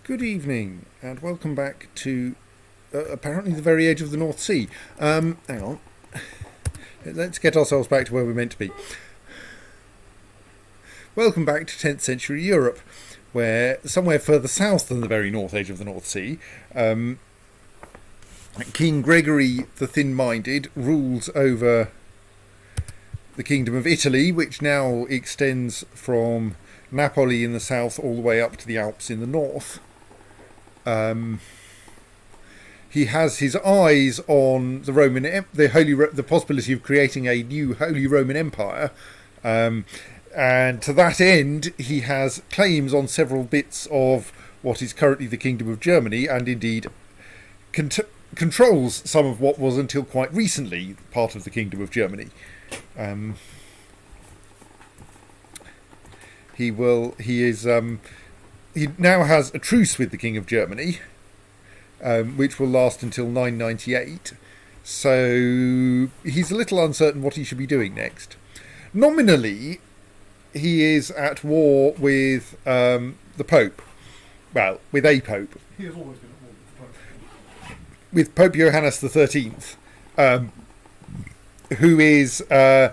Good evening, and welcome back to apparently the very edge of the North Sea. Hang on. Let's get ourselves back to where we're meant to be. Welcome back to 10th century Europe, where somewhere further south than the very north edge of the North Sea, King Gregory the Thin-Minded rules over the Kingdom of Italy, which now extends from Napoli in the south all the way up to the Alps in the north. He has his eyes on the the possibility of creating a new Holy Roman Empire, and to that end he has claims on several bits of what is currently the Kingdom of Germany, and indeed controls some of what was until quite recently part of the Kingdom of Germany. He now has a truce with the King of Germany, which will last until 998. So he's a little uncertain what he should be doing next. Nominally, he is at war with the Pope. Well, with a Pope. He has always been at war with the Pope. With Pope Johannes XIII, who is... well,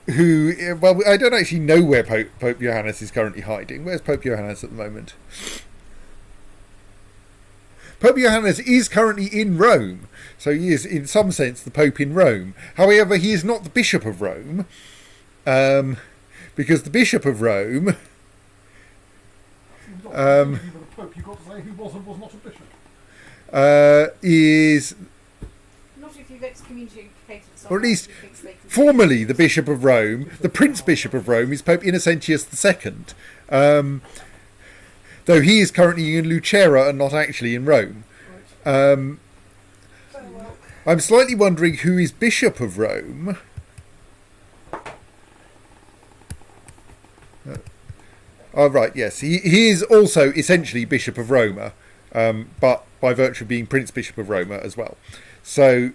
I don't actually know where Pope Johannes is currently hiding. Where's Pope Johannes at the moment? Pope Johannes is currently in Rome, so he is, in some sense, the Pope in Rome. However, he is not the Bishop of Rome, because the Bishop of Rome... the Pope, you've got to say who was and was not a bishop. Is... Not if you've excommunicated someone. Or at least, formerly the Bishop of Rome, the Prince Bishop of Rome, is Pope Innocentius II. Though he is currently in Lucera and not actually in Rome. I'm slightly wondering who is Bishop of Rome. Right, yes. He is also essentially Bishop of Roma, but by virtue of being Prince Bishop of Roma as well. So,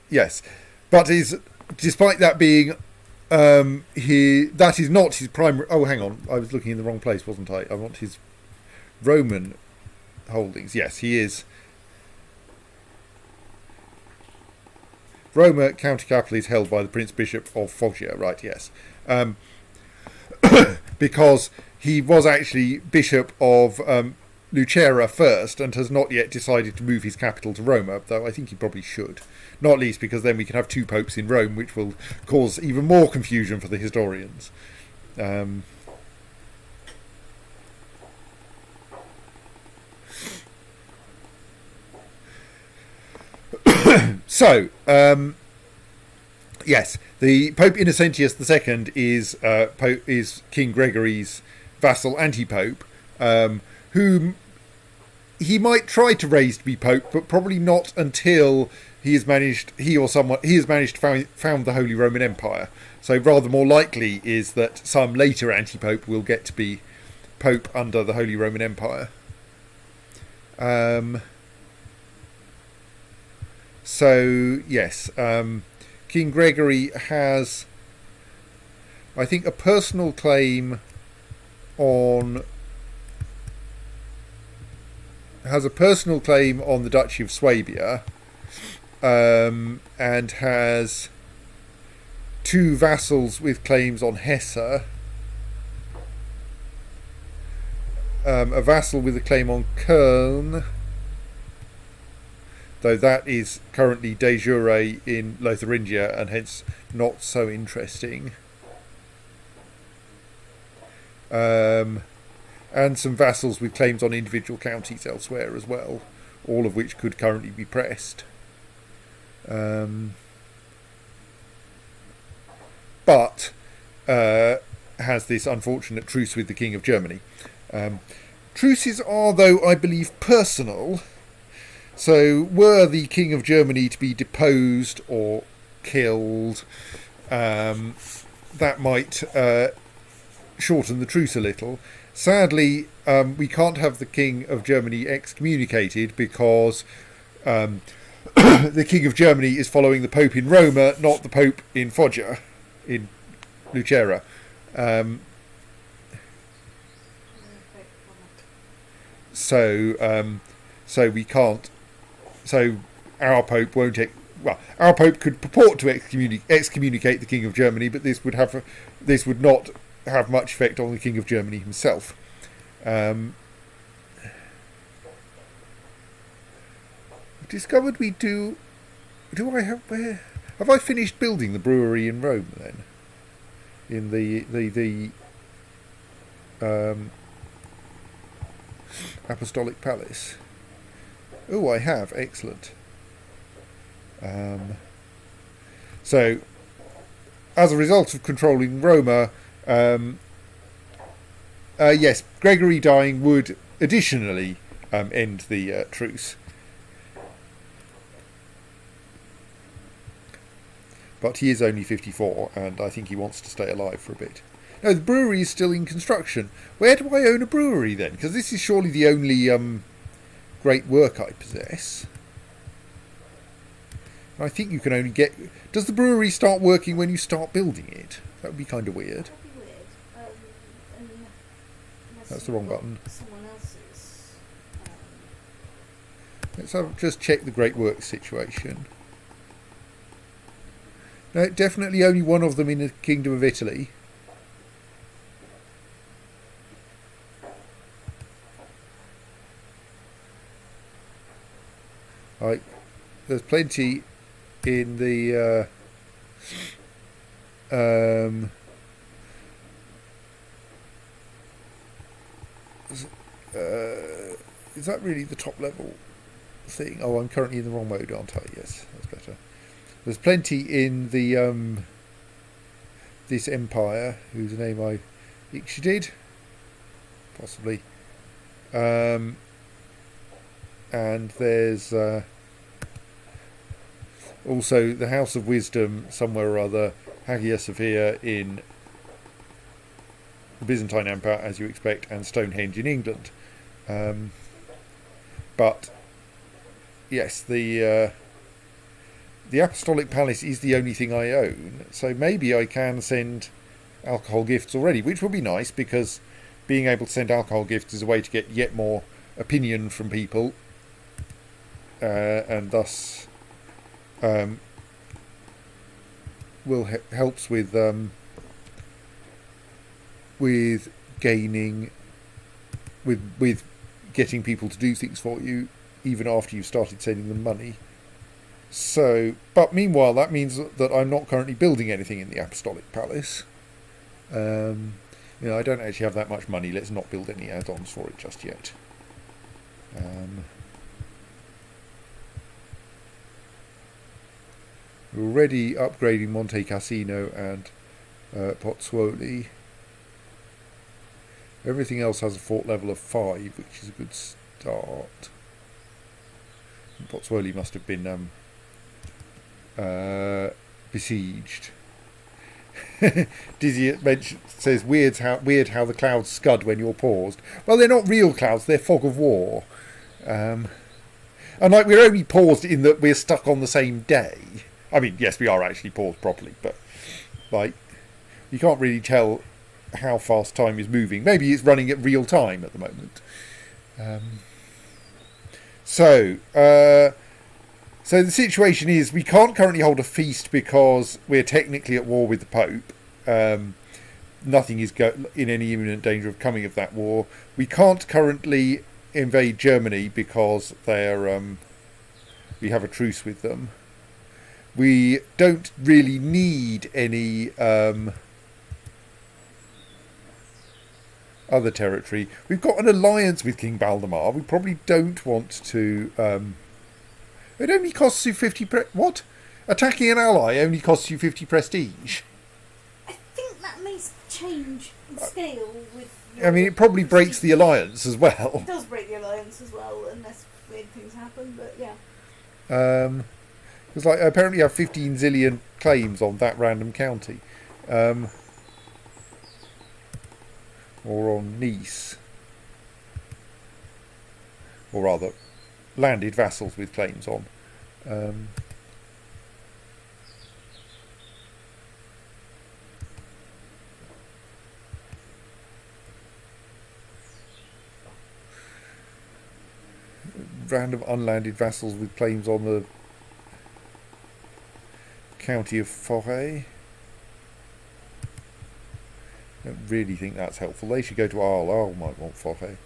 yes. But despite that being... that is not his primary... Oh, hang on. I was looking in the wrong place, wasn't I? I want his Roman holdings. Yes, he is. Roma County Capital is held by the Prince Bishop of Foggia, right, yes. Because he was actually Bishop of Lucera first and has not yet decided to move his capital to Roma, though I think he probably should. Not least because then we can have two popes in Rome, which will cause even more confusion for the historians. So, yes, the Pope Innocentius II is King Gregory's vassal anti-pope, whom he might try to raise to be pope, but probably not until he has managed to found the Holy Roman Empire. So rather more likely is that some later anti-pope will get to be pope under the Holy Roman Empire. So, yes, King Gregory has, I think, a personal claim on the Duchy of Swabia, and has two vassals with claims on Hesse, a vassal with a claim on Köln, though that is currently de jure in Lotharingia and hence not so interesting. And some vassals with claims on individual counties elsewhere as well, all of which could currently be pressed. But has this unfortunate truce with the King of Germany. Truces are, though, I believe, personal. So were the King of Germany to be deposed or killed, that might shorten the truce a little. Sadly, we can't have the King of Germany excommunicated because the King of Germany is following the Pope in Roma, not the Pope in Foggia, in Lucera. So we can't. So our Pope won't. Our Pope could purport to excommunicate the King of Germany, but this would not have much effect on the King of Germany himself. Discovered we do. Do I have where? Have I finished building the brewery in Rome then? In the Apostolic Palace. Oh, I have. Excellent. So, as a result of controlling Roma, yes, Gregory dying would additionally end the truce. But he is only 54, and I think he wants to stay alive for a bit. No, the brewery is still in construction. Where do I own a brewery then? Because this is surely the only great work I possess. I think you can only get... Does the brewery start working when you start building it? That would be kind of weird. That'd be weird. Unless That's the you've wrong got button. Someone else's. Let's just check the great works situation. No, definitely only one of them in the Kingdom of Italy. Right, there's plenty in the is that really the top level thing? Oh, I'm currently in the wrong mode, aren't I? Yes, that's better. There's plenty in the this empire, whose name I did, possibly. And there's also the House of Wisdom somewhere or other, Hagia Sophia in the Byzantine Empire, as you expect, and Stonehenge in England. But yes, the Apostolic Palace is the only thing I own, so maybe I can send alcohol gifts already, which will be nice, because being able to send alcohol gifts is a way to get yet more opinion from people, and thus helps with gaining, with getting people to do things for you even after you've started sending them money. So, but meanwhile, that means that I'm not currently building anything in the Apostolic Palace. I don't actually have that much money. Let's not build any add-ons for it just yet. We're already upgrading Monte Cassino and Pozzuoli. Everything else has a fort level of 5, which is a good start. Pozzuoli must have been besieged. Dizzy says weird how the clouds scud when you're paused. Well, they're not real clouds; they're fog of war. And like, we're only paused in that we're stuck on the same day. I mean, yes, we are actually paused properly, but like, you can't really tell how fast time is moving. Maybe it's running at real time at the moment. So the situation is, we can't currently hold a feast because we're technically at war with the Pope. Nothing is in any imminent danger of coming of that war. We can't currently invade Germany because they're we have a truce with them. We don't really need any other territory. We've got an alliance with King Baldemar. We probably don't want to... it only costs you 50... What? Attacking an ally only costs you 50 prestige. I think that may change in scale with... I mean, it probably breaks the alliance as well. It does break the alliance as well, unless weird things happen, but yeah. Because like, apparently you have 15 zillion claims on that random county. Or on Nice. Or rather, landed vassals with claims on. Random unlanded vassals with claims on the county of Forêt. I don't really think that's helpful. They should go to Arles. Arles might want Forêt.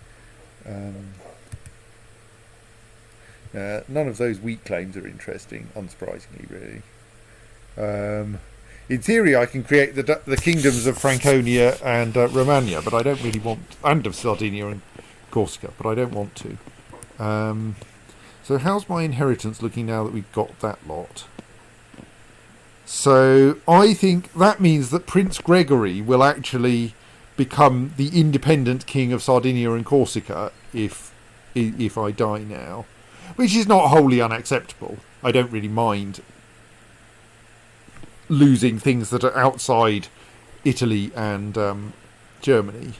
None of those weak claims are interesting, unsurprisingly, really. In theory, I can create the kingdoms of Franconia and Romagna, but I don't really want... and of Sardinia and Corsica, but I don't want to. So how's my inheritance looking now that we've got that lot? So I think that means that Prince Gregory will actually become the independent king of Sardinia and Corsica if I die now, which is not wholly unacceptable. I don't really mind losing things that are outside Italy and Germany.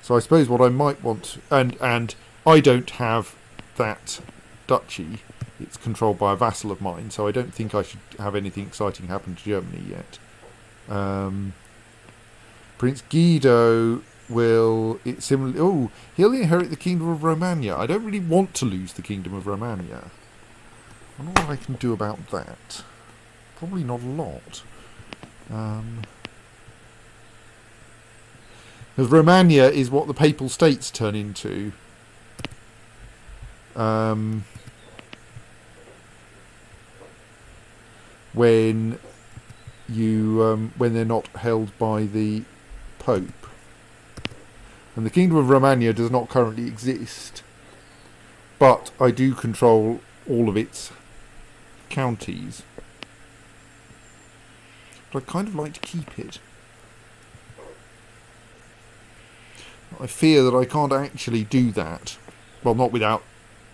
So I suppose what I might want, and I don't have that duchy. It's controlled by a vassal of mine, so I don't think I should have anything exciting happen to Germany yet. Prince Guido will... he'll inherit the Kingdom of Romagna. I don't really want to lose the Kingdom of Romagna. I wonder what I can do about that. Probably not a lot. Because Romagna is what the Papal States turn into. When they're not held by the Pope. And the Kingdom of Romagna does not currently exist, but I do control all of its counties. But I'd kind of like to keep it. I fear that I can't actually do that. Well, not without...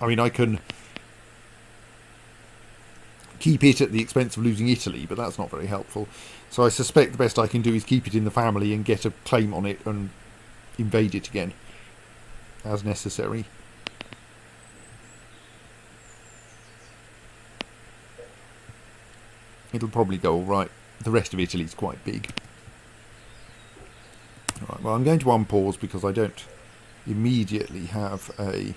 I mean, I can keep it at the expense of losing Italy, but that's not very helpful. So I suspect the best I can do is keep it in the family and get a claim on it and invade it again, as necessary. It'll probably go all right. The rest of Italy's quite big. Right, well, I'm going to unpause because I don't immediately have a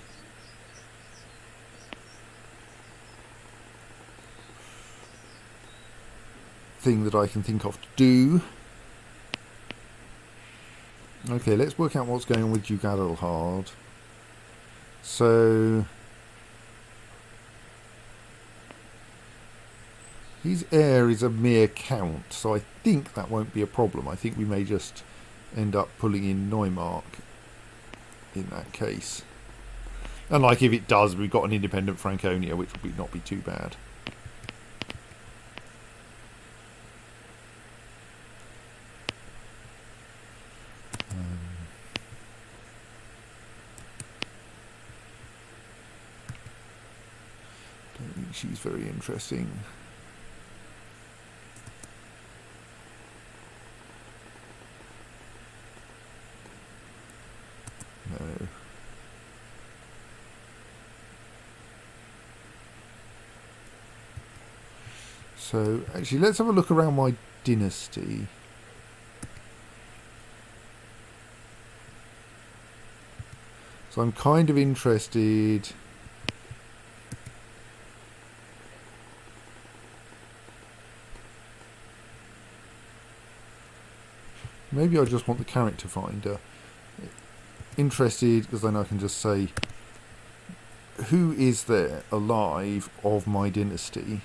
thing that I can think of to do. Okay, let's work out what's going on with Duke Adelhard. So his heir is a mere count, so I think that won't be a problem. I think we may just end up pulling in Neumark in that case. And like if it does, we've got an independent Franconia, which would not be too bad. Don't think she's very interesting. No. So, actually, let's have a look around my dynasty. So I'm kind of interested... Maybe I just want the character finder. Interested, because then I can just say, who is there alive of my dynasty?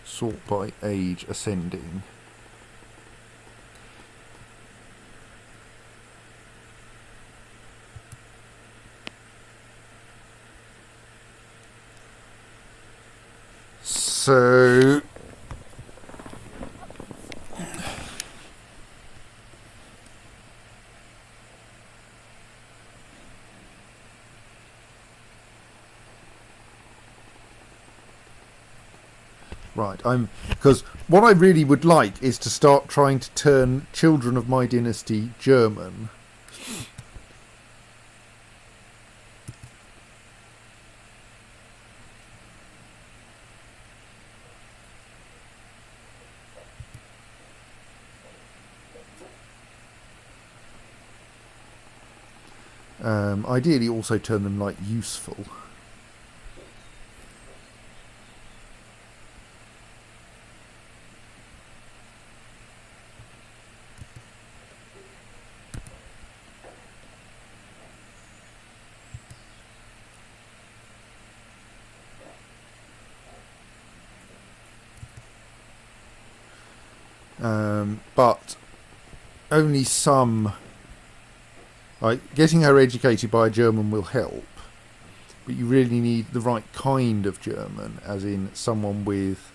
Sort by age ascending. So right, because what I really would like is to start trying to turn children of my dynasty German. Ideally also turn them like useful. But only some... getting her educated by a German will help, But you really need the right kind of German, as in someone with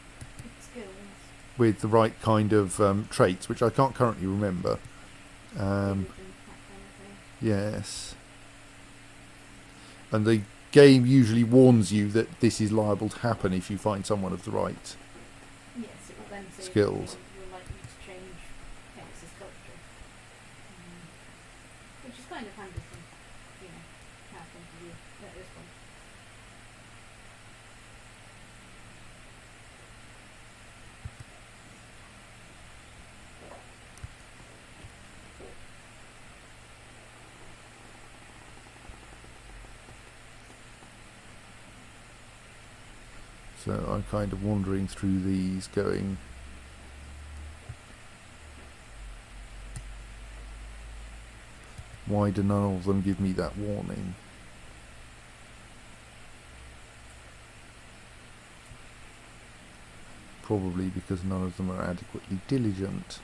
Skills. the right kind of traits, which I can't currently remember. Diligent, that kind of thing. Yes. And the game usually warns you that this is liable to happen if you find someone of the right. Yes, it will then say Skills. you're likely to change X's culture. Which is kind of handy from, our point of view at this point. So I'm kind of wandering through these going, why do none of them give me that warning? Probably because none of them are adequately diligent.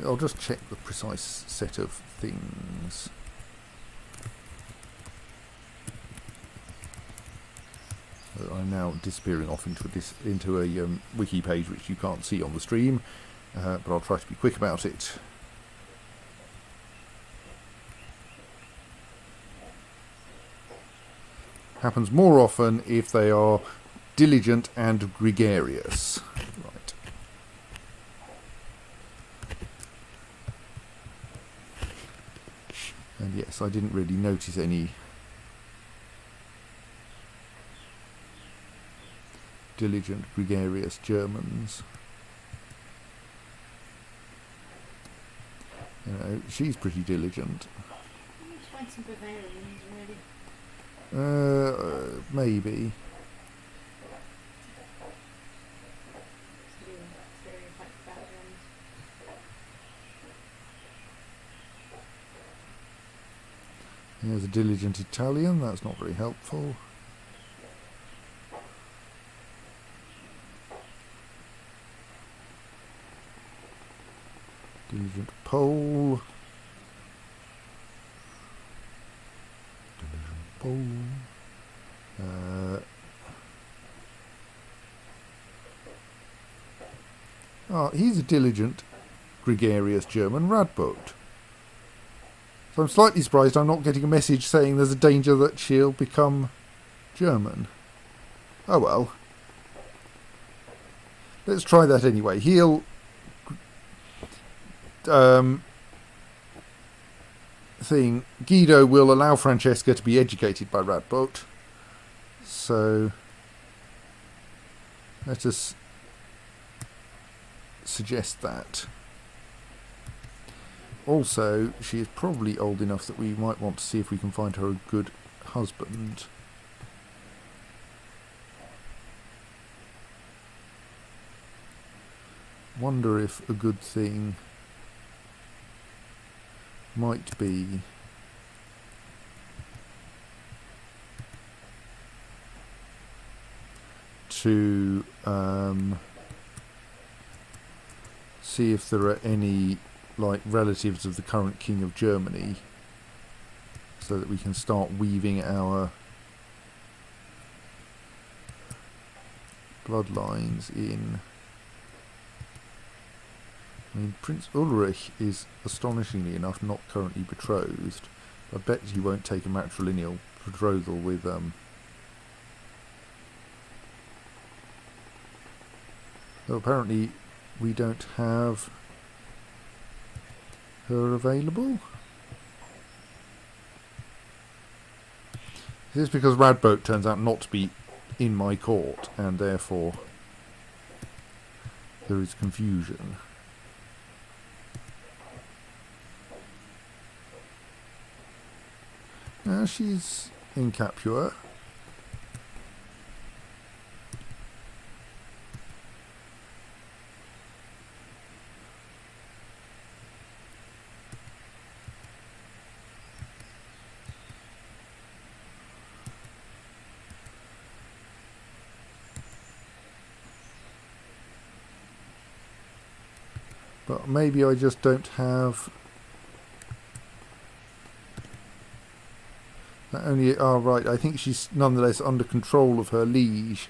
I'll just check the precise set of things. I'm now disappearing off into a wiki page which you can't see on the stream, but I'll try to be quick about it. Happens more often if they are diligent and gregarious. Right. And yes, I didn't really notice any diligent, gregarious Germans. She's pretty diligent. Let's find some Bavarians, really. Maybe. Stereotype Bavarians. There's a diligent Italian, that's not very helpful. Diligent Pole. Diligent Pole. He's a diligent, gregarious German Radboot. So I'm slightly surprised I'm not getting a message saying there's a danger that she'll become German. Oh well. Let's try that anyway. He'll Guido will allow Francesca to be educated by Radboot. So let us suggest that. Also, she is probably old enough that we might want to see if we can find her a good husband. Wonder if a good thing might be to see if there are any relatives of the current King of Germany, so that we can start weaving our bloodlines in. I mean, Prince Ulrich is, astonishingly enough, not currently betrothed. I bet he won't take a matrilineal betrothal with though apparently we don't have her available. This is because Radboot turns out not to be in my court, and therefore there is confusion. She's in Capua. But maybe I just don't have Only, oh right, I think she's nonetheless under control of her liege,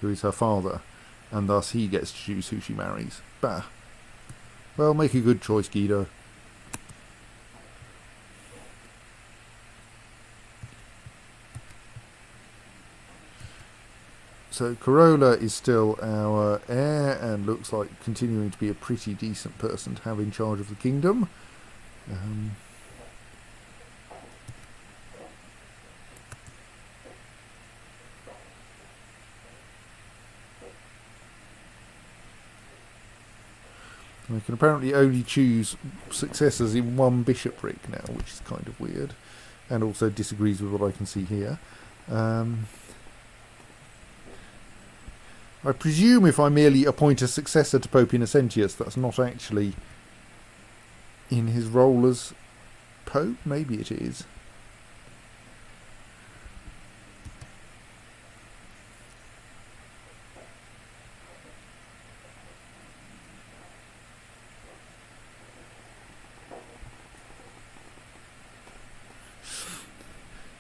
who is her father, and thus he gets to choose who she marries. Bah. Well, make a good choice, Guido. So Corolla is still our heir and looks like continuing to be a pretty decent person to have in charge of the kingdom. We can apparently only choose successors in one bishopric now, which is kind of weird, and also disagrees with what I can see here. I presume if I merely appoint a successor to Pope Innocentius, that's not actually in his role as Pope. Maybe it is.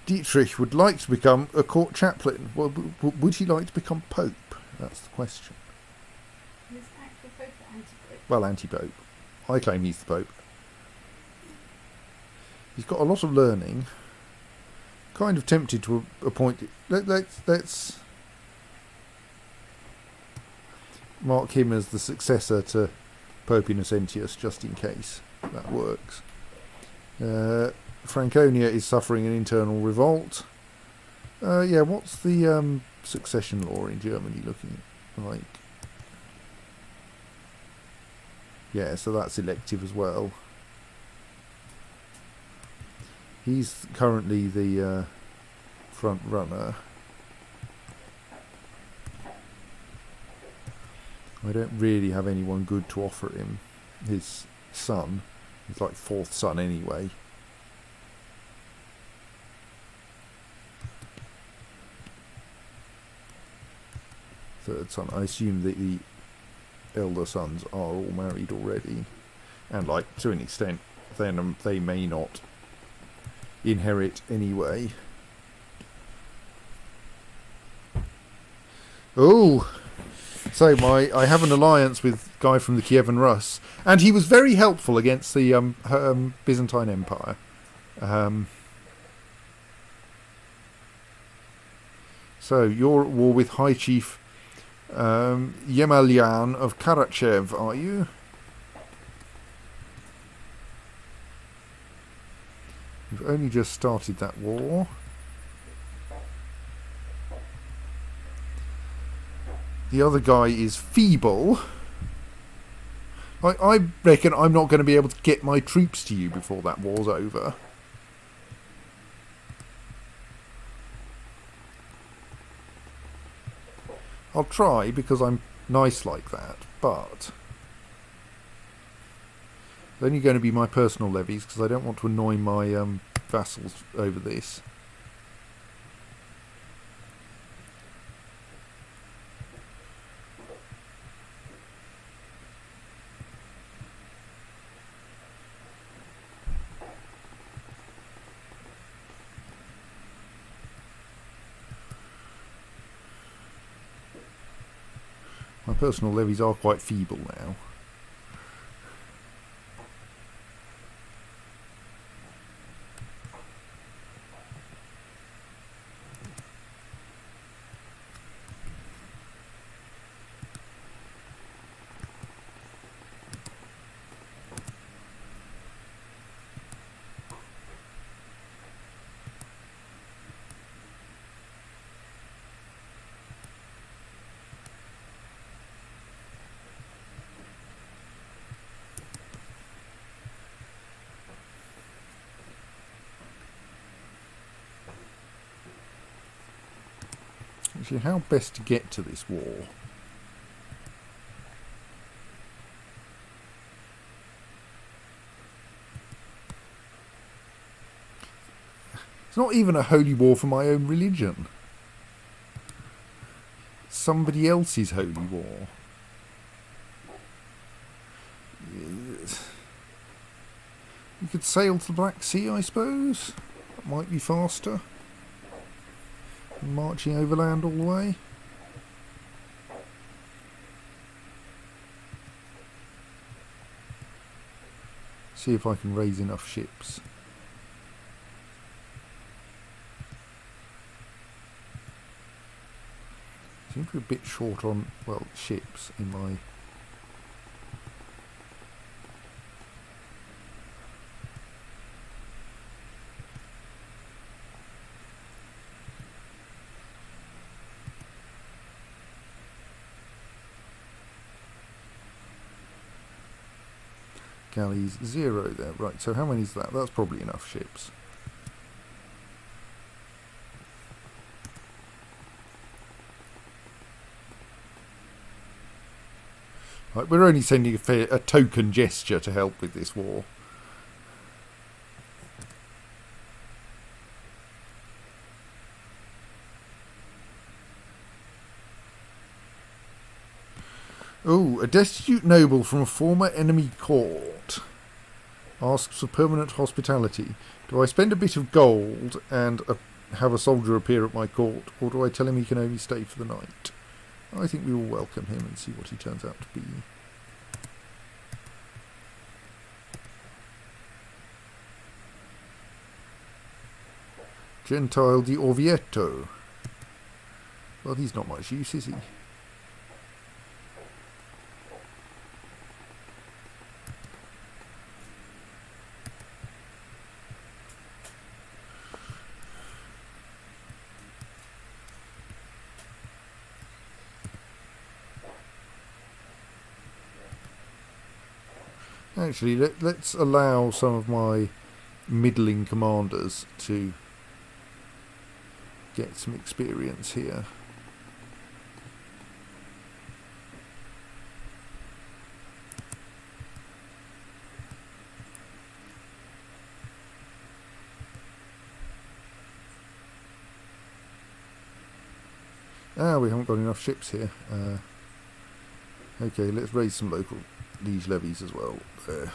Dietrich would like to become a court chaplain. Well, would he like to become Pope? That's the question. Is actual Pope or anti-Pope? Well, anti-Pope. I claim he's the Pope. He's got a lot of learning. Kind of tempted to appoint... Let's mark him as the successor to Pope Innocentius, just in case that works. Franconia is suffering an internal revolt. Yeah, what's the succession law in Germany looking like? Yeah, so that's elective as well. He's currently the front runner. I don't really have anyone good to offer him. His son. He's like fourth son anyway. Third son. I assume that the elder sons are all married already, and like to an extent, then they may not inherit anyway. Oh, so I have an alliance with a guy from the Kievan Rus, and he was very helpful against the Byzantine Empire. So you're at war with High Chief Yemelyan of Karachev, are you? You've only just started that war. The other guy is feeble. I reckon I'm not going to be able to get my troops to you before that war's over. I'll try because I'm nice like that, but it's only going to be my personal levies because I don't want to annoy my vassals over this. My personal levies are quite feeble now. Actually, how best to get to this war? It's not even a holy war for my own religion. It's somebody else's holy war. You could sail to the Black Sea, I suppose. That might be faster. Marching overland all the way. See if I can raise enough ships. Seem to be a bit short on, well, ships in my... Galleys 0 there. Right, so how many is that? That's probably enough ships. Right, we're only sending a token gesture to help with this war. Oh, a destitute noble from a former enemy court asks for permanent hospitality. Do I spend a bit of gold and have a soldier appear at my court, or do I tell him he can only stay for the night? I think we will welcome him and see what he turns out to be. Gentile di Orvieto. Well, he's not much use, is he? Actually, let's allow some of my middling commanders to get some experience here. We haven't got enough ships here. Okay, let's raise some local liege levies as well. There.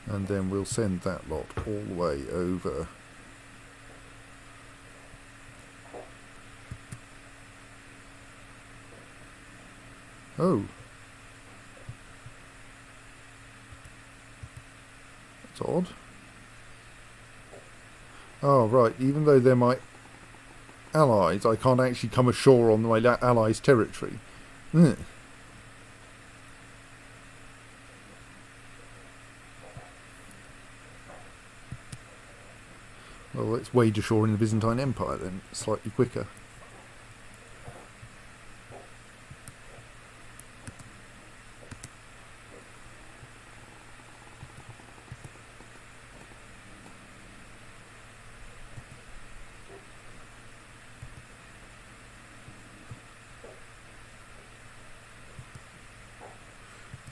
And then we'll send that lot all the way over. Oh. That's odd. Oh, right. Even though they're my allies, I can't actually come ashore on my allies' territory. Ugh. Well, let's wage ashore in the Byzantine Empire then, slightly quicker.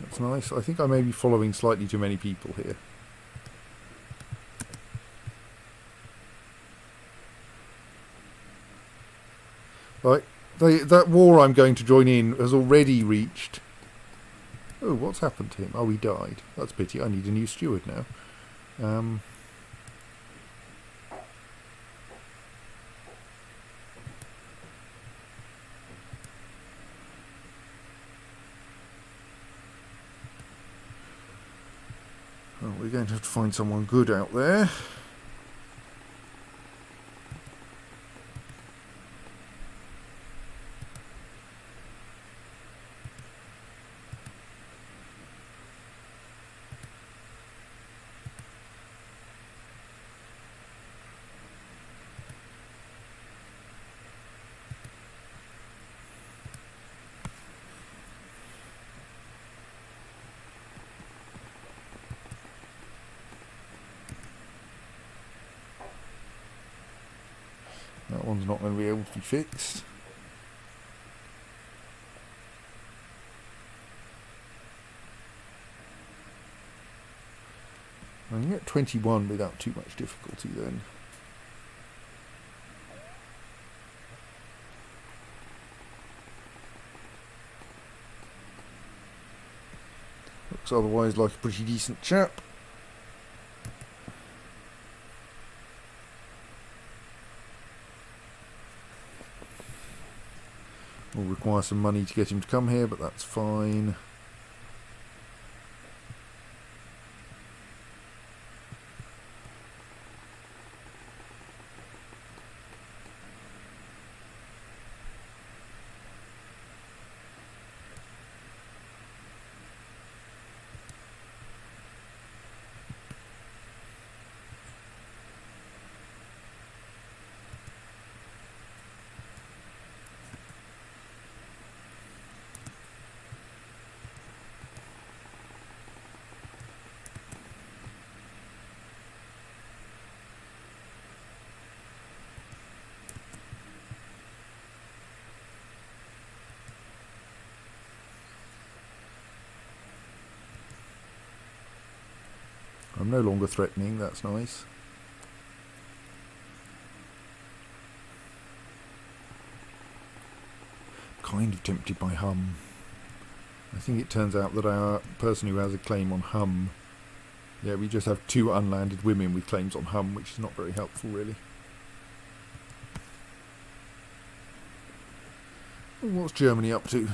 That's nice. I think I may be following slightly too many people here. Right, that war I'm going to join in has already reached... Oh, what's happened to him? Oh, he died. That's a pity. I need a new steward now. Oh, we're going to have to find someone good out there. That one's not going to be able to be fixed. I can get 21 without too much difficulty then. Looks otherwise like a pretty decent chap. Will require some money to get him to come here, but that's fine. I'm no longer threatening, that's nice. Kind of tempted by Hum. I think it turns out that our person who has a claim on Hum... Yeah, we just have 2 unlanded women with claims on Hum, which is not very helpful, really. What's Germany up to?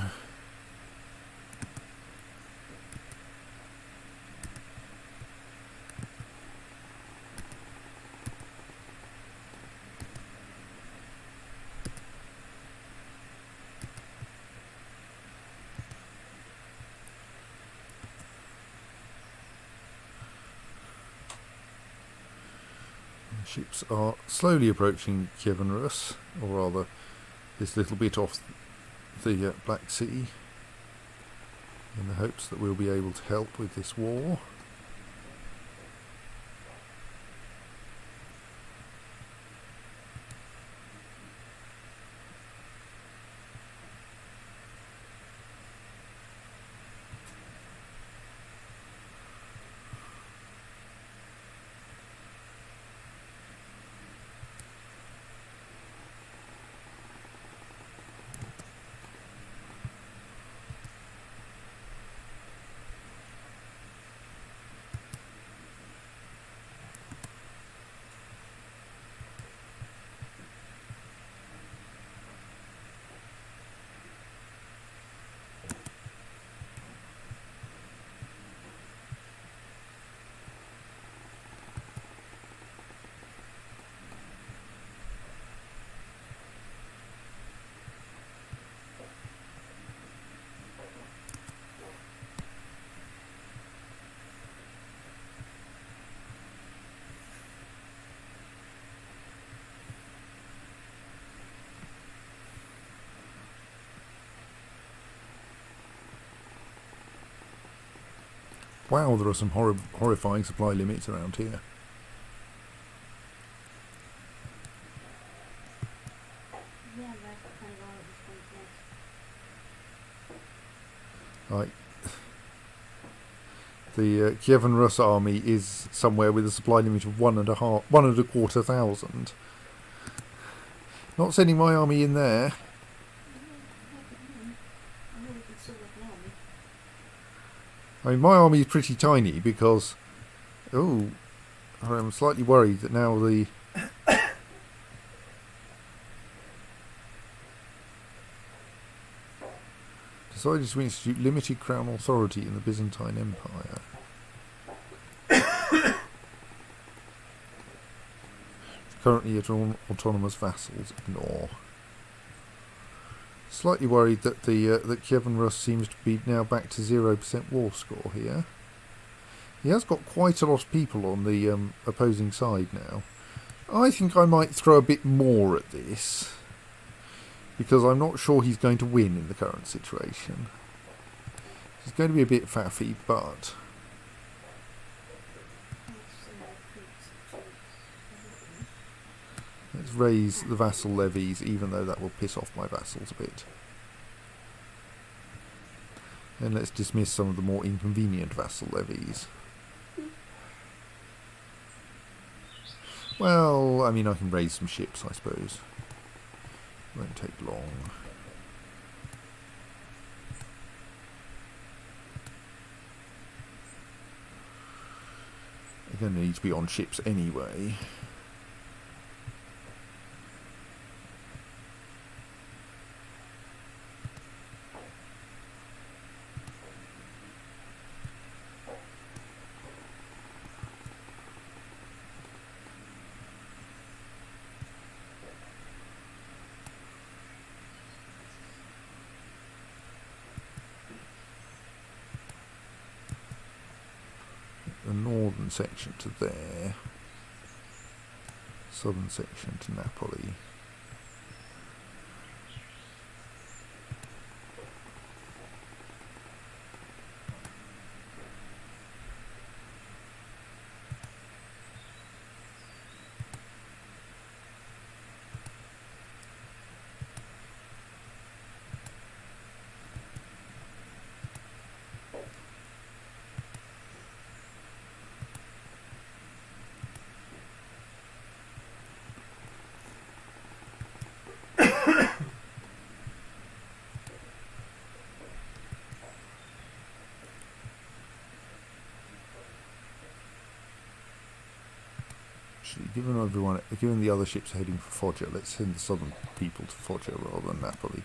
Ships are slowly approaching Kiev and Rus, or rather this little bit off the Black Sea, in the hopes that we'll be able to help with this war. Wow, there are some horrifying supply limits around here. Yeah, that's kind of all at this point, yes. Like, the Kievan Rus army is somewhere with a supply limit of 1,250. Not sending my army in there. I know we could still like an army. I mean, my army is pretty tiny because... Oh, I'm slightly worried that now the... decided to institute limited crown authority in the Byzantine Empire. Currently autonomous vassals ignore. Slightly worried that that Kievan Rus seems to be now back to 0% war score here. He has got quite a lot of people on the opposing side now. I think I might throw a bit more at this, because I'm not sure he's going to win in the current situation. He's going to be a bit faffy, but... let's raise the vassal levies, even though that will piss off my vassals a bit. And let's dismiss some of the more inconvenient vassal levies. Well, I mean, I can raise some ships, I suppose. Won't take long. They're going to need to be on ships anyway. The northern section to there, southern section to Napoli. Given the other ships are heading for Foggia, let's send the southern people to Foggia rather than Napoli.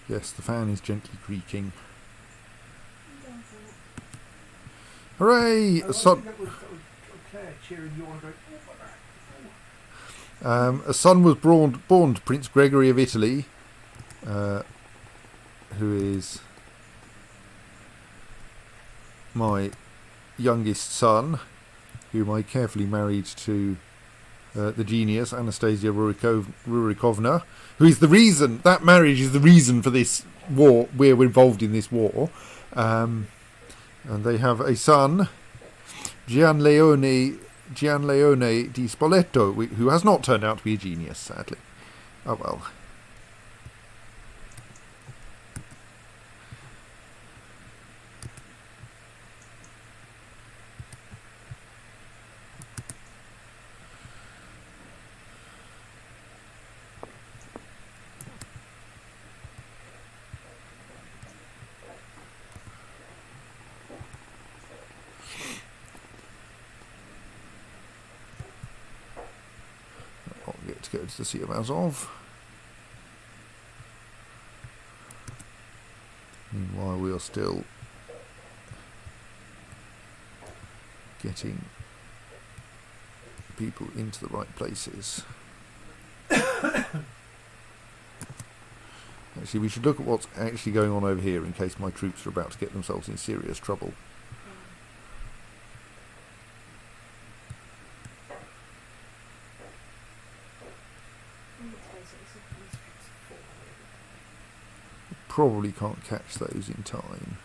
Yes, the fan is gently creaking. Hooray! I think that was Claire cheering you on, going, "Oh, my back." A son was born to Prince Gregory of Italy, who is my youngest son, whom I carefully married to the genius Anastasia Rurikovna, who is the reason, that marriage is the reason for this war. We're involved in this war. And they have a son, Gianleone di Spoleto, who has not turned out to be a genius, sadly. Oh well. Go to the Sea of Azov. Meanwhile, we are still getting people into the right places. Actually, we should look at what's actually going on over here in case my troops are about to get themselves in serious trouble. Probably can't catch those in time.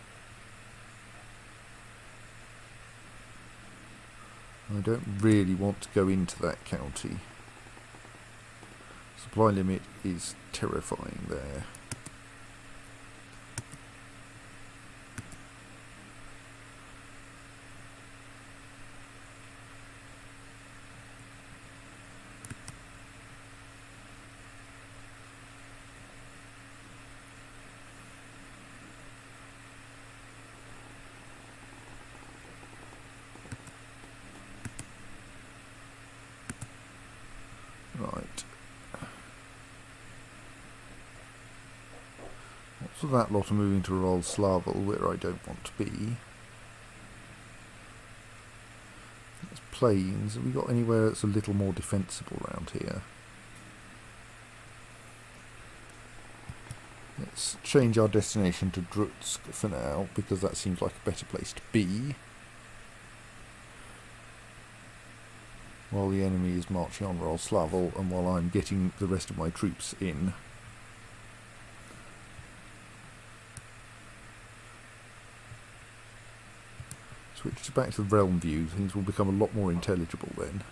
I don't really want to go into that county. Supply limit is terrifying there. Right. So that lot are moving to Rolslavel, where I don't want to be. There's plains. Have we got anywhere that's a little more defensible around here? Let's change our destination to Drutsk for now, because that seems like a better place to be. while the enemy is marching on Roslavel and while I'm getting the rest of my troops in. Switch back to the realm view, things will become a lot more intelligible then.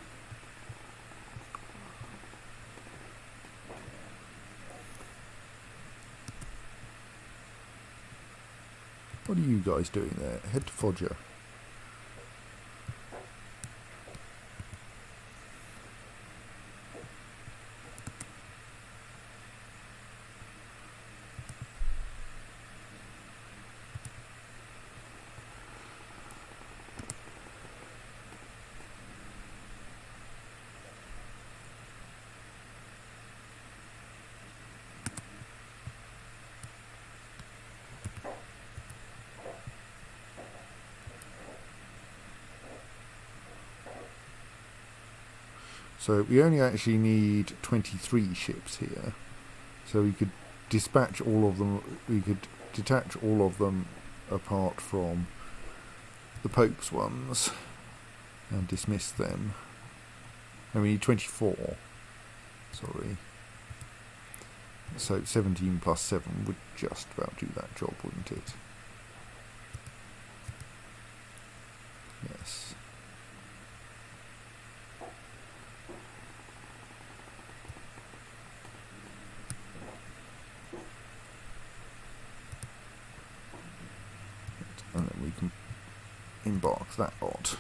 What are you guys doing there? Head to Fodger. So we only actually need 23 ships here. So we could dispatch all of them, we could detach all of them apart from the Pope's ones and dismiss them. And we need 24. Sorry. So 17 plus 7 would just about do that job, wouldn't it? Yes. And then we can embark that lot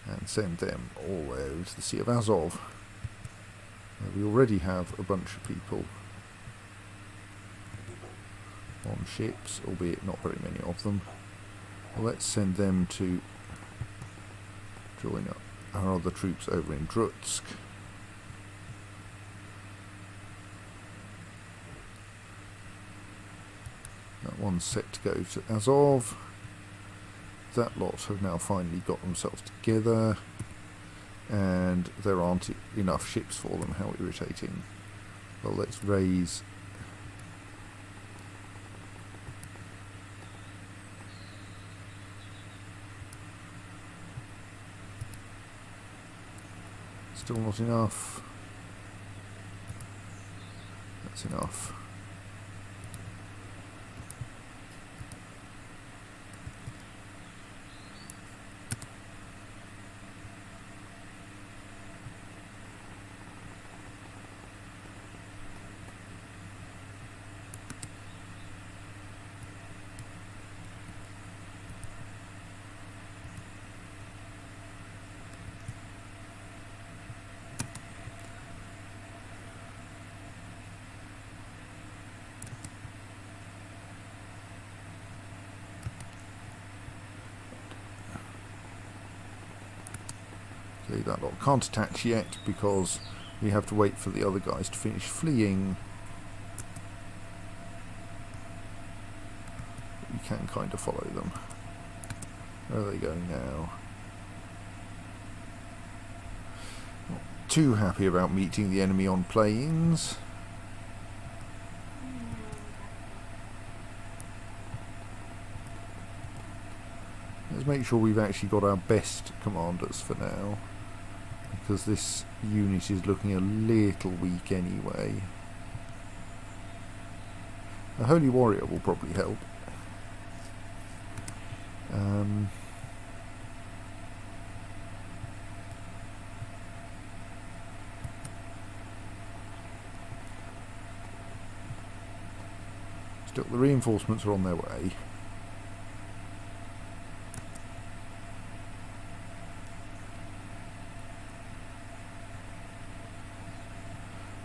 and send them all the way over to the Sea of Azov. We already have a bunch of people on ships, albeit not very many of them. Well, let's send them to join up our other troops over in Drutsk. That one's set to go to Azov. That lot have now finally got themselves together, and there aren't enough ships for them. How irritating. Well, let's raise still not enough. That's enough. That lot can't attach yet because we have to wait for the other guys to finish fleeing. We can kind of follow them. Where are they going now? Not too happy about meeting the enemy on planes. Let's make sure we've actually got our best commanders for now, because this unit is looking a little weak anyway. A Holy Warrior will probably help. Still, the reinforcements are on their way.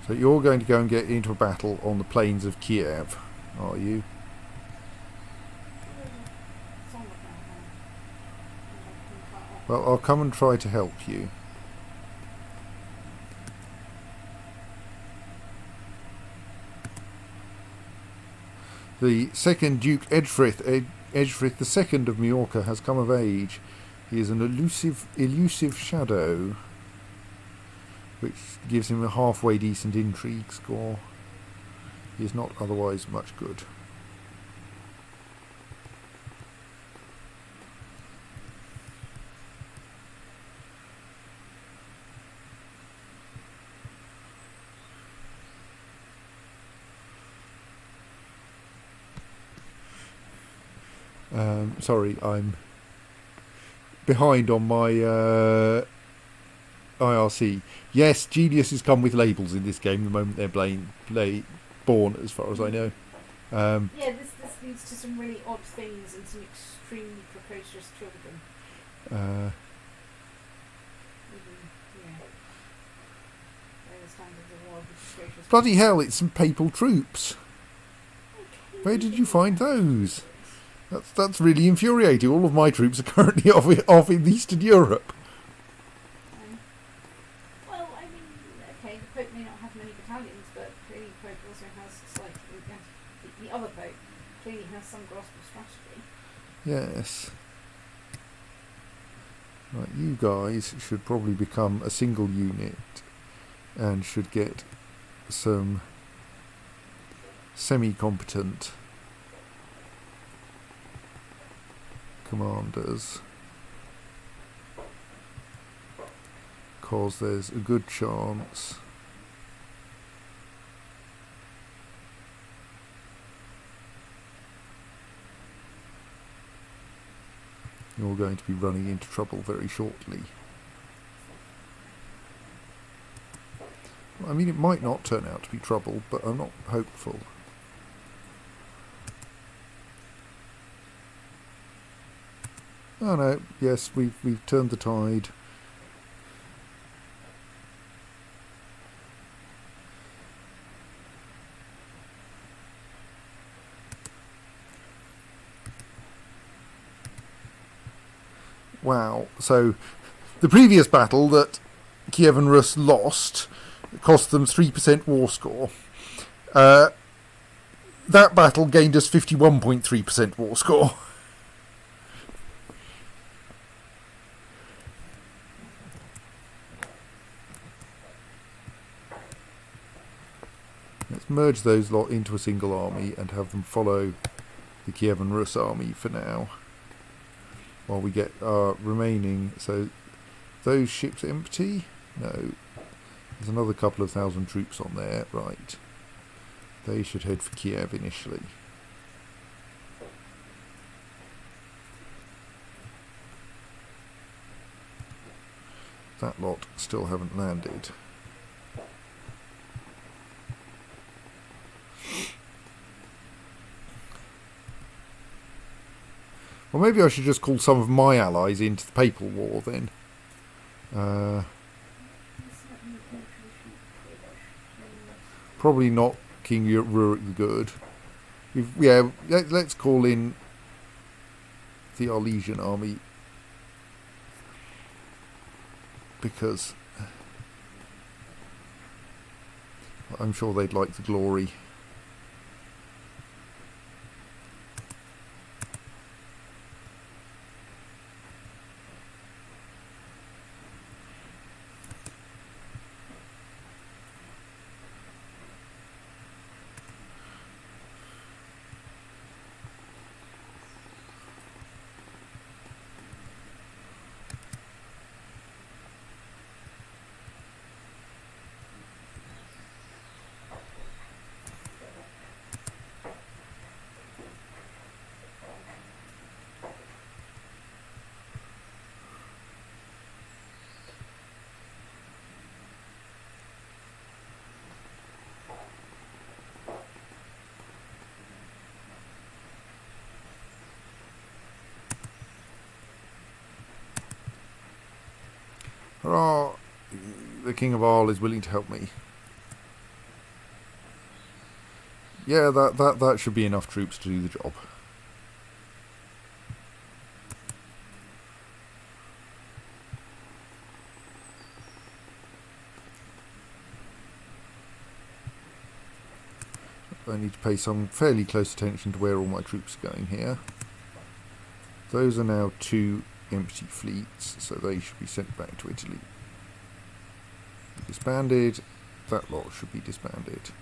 So you're going to go and get into a battle on the plains of Kiev, are you? Well, I'll come and try to help you. The second Duke Edgefrith II of Majorca has come of age. He is an elusive shadow, which gives him a halfway decent intrigue score. He is not otherwise much good. Sorry, I'm behind on my IRC. Yes, geniuses come with labels in this game the moment they're born, as far as I know. Yeah, this leads to some really odd things and some extremely precocious children. Yeah. By the standards of wildly precocious. Bloody hell, it's some papal troops. Okay, Where did you find those? That's really infuriating. All of my troops are currently off in Eastern Europe. Well, I mean, okay, the Pope may not have many battalions, but clearly the Pope also has slightly. The other Pope clearly has some grasp of strategy. Yes. Right, you guys should probably become a single unit and should get some semi-competent commanders, because there's a good chance you're going to be running into trouble very shortly. I mean, it might not turn out to be trouble, but I'm not hopeful. Oh no, yes, we've turned the tide. Wow, so the previous battle that Kiev and Rus lost cost them 3% war score. That battle gained us 51.3% war score. Let's merge those lot into a single army and have them follow the Kiev and Rus army for now, while we get our remaining. So those ships empty? No. There's another couple of thousand troops on there. Right. They should head for Kiev initially. That lot still haven't landed. Well, maybe I should just call some of my allies into the Papal War then. Probably not King Rurik the Good. Yeah, let's call in the Arlesian army, because I'm sure they'd like the glory. Hurrah! The King of Arl is willing to help me. Yeah, that should be enough troops to do the job. I need to pay some fairly close attention to where all my troops are going here. Those are now 2 empty fleets, so they should be sent back to Italy. Disbanded. That lot should be disbanded.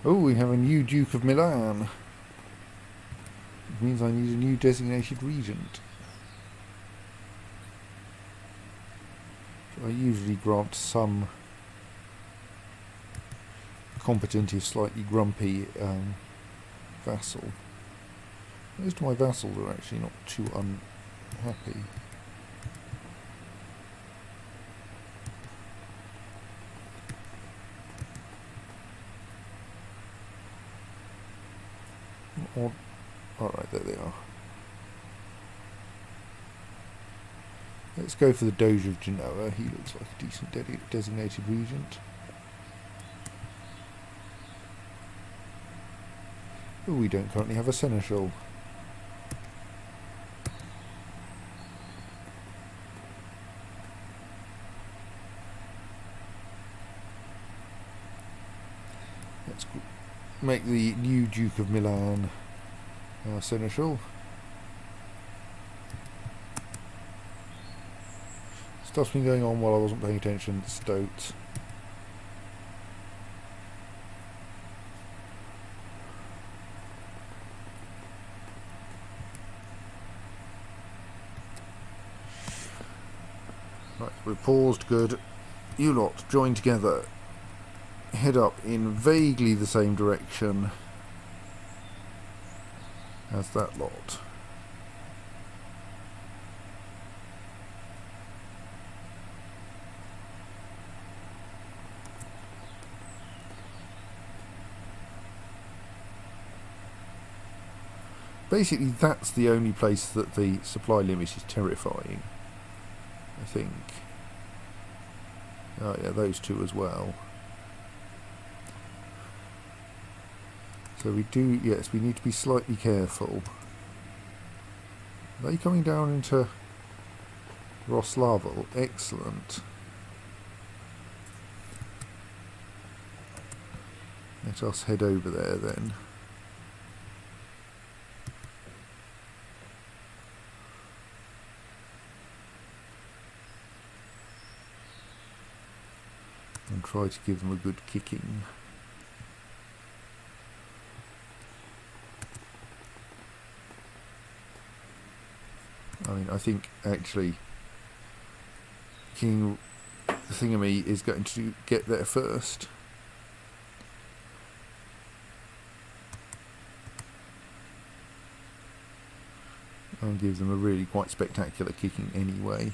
Oh, we have a new Duke of Milan. It means I need a new designated regent. I usually grant some competent if slightly grumpy vassal. Most of my vassals are actually not too unhappy. Alright, there they are. Let's go for the Doge of Genoa. He looks like a decent designated regent. Oh, we don't currently have a seneschal. Let's make the new Duke of Milan our seneschal. Stuff's been going on while I wasn't paying attention. Stoat. Right, we're paused, good. You lot join together. Head up in vaguely the same direction as that lot. Basically, that's the only place that the supply limit is terrifying, I think. Oh yeah, those two as well. So we do, yes, we need to be slightly careful. Are they coming down into Roslavel? Excellent. Let us head over there then. And try to give them a good kicking. I mean, I think actually King Thingamy is going to get there first. And give them a really quite spectacular kicking anyway.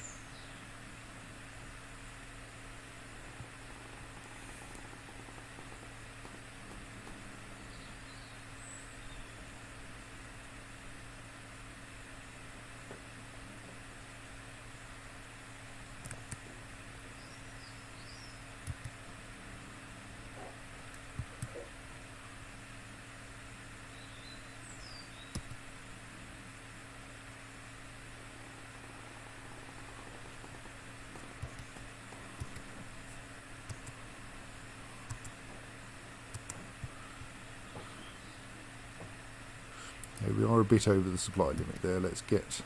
Okay, we are a bit over the supply limit there. Let's get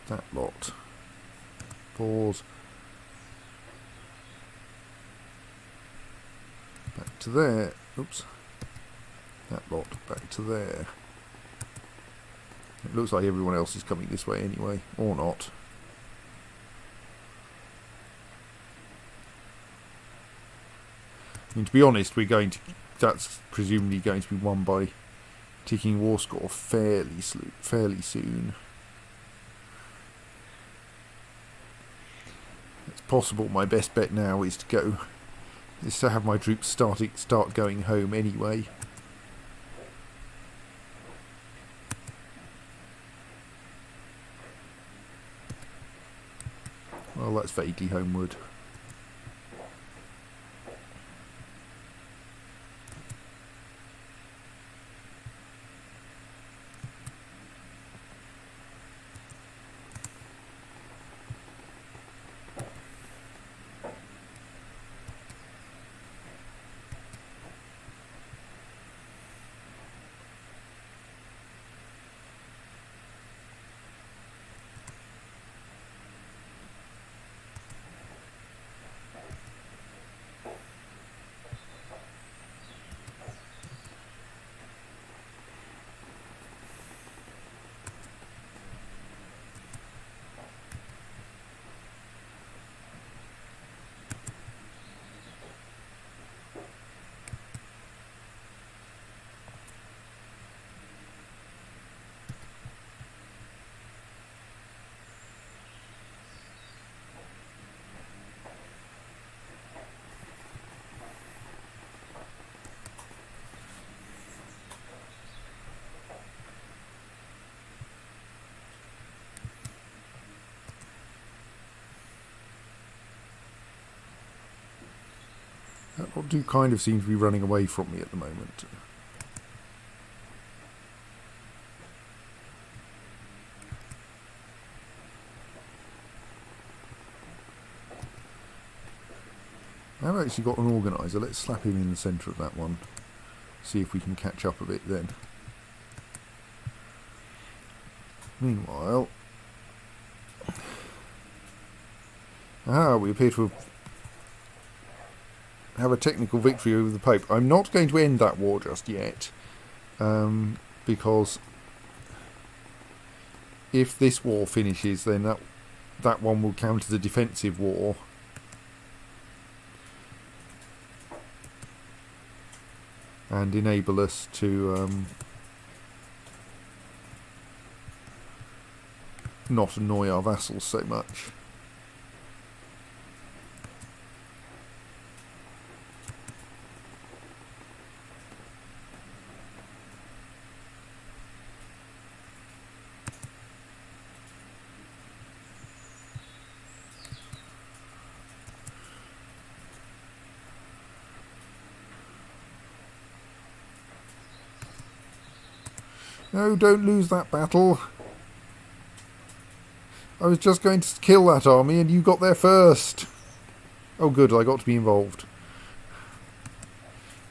that lot. Pause. Back to there. Oops. That lot back to there. It looks like everyone else is coming this way anyway, or not. I mean, to be honest, that's presumably going to be won by ticking war score fairly soon. It's possible my best bet now is to have my troops start going home anyway. Well, that's vaguely homeward. Lot do kind of seem to be running away from me at the moment. I've actually got an organiser. Let's slap him in the centre of that one. See if we can catch up a bit then. Meanwhile... we appear to have a technical victory over the Pope. I'm not going to end that war just yet. Because if this war finishes, then that one will count as a defensive war. And enable us to not annoy our vassals so much. No, don't lose that battle. I was just going to kill that army and you got there first. Oh good, I got to be involved.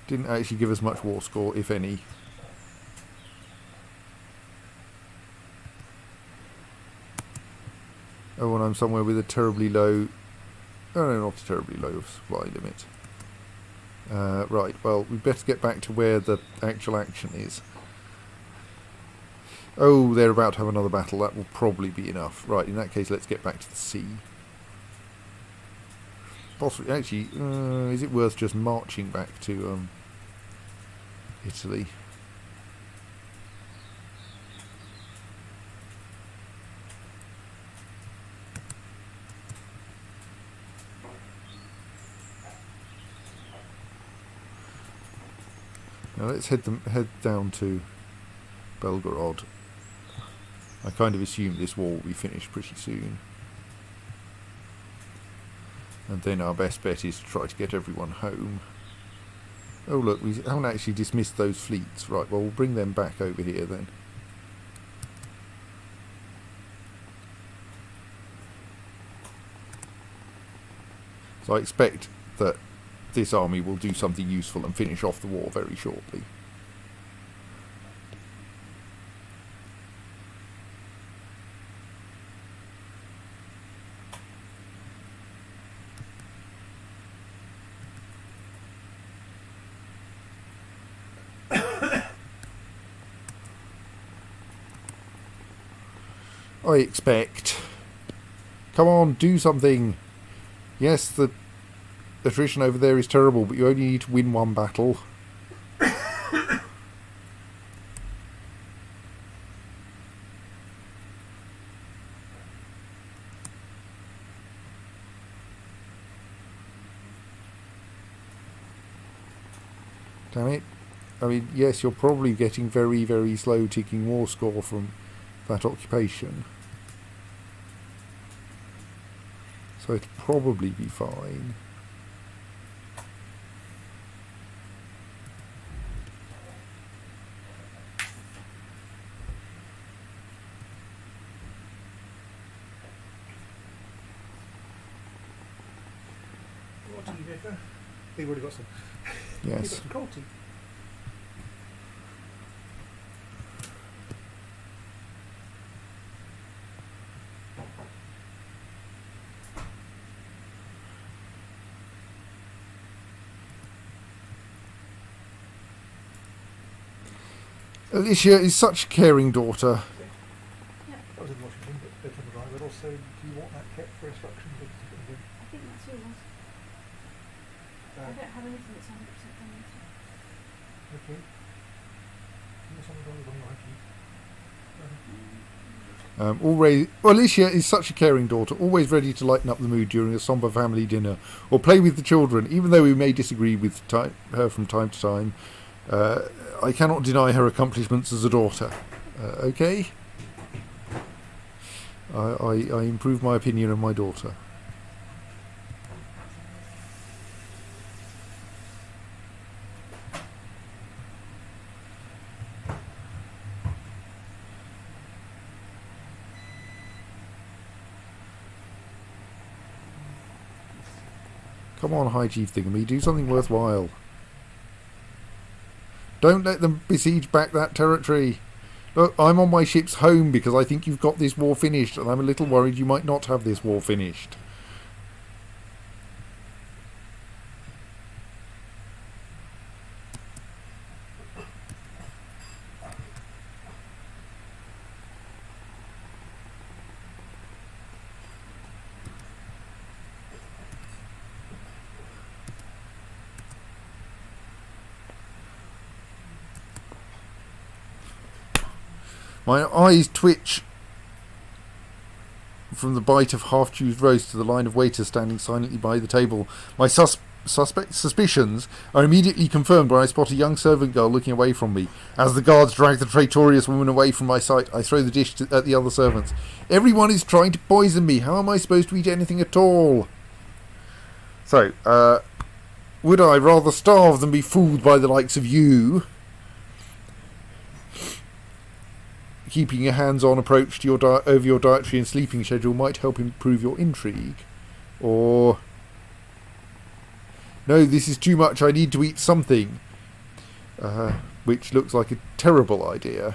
Didn't actually give us much war score, if any. Oh, and I'm somewhere with a terribly low... Oh no, not a terribly low supply limit. Right, well, we'd better get back to where the actual action is. Oh, they're about to have another battle. That will probably be enough. Right, in that case, let's get back to the sea. Possibly, actually, is it worth just marching back to Italy? Now let's head down to Belgorod. I kind of assume this war will be finished pretty soon. And then our best bet is to try to get everyone home. Oh look, we haven't actually dismissed those fleets. Right, well we'll bring them back over here then. So I expect that this army will do something useful and finish off the war very shortly. I expect. Come on, do something. Yes, the attrition over there is terrible, but you only need to win one battle. Damn it. I mean, yes, you're probably getting very, very slow ticking war score from that occupation. So it'll probably be fine. What do you Vicar? You've already got some. Yes. You've got some cold tea. Alicia is such a caring daughter. That was in Washington, but right. But also, do you want that kept for instructions? I think that's yours. I don't have anything that's 100% done yet. Okay. Alicia is such a caring daughter, always ready to lighten up the mood during a sombre family dinner, or play with the children, even though we may disagree with her from time to time. I cannot deny her accomplishments as a daughter. Okay? I improve my opinion of my daughter. Come on, High Chief Thingamy, do something worthwhile. Don't let them besiege back that territory. Look, I'm on my ship's home because I think you've got this war finished, and I'm a little worried you might not have this war finished. My eyes twitch from the bite of half-chewed roast to the line of waiters standing silently by the table. My suspicions are immediately confirmed when I spot a young servant girl looking away from me. As the guards drag the traitorous woman away from my sight, I throw the dish at the other servants. Everyone is trying to poison me. How am I supposed to eat anything at all? So, would I rather starve than be fooled by the likes of you? Keeping a hands-on approach to your over your dietary and sleeping schedule might help improve your intrigue. Or, no, this is too much, I need to eat something. Which looks like a terrible idea.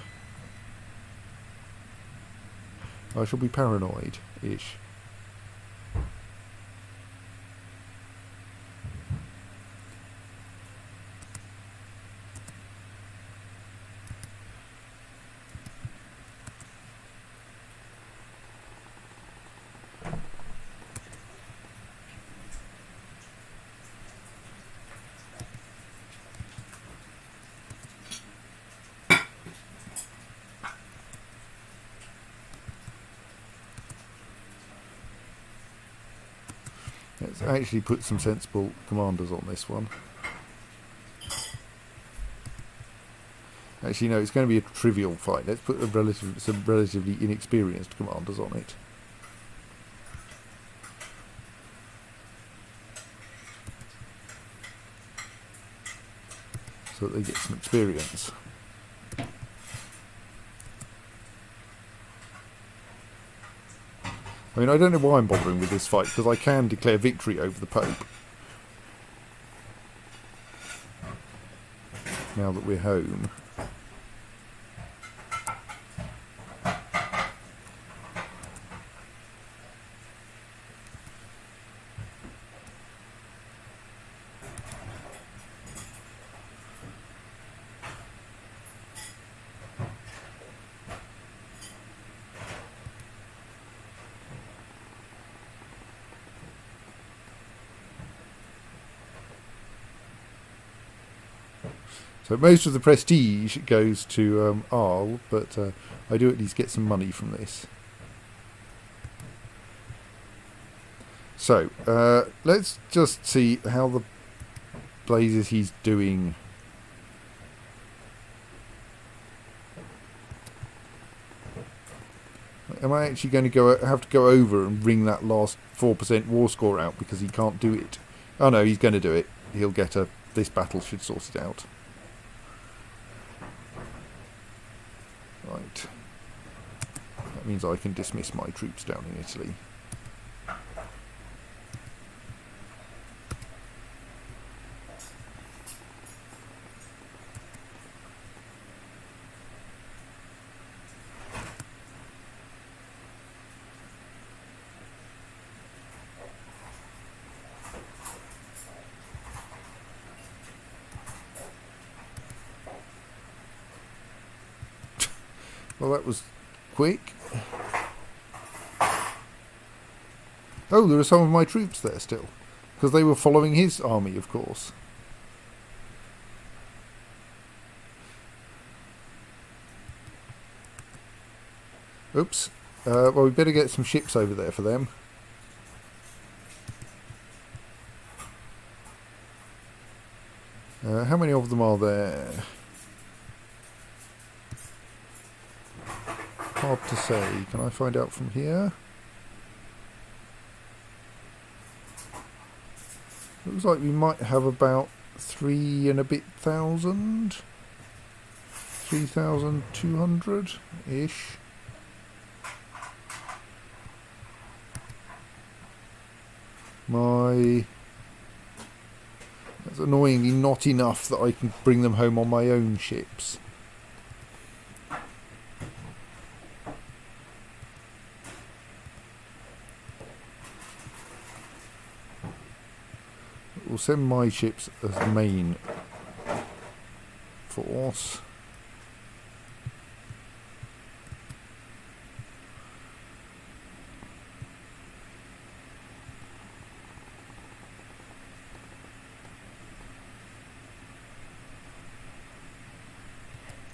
I shall be paranoid-ish. Let's actually put some sensible commanders on this one. Actually, no, it's going to be a trivial fight. Let's put some relatively inexperienced commanders on it. So that they get some experience. I mean, I don't know why I'm bothering with this fight, because I can declare victory over the Pope. Now that we're home. So most of the prestige goes to Arl, but I do at least get some money from this. So, let's just see how the blazes he's doing. Am I actually going to have to go over and wring that last 4% war score out because he can't do it? Oh no, he's going to do it. He'll get a... This battle should sort it out. Right. That means I can dismiss my troops down in Italy. Well, that was quick. Oh, there are some of my troops there still. Because they were following his army, of course. Oops. Well, we better get some ships over there for them. How many of them are there? Hard to say. Can I find out from here? Looks like we might have about 3 and a bit thousand. 3,200-ish. My It's annoyingly not enough that I can bring them home on my own ships. We'll send my ships as the main force.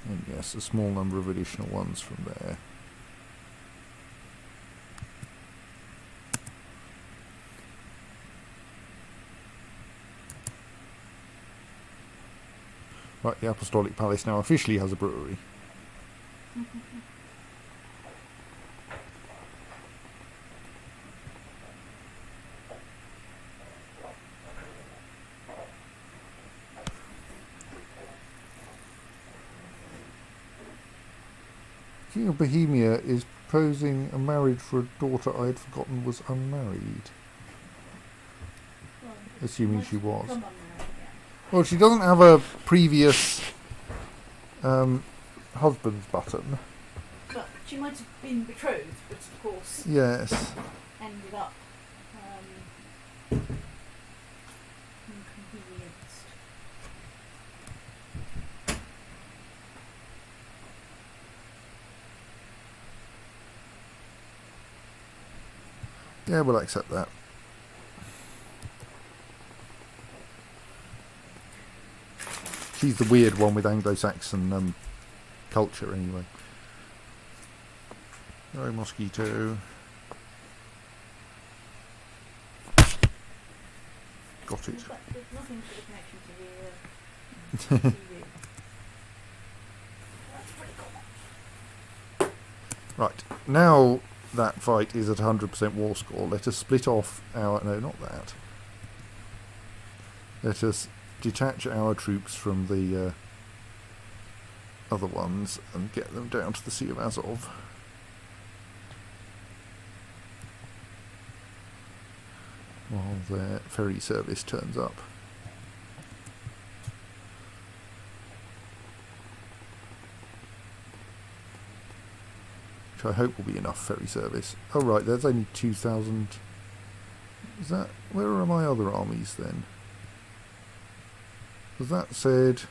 And yes, a small number of additional ones from there. Right, the Apostolic Palace now officially has a brewery. King of Bohemia is proposing a marriage for a daughter I had forgotten was unmarried. Well, Assuming she was. Come on now, yeah. Well, she doesn't have a previous husband's button. But she might have been betrothed, but of course Yes. ended up inconvenienced. Yeah, we'll accept that. She's the weird one with Anglo-Saxon culture, anyway. Oh, mosquito. Got it. There's nothing for the connection to the TV. That's pretty cool. Right, now that fight is at 100% war score, let us split off our... No, not that. Let us detach our troops from the other ones and get them down to the Sea of Azov. While their ferry service turns up. Which I hope will be enough ferry service. Oh right, there's only 2,000. Is that... Where are my other armies then? Because that said...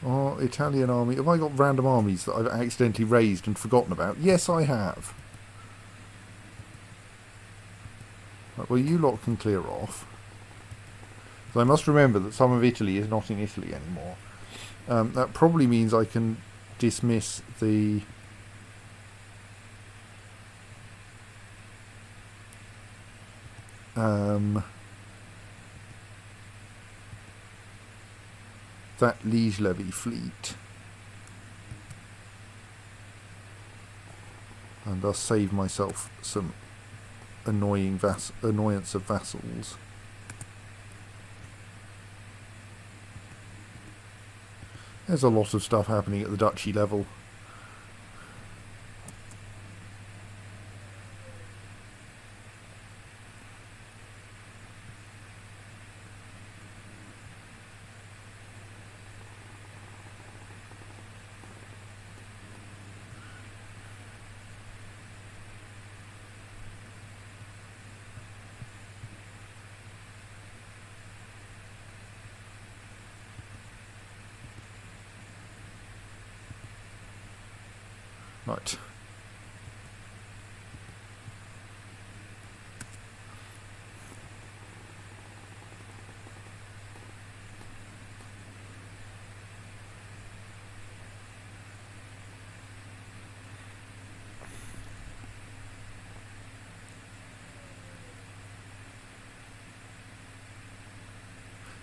Oh, Italian army. Have I got random armies that I've accidentally raised and forgotten about? Yes, I have. Right, well, you lot can clear off. So I must remember that some of Italy is not in Italy anymore. That probably means I can dismiss the... that Liege Levy fleet. And thus save myself some annoyance of vassals. There's a lot of stuff happening at the duchy level. Right.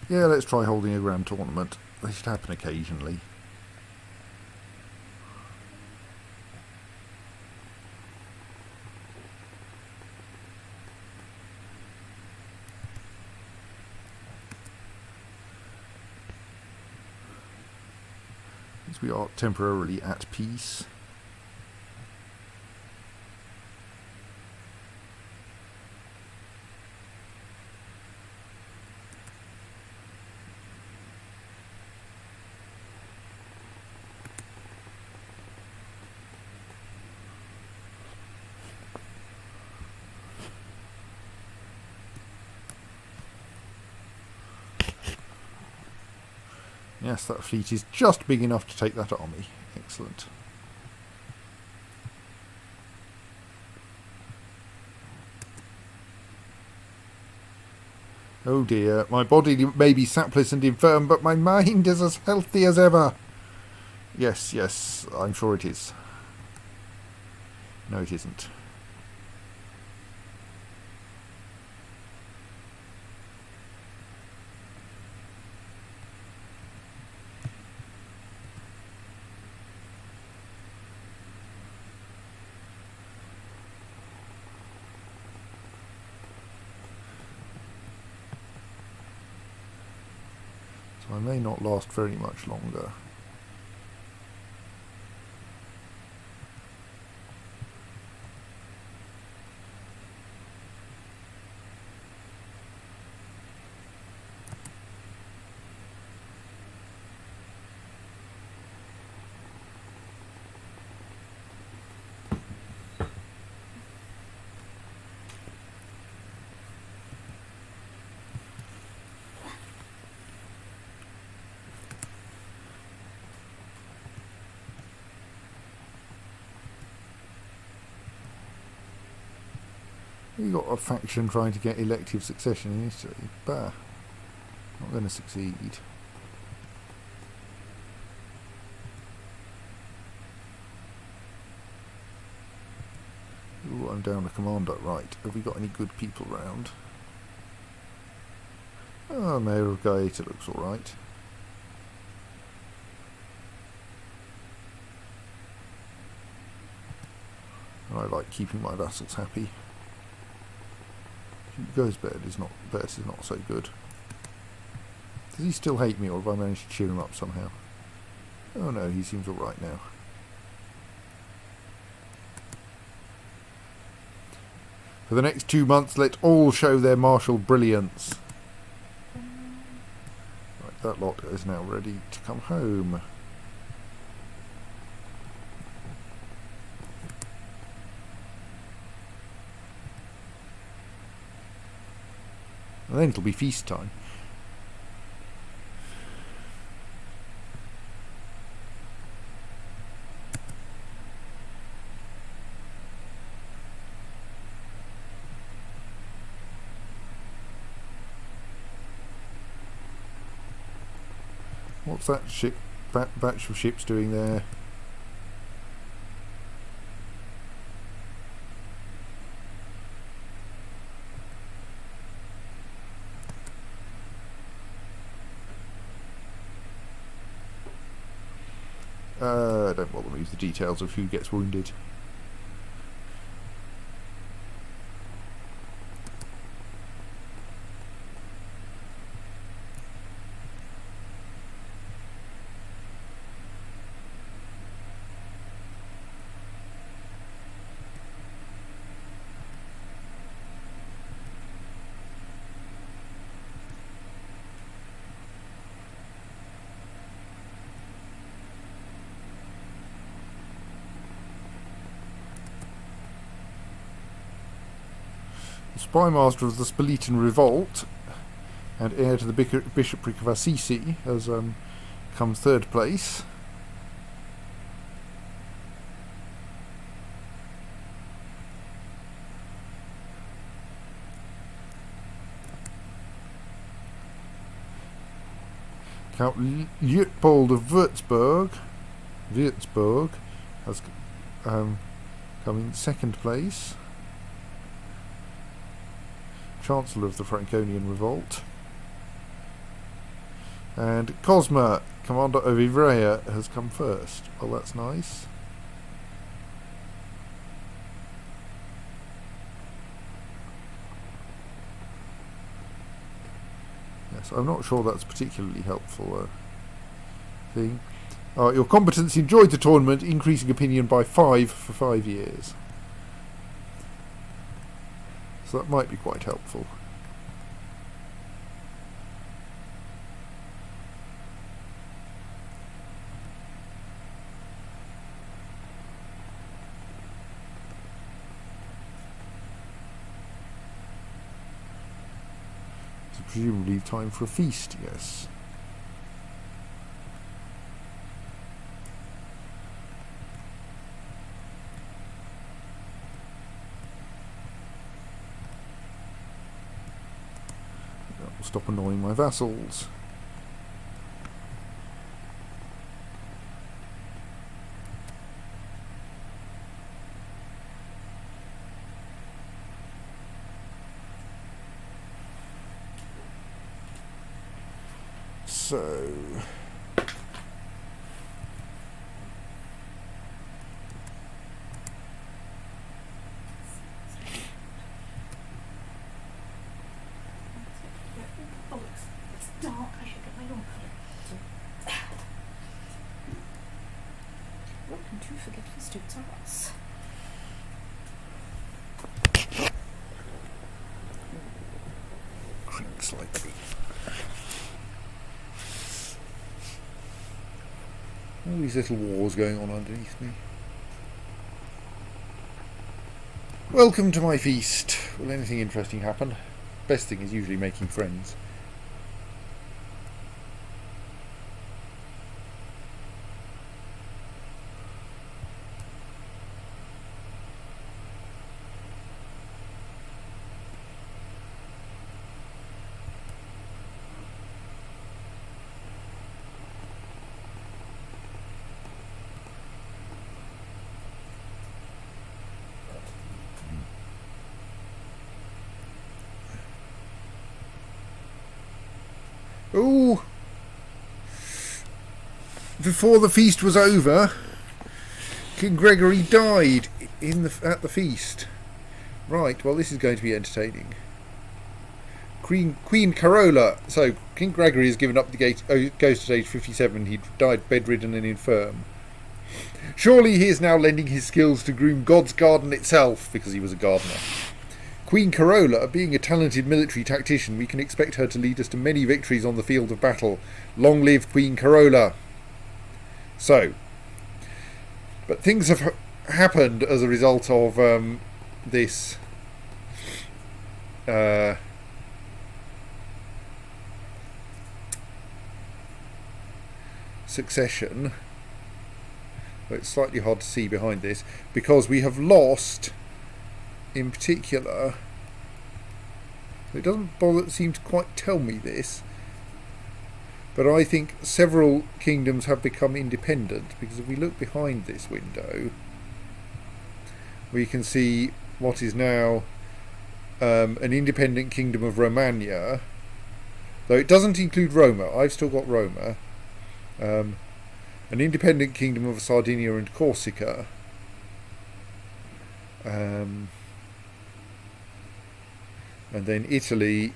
Yeah, let's try holding a grand tournament. They should happen occasionally. Since we are temporarily at peace. Yes, that fleet is just big enough to take that army. Excellent. Oh dear, my body may be sapless and infirm, but my mind is as healthy as ever. Yes, yes, I'm sure it is. No, it isn't. So I may not last very much longer. We've got a faction trying to get elective succession in Italy. Bah. Not going to succeed. Ooh, I'm down a commander. Right. Have we got any good people round? Oh, Mayor of Gaeta looks alright. I like keeping my vassals happy. Goes bed is not so good. Does he still hate me, or have I managed to cheer him up somehow? Oh no, he seems alright now. For the next 2 months, let all show their martial brilliance. Right, that lot is now ready to come home. And then it'll be feast time. What's that ship, batch of ships doing there? Don't bother me with the details of who gets wounded. The Spymaster of the Spoletan Revolt and heir to the bishopric of Assisi has come third place. Count Leopold of Würzburg has come in second place. Chancellor of the Franconian Revolt. And Cosma, commander of Ivrea, has come first. Well, that's nice. Yes, I'm not sure that's a particularly helpful thing. Your competence enjoyed the tournament, increasing opinion by 5 for 5 years. So that might be quite helpful. So presumably time for a feast, yes. stop annoying my vassals. So Oh, it's dark. I should get my lawn colour. Welcome to Forgetful Students R Us. creak slightly. All these little wars going on underneath me. Welcome to my feast. Will anything interesting happen? Best thing is usually making friends. Oh! Before the feast was over, King Gregory died at the feast. Right, well this is going to be entertaining. Queen Carola. So King Gregory has given up the ghost at age 57. He died bedridden and infirm. Surely he is now lending his skills to groom God's garden itself, because he was a gardener. Queen Carola, being a talented military tactician, we can expect her to lead us to many victories on the field of battle. Long live Queen Carola! So, but things have happened as a result of this succession. But it's slightly hard to see behind this, because we have lost, in particular, it doesn't seem to quite tell me this, but I think several kingdoms have become independent, because if we look behind this window, we can see what is now an independent kingdom of Romagna, though it doesn't include Roma. I've still got Roma. An independent kingdom of Sardinia and Corsica. And then Italy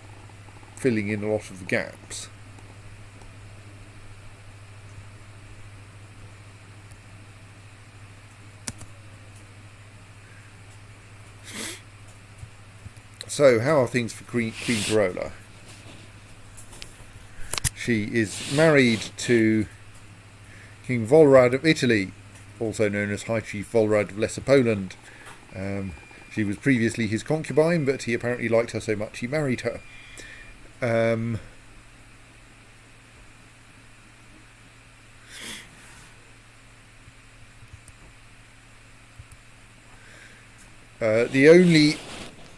filling in a lot of the gaps. So, how are things for Queen Carola? She is married to King Volrad of Italy, also known as High Chief Volrad of Lesser Poland. She was previously his concubine, but he apparently liked her so much he married her. The only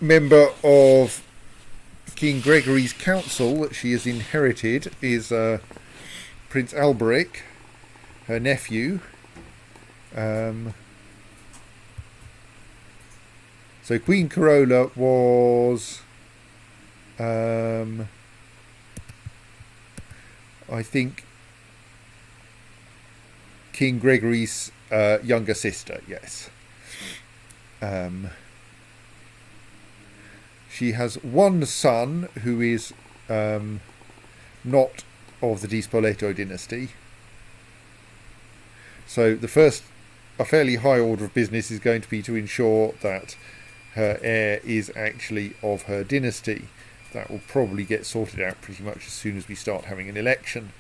member of King Gregory's council that she has inherited is Prince Alberic, her nephew. So Queen Carola was, I think, King Gregory's younger sister, yes. She has one son who is not of the Di Spoleto dynasty. So a fairly high order of business is going to be to ensure that her heir is actually of her dynasty. That will probably get sorted out pretty much as soon as we start having an election.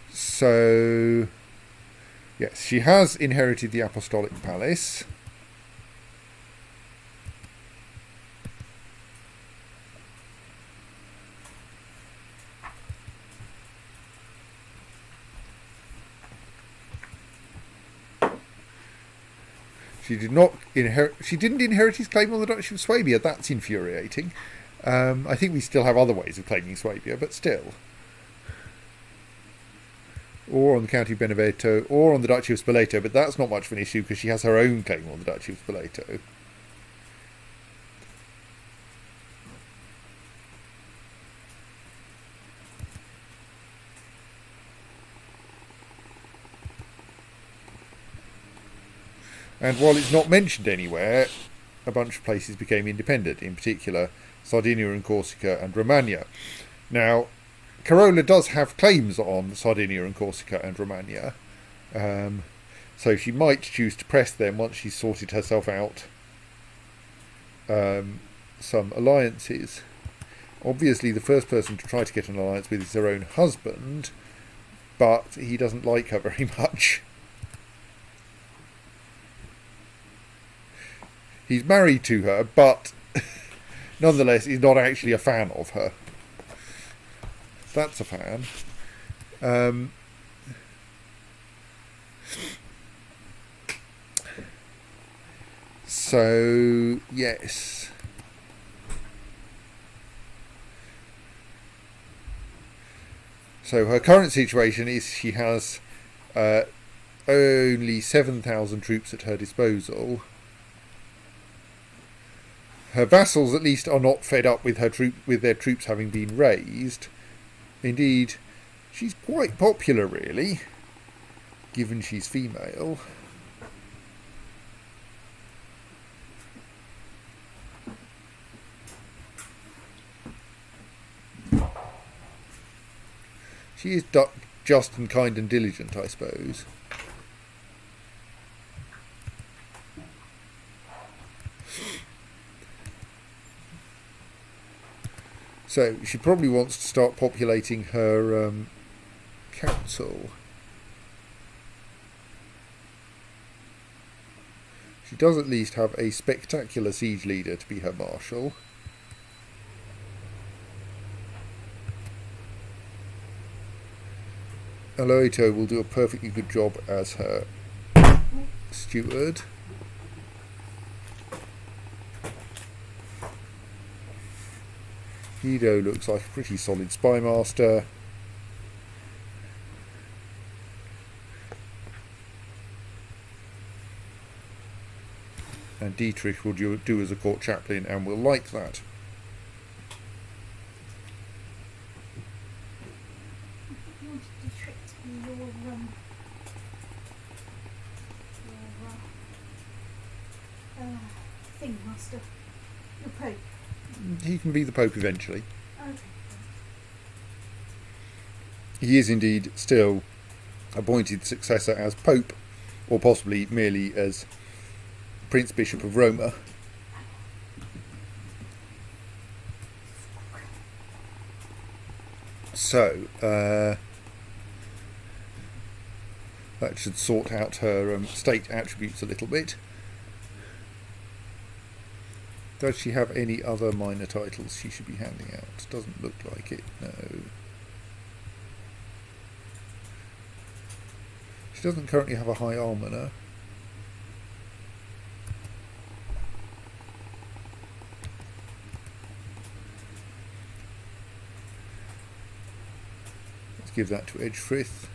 So, yes, she has inherited the Apostolic Palace. She did not inherit. She didn't inherit his claim on the Duchy of Swabia. That's infuriating. I think we still have other ways of claiming Swabia, but still. Or on the County of Benevento, or on the Duchy of Spoleto, but that's not much of an issue because she has her own claim on the Duchy of Spoleto. And while it's not mentioned anywhere, a bunch of places became independent, in particular Sardinia and Corsica and Romagna. Now, Carola does have claims on Sardinia and Corsica and Romagna, so she might choose to press them once she's sorted herself out some alliances. Obviously, the first person to try to get an alliance with is her own husband, but he doesn't like her very much. He's married to her, but nonetheless, he's not actually a fan of her. That's a fan. So, yes. So her current situation is she has only 7,000 troops at her disposal. Her vassals, at least, are not fed up with their troops having been raised. Indeed, she's quite popular, really, given she's female. She is just and kind and diligent, I suppose. So she probably wants to start populating her council. She does at least have a spectacular siege leader to be her marshal. Aloito will do a perfectly good job as her steward. Guido looks like a pretty solid spy master. And Dietrich will do as a court chaplain and will like that. You wanted Dietrich to be your thing master, your pope. He can be the Pope eventually. Okay. He is indeed still appointed successor as Pope, or possibly merely as Prince Bishop of Roma. So, that should sort out her state attributes a little bit. Does she have any other minor titles she should be handing out? Doesn't look like it, no. She doesn't currently have a high almoner. Let's give that to Edgefrith.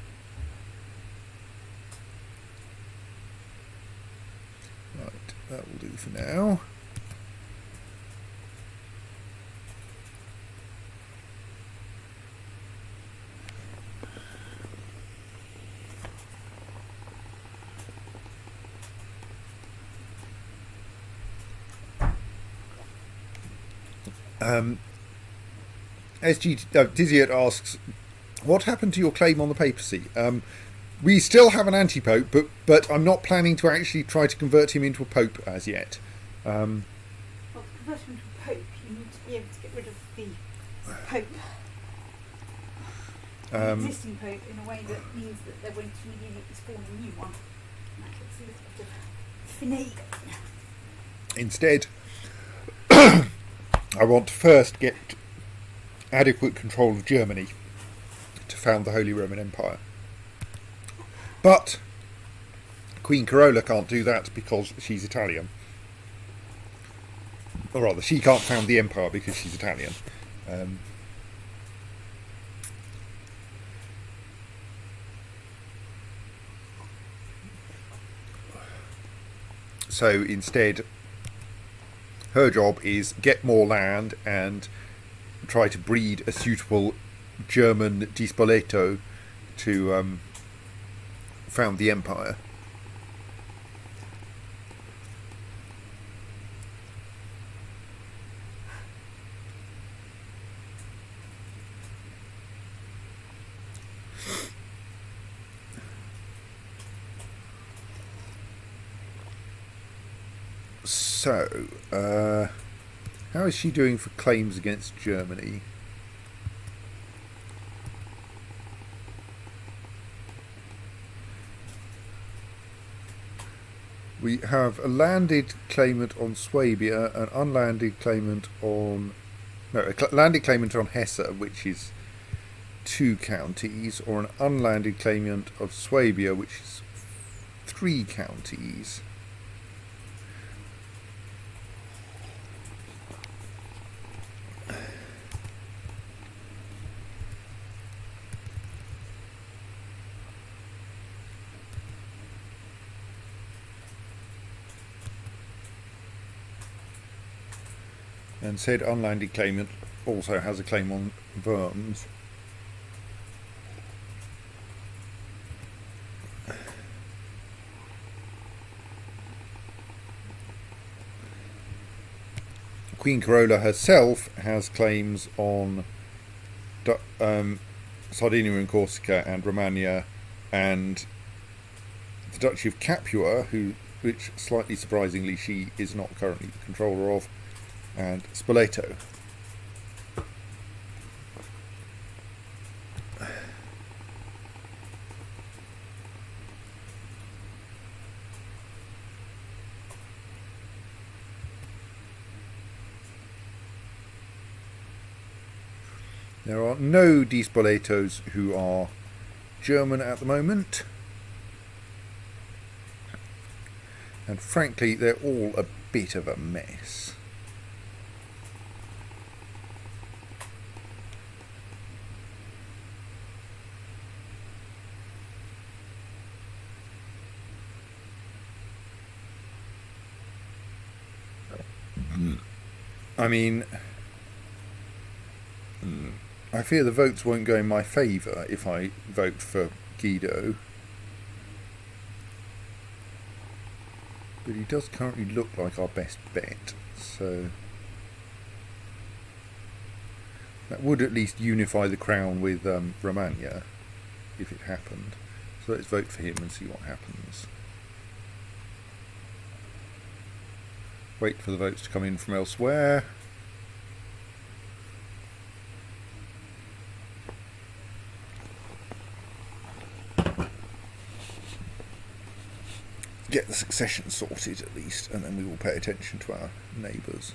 Right, that will do for now. Diziot asks, what happened to your claim on the papacy? We still have an anti-pope, but I'm not planning to actually try to convert him into a pope as yet. Well, to convert him into a pope, you need to be able to get rid of the pope, the existing pope, in a way that means that they're going to immediately spawn a new one. And that gets a little bit of finagling. Instead, I want to first get adequate control of Germany to found the Holy Roman Empire. But Queen Corolla can't do that because she's Italian. Or rather, she can't found the empire because she's Italian. So instead, her job is get more land and try to breed a suitable German Di Spoleto to found the empire. So, how is she doing for claims against Germany? We have a landed claimant on Swabia, an unlanded claimant on... No, a landed claimant on Hesse, which is 2 counties, or an unlanded claimant of Swabia, which is 3 counties. And said unlanded claimant also has a claim on Worms. Queen Corolla herself has claims on Sardinia and Corsica and Romagna and the Duchy of Capua, which slightly surprisingly she is not currently the controller of, and Spoleto. There are no Di Spoletos who are German at the moment. And frankly, they're all a bit of a mess. I mean, I fear the votes won't go in my favour if I vote for Guido. But he does currently look like our best bet, so that would at least unify the crown with Romagna, if it happened. So let's vote for him and see what happens. Wait for the votes to come in from elsewhere. Get the succession sorted at least, and then we will pay attention to our neighbours.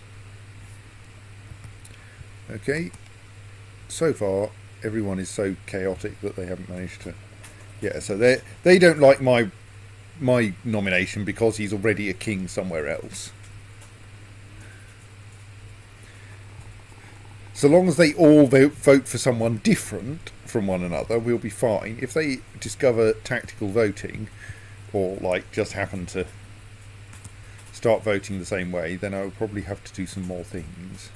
Okay, so far everyone is so chaotic that they haven't managed to... Yeah, so they don't like my nomination because he's already a king somewhere else. So long as they all vote for someone different from one another, we'll be fine. If they discover tactical voting, or like just happen to start voting the same way, then I'll probably have to do some more things.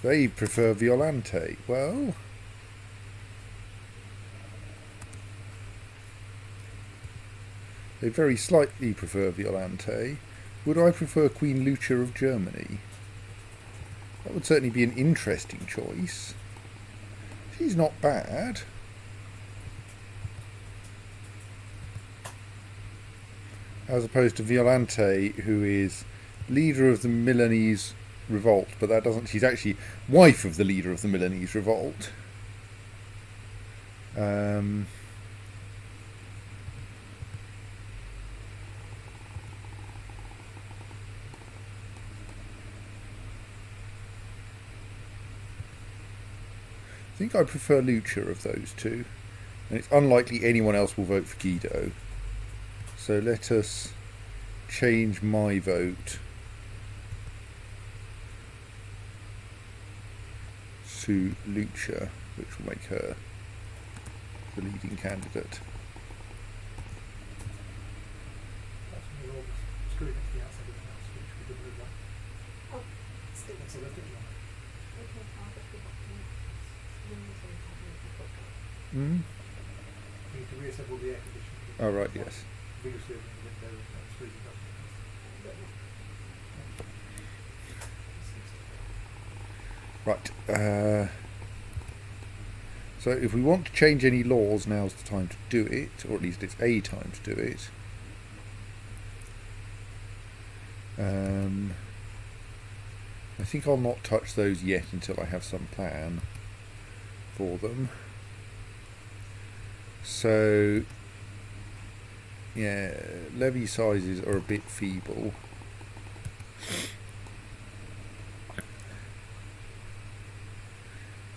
They prefer Violante. Well, they very slightly prefer Violante. Would I prefer Queen Lucia of Germany? That would certainly be an interesting choice. She's not bad. As opposed to Violante, who is leader of the Milanese revolt, but that doesn't... She's actually wife of the leader of the Milanese revolt. Um, I think I prefer Lucha of those two, and it's unlikely anyone else will vote for Guido. So let us change my vote to Lucha, which will make her the leading candidate. That's when you're all screwing it to the outside of the house, which we didn't really like. Oh, still. That's a little bit wrong. Okay, I'll just go back to Mm? We need to reassemble the air conditioning. Oh right, yes. Vigorously opening the window and squeezing up. Right. So if we want to change any laws, now's the time to do it, or at least it's a time to do it. I think I'll not touch those yet until I have some plan for them. So, yeah, levy sizes are a bit feeble.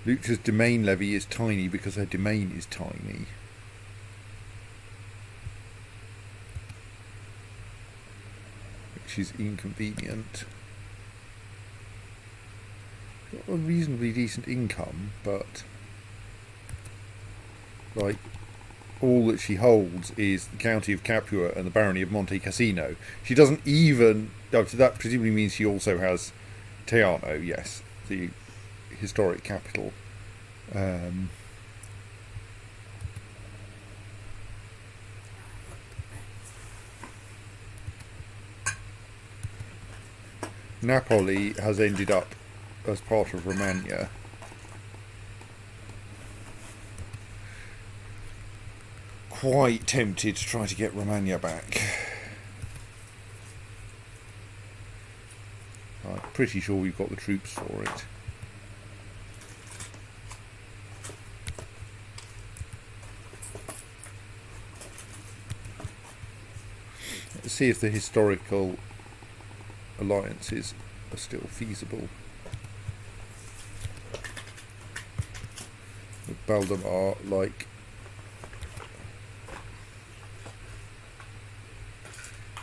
Lucha's domain levy is tiny because her domain is tiny. Which is inconvenient. Got a reasonably decent income, but like all that she holds is the county of Capua and the barony of Monte Cassino. She doesn't even. Oh, so that presumably means she also has Teano, yes, the historic capital. Napoli has ended up as part of Romagna. Quite tempted to try to get Romagna back. I'm pretty sure we've got the troops for it. Let's see if the historical alliances are still feasible. With Baldemar, like,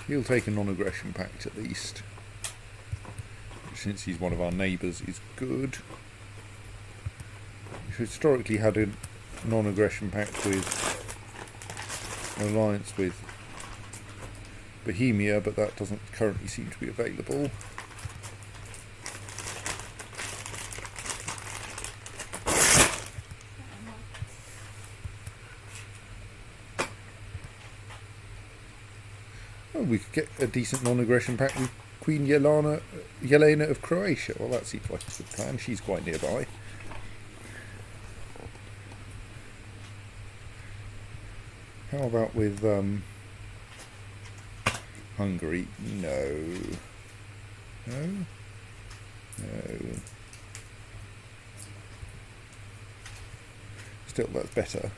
he'll take a non-aggression pact at least, which, since he's one of our neighbours, is good. We've historically had a non-aggression pact with an alliance with Bohemia, but that doesn't currently seem to be available. Oh, we could get a decent non-aggression pact with Queen Jelena of Croatia. Well, that seems like a good plan. She's quite nearby. How about with Hungary? No. No? No. Still, that's better.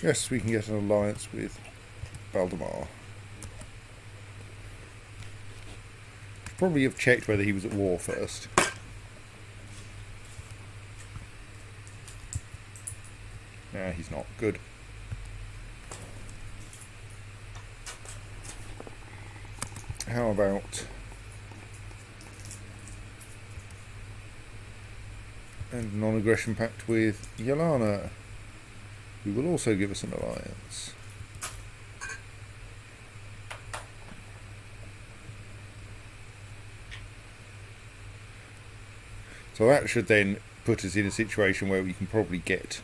Yes, we can get an alliance with Valdemar. Probably have checked whether he was at war first. Nah, he's not. Good. How about a non-aggression pact with Yelena, who will also give us an alliance. So that should then put us in a situation where we can probably get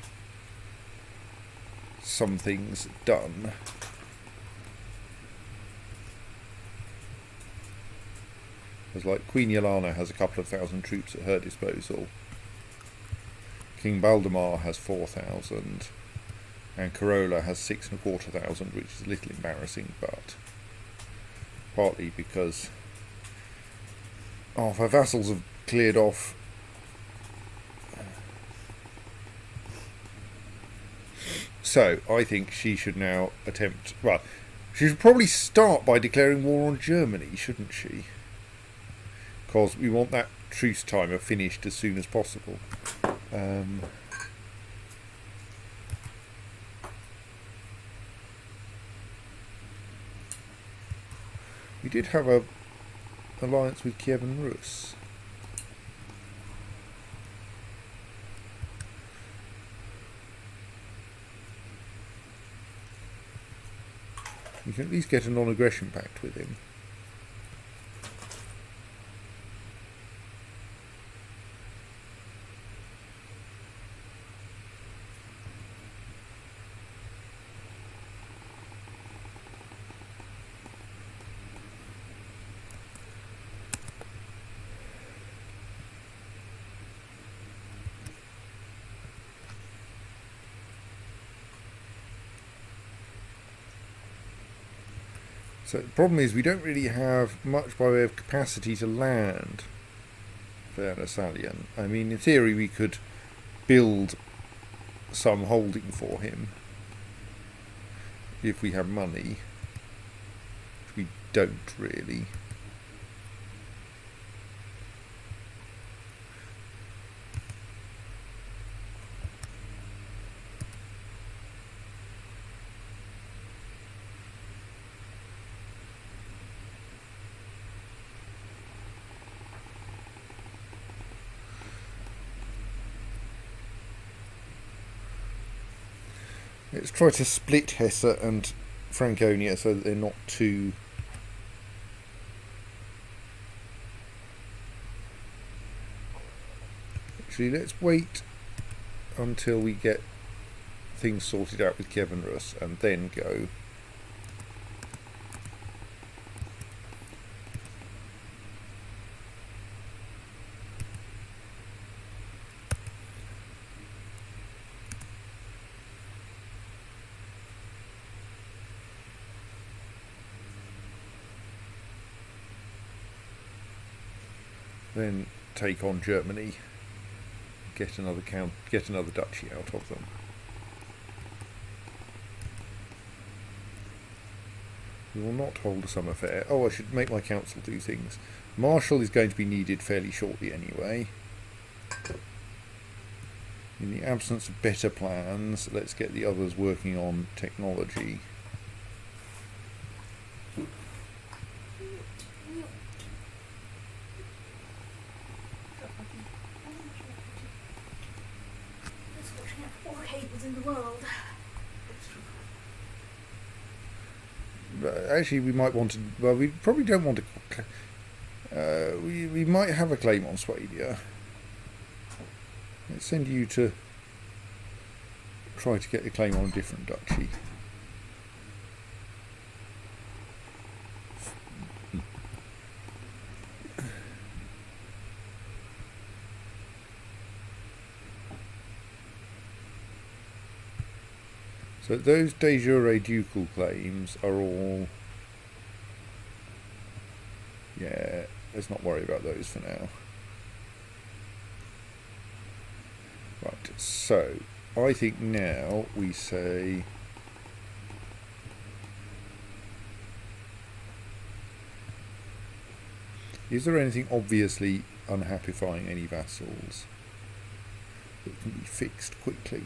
some things done. Because like Queen Yelena has a couple of thousand troops at her disposal. King Baldemar has 4,000. And Corolla has 6,250, which is a little embarrassing, but partly because her vassals have cleared off. So I think she should now attempt. Well, she should probably start by declaring war on Germany, shouldn't she? Because we want that truce timer finished as soon as possible. We did have a alliance with Kiev and Rus. We can at least get a non-aggression pact with him. So the problem is we don't really have much by way of capacity to land Vernasallion. I mean, in theory we could build some holding for him if we have money. We don't really. Let's try to split Hesse and Franconia so that they're not too... Actually, let's wait until we get things sorted out with Kiev and Rus and then go. Then take on Germany, get another duchy out of them. We will not hold a summer fair. Oh, I should make my council do things. Marshal is going to be needed fairly shortly anyway. In the absence of better plans, let's get the others working on technology. Actually, we might want to. Well, we probably don't want to. We might have a claim on Swadia. Let's send you to try to get a claim on a different duchy. So those de jure ducal claims are all... Yeah, let's not worry about those for now. Right, so I think now we say... Is there anything obviously unhappifying any vassals that can be fixed quickly?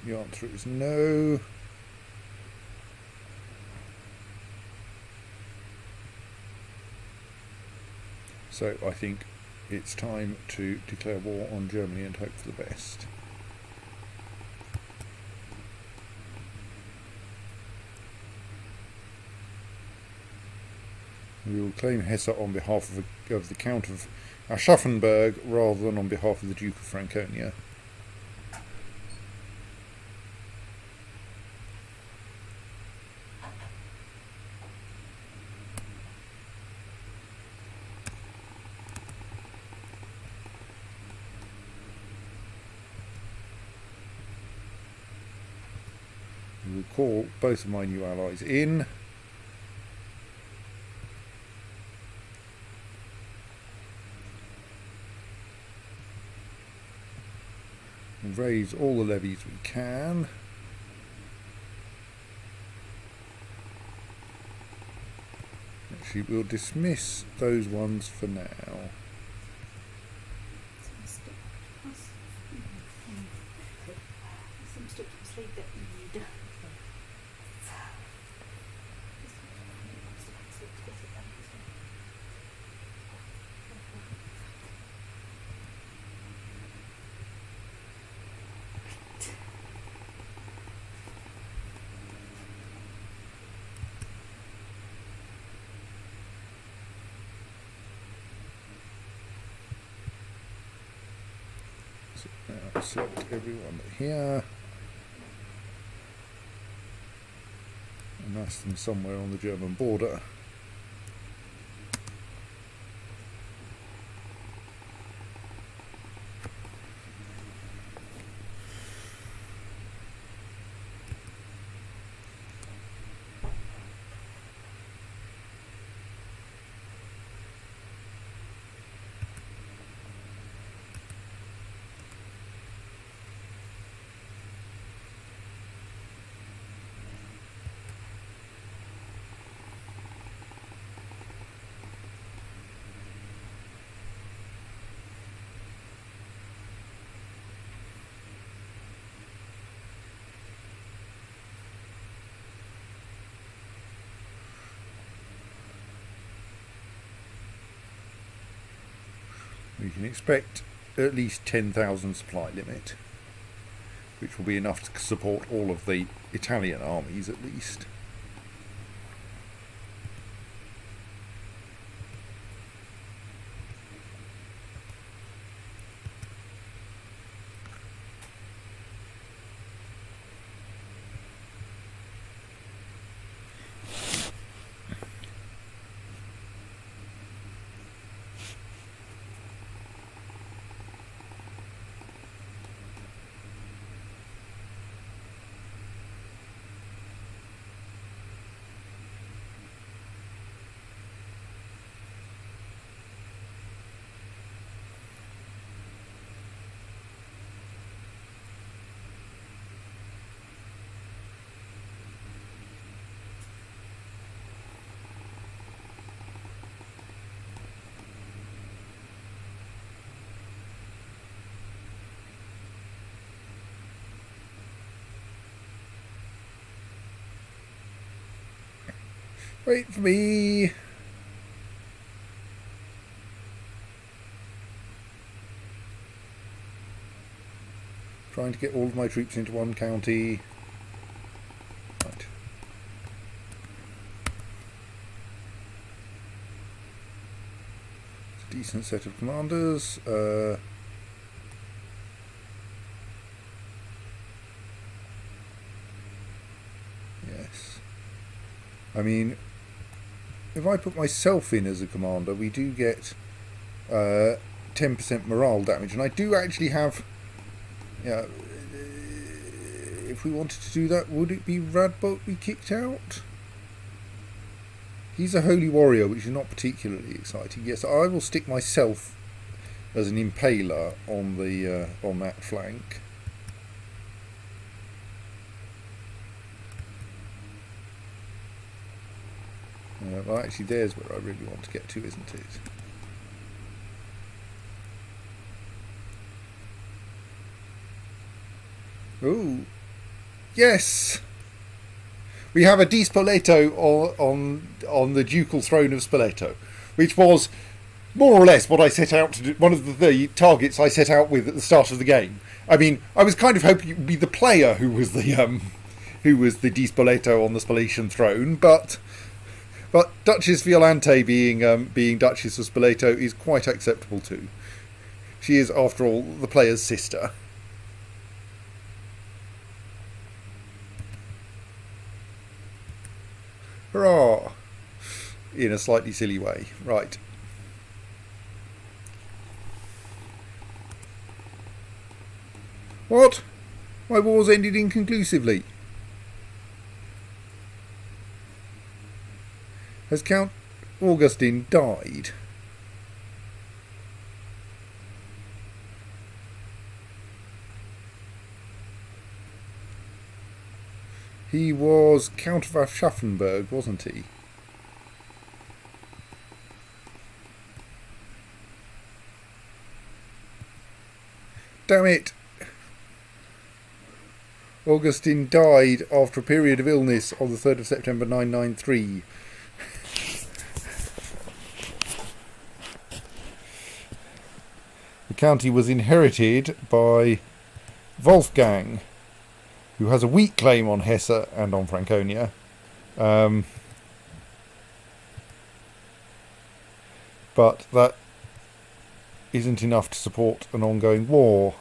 The answer is no. So I think it's time to declare war on Germany and hope for the best. We will claim Hesse on behalf of the Count of Aschaffenburg rather than on behalf of the Duke of Franconia. We will call both of my new allies in. And raise all the levies we can. Actually, we'll dismiss those ones for now. So now select everyone here. Amass them somewhere on the German border. We can expect at least 10,000 supply limit, which will be enough to support all of the Italian armies at least. Wait for me! Trying to get all of my troops into one county. Right. It's a decent set of commanders. Yes. I mean, if I put myself in as a commander, we do get 10% morale damage, and I do actually have. Yeah, if we wanted to do that, would it be Radbolt we kicked out? He's a holy warrior, which is not particularly exciting. Yes, I will stick myself as an impaler on the on that flank. Well, actually, there's where I really want to get to, isn't it? Ooh, Yes. We have a Di Spoleto on the ducal throne of Spoleto, which was more or less what I set out to do. One of the targets I set out with at the start of the game. I mean, I was kind of hoping it would be the player who was the Di Spoleto on the Spoletian throne, but Duchess Violante being Duchess of Spoleto is quite acceptable too. She is, after all, the player's sister. Hurrah! In a slightly silly way. Right. What? My war's ended inconclusively. Has Count Augustine died? He was Count of Aschaffenburg, wasn't he? Damn it! Augustine died after a period of illness on the 3rd of September 993. The county was inherited by Wolfgang, who has a weak claim on Hesse and on Franconia. But that isn't enough to support an ongoing war.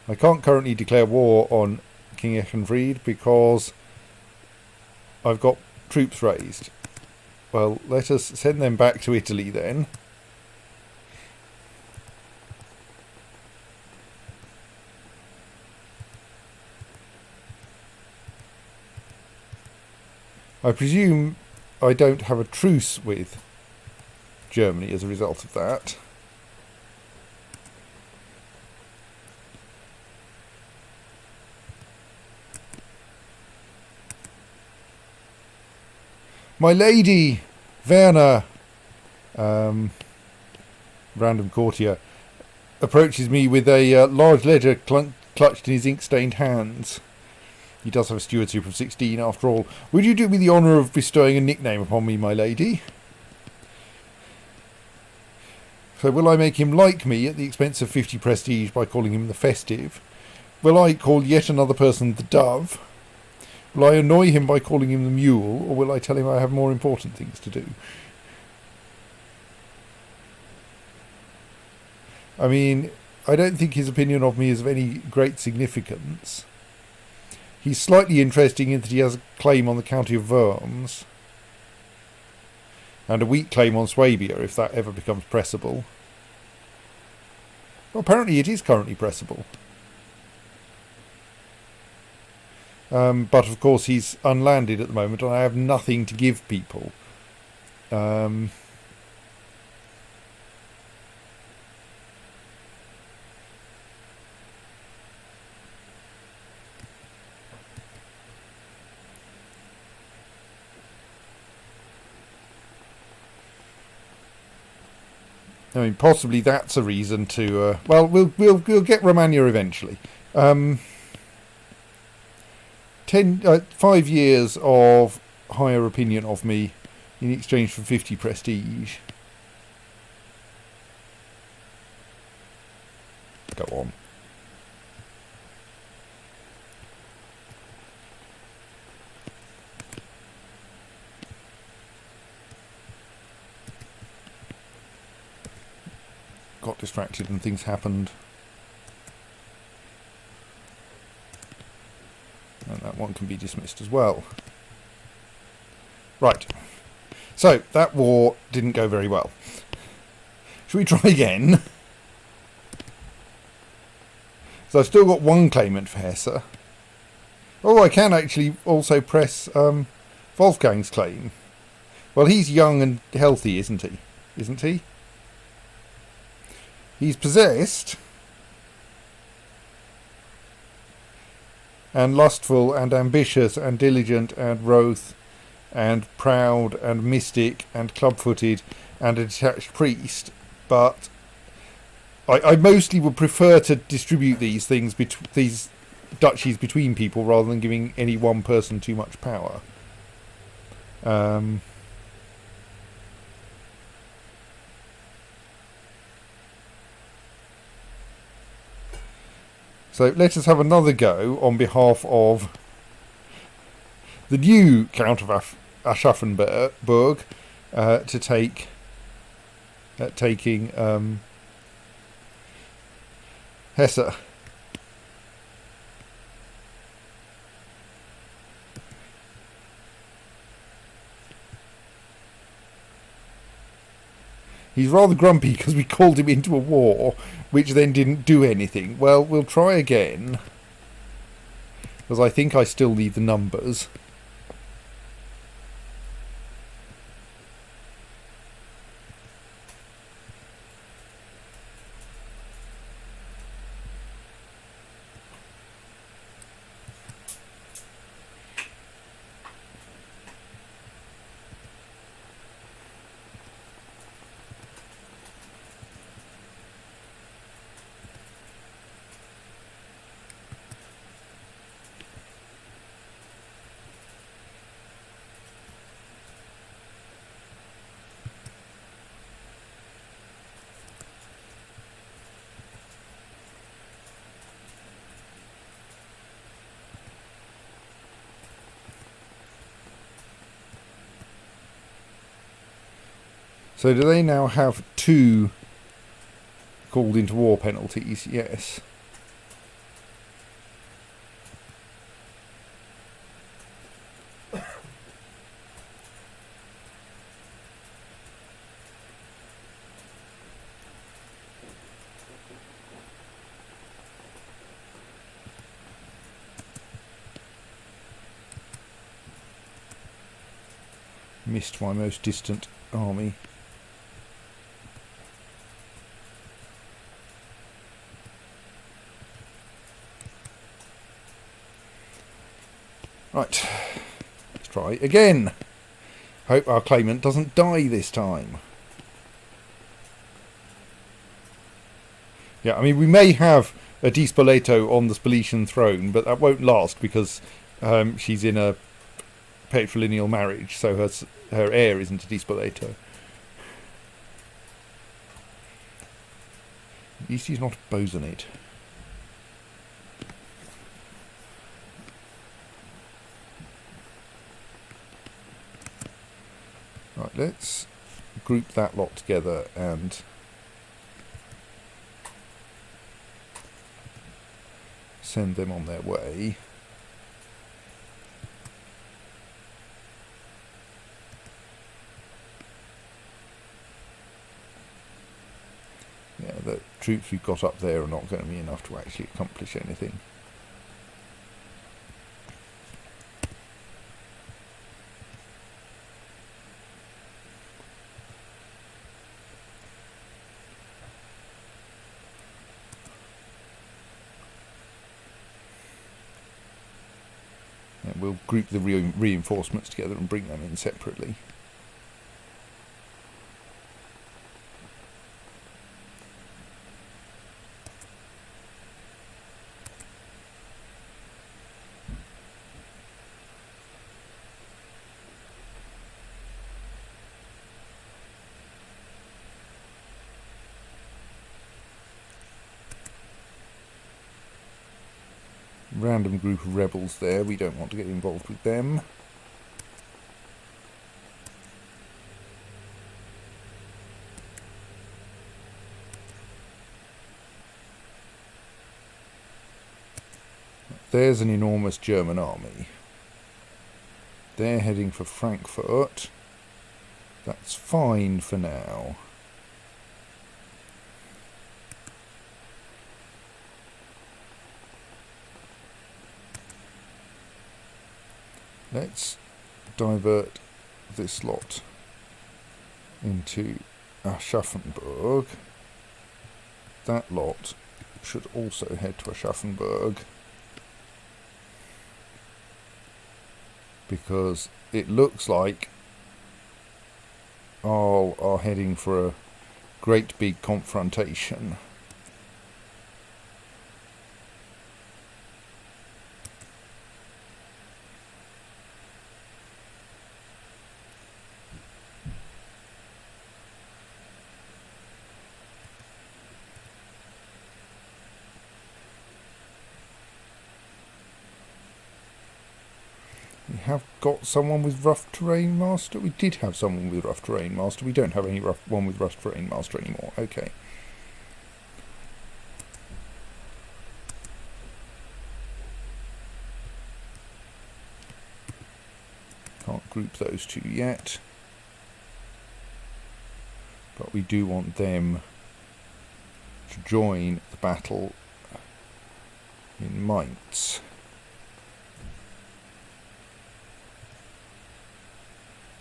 I can't currently declare war on King Echenfried because I've got troops raised. Well, let us send them back to Italy then. I presume I don't have a truce with Germany as a result of that. My lady, Werner, random courtier, approaches me with a large ledger clutched in his ink-stained hands. He does have a stewardship of 16 after all. Would you do me the honour of bestowing a nickname upon me, my lady? So will I make him like me at the expense of 50 prestige by calling him the Festive? Will I call yet another person the Dove? Will I annoy him by calling him the Mule, or will I tell him I have more important things to do? I mean, I don't think his opinion of me is of any great significance. He's slightly interesting in that he has a claim on the county of Worms, and a weak claim on Swabia, if that ever becomes pressable. Well, apparently it is currently pressable. But of course he's unlanded at the moment, and I have nothing to give people. I mean, possibly that's a reason to. Well, we'll get Romagna eventually. 5 years of higher opinion of me in exchange for 50 prestige. Go on. Got distracted and things happened. And that one can be dismissed as well. Right. So, that war didn't go very well. Should we try again? So I've still got one claimant for Hesse. Oh, I can actually also press Wolfgang's claim. Well, he's young and healthy, isn't he? Isn't he? He's possessed and lustful and ambitious and diligent and wroth and proud and mystic and club-footed and a detached priest, but I mostly would prefer to distribute these things duchies between people rather than giving any one person too much power. So let us have another go on behalf of the new Count of Aschaffenburg to taking Hesse. He's rather grumpy because we called him into a war, which then didn't do anything. Well, we'll try again, because I think I still need the numbers. So do they now have 2 called into war penalties? Yes. Missed my most distant army. Right, let's try again. Hope our claimant doesn't die this time. Yeah, I mean, we may have a Di Spoleto on the Spaletian throne, but that won't last because she's in a patrilineal marriage, so her heir isn't a Di Spoleto. At least he's not a Bosonid. Right, let's group that lot together and send them on their way. Yeah, the troops we've got up there are not going to be enough to actually accomplish anything. We'll group the reinforcements together and bring them in separately. Random group of rebels there, we don't want to get involved with them. There's an enormous German army. They're heading for Frankfurt. That's fine for now. Let's divert this lot into Aschaffenburg. That lot should also head to Aschaffenburg, because it looks like all are heading for a great big confrontation. We have got someone with rough terrain master. We did have someone with rough terrain master. We don't have one with rough terrain master anymore. Okay. Can't group those two yet. But we do want them to join the battle in Mainz.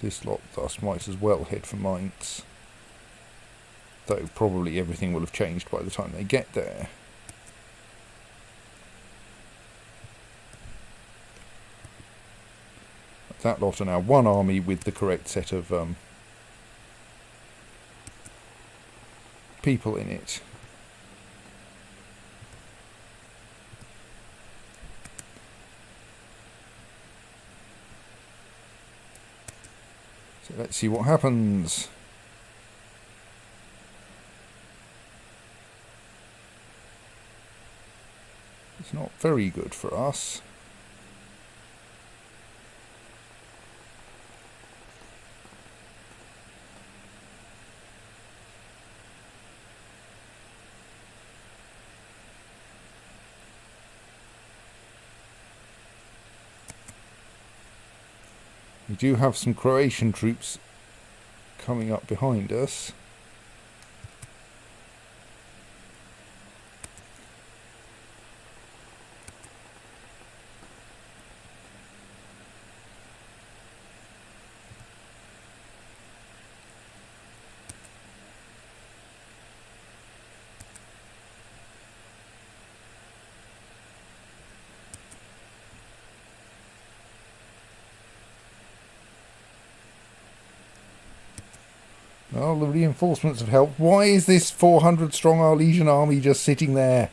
This lot thus might as well head for Mainz, though probably everything will have changed by the time they get there. That lot are now one army with the correct set of people in it. So let's see what happens. It's not very good for us. We do have some Croatian troops coming up behind us. Oh, the reinforcements have helped. Why is this 400 strong Arlesian army just sitting there?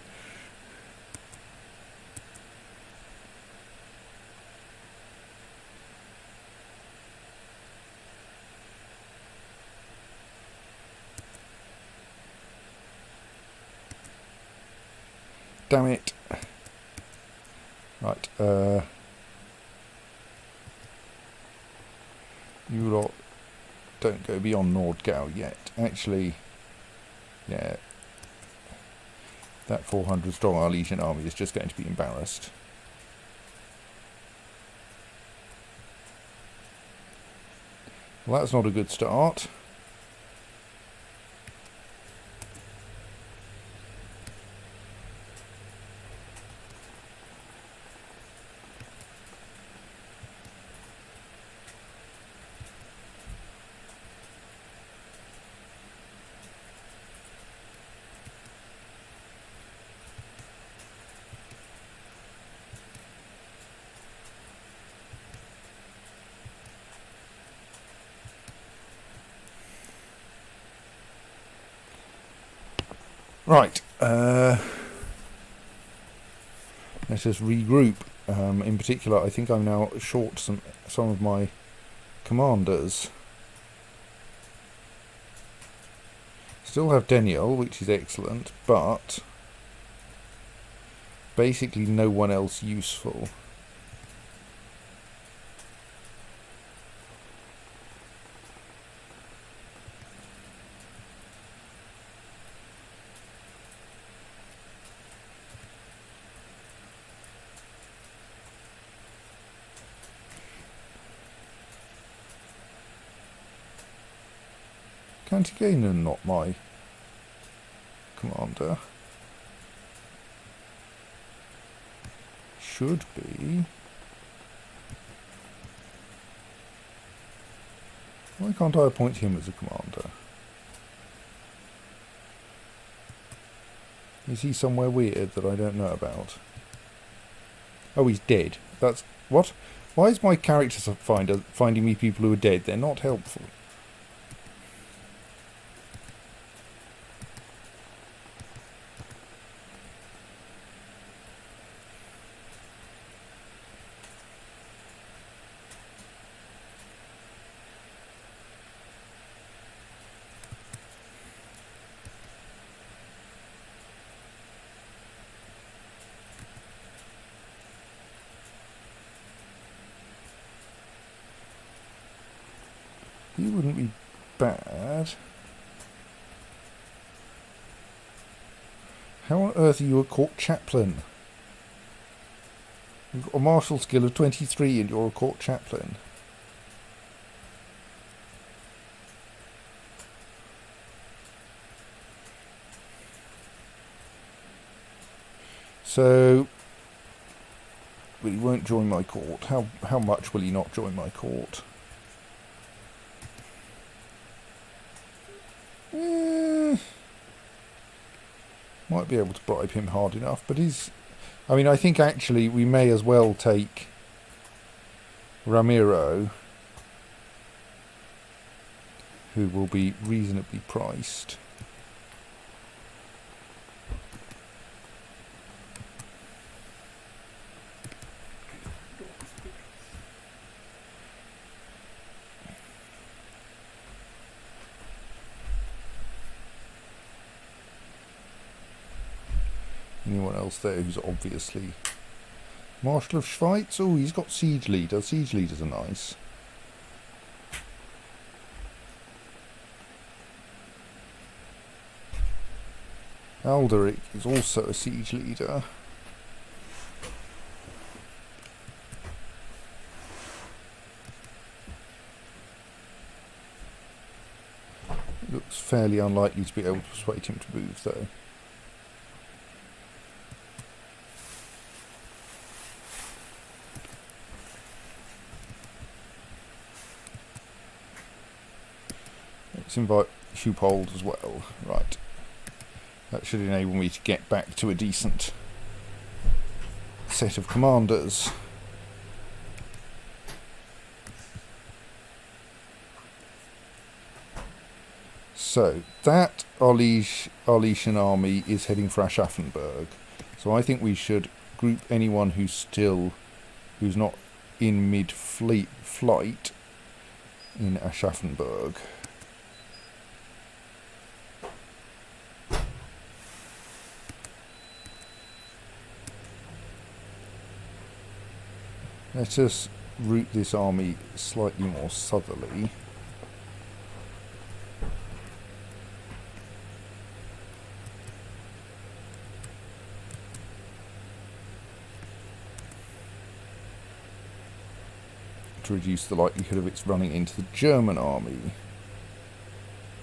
Damn it. Right, you lot don't go beyond Nordgau yet. Actually, yeah, that 400 strong Arlesian army is just going to be embarrassed. Well, that's not a good start. Right, let us regroup. In particular, I think I'm now short some of my commanders. Still have Daniel, which is excellent, but basically no one else useful. Cantigena not my commander. Should be. Why can't I appoint him as a commander? Is he somewhere weird that I don't know about? Oh, he's dead. That's... what? Why is my character finder finding me people who are dead? They're not helpful. He wouldn't be bad. How on earth are you a court chaplain? You've got a martial skill of 23 and you're a court chaplain. So, but he won't join my court. How much will he not join my court? Might be able to bribe him hard enough, but he's... I mean, I think actually we may as well take Ramiro, who will be reasonably priced. Anyone else there who's obviously... Marshal of Schweiz? Oh, he's got siege leader. Siege leaders are nice. Alderic is also a siege leader. Looks fairly unlikely to be able to persuade him to move, though. Let's invite Hupold as well. Right. That should enable me to get back to a decent set of commanders. So, that Arletian army is heading for Aschaffenburg. So I think we should group anyone who's not in mid-flight in Aschaffenburg. Let us route this army slightly more southerly. To reduce the likelihood of its running into the German army.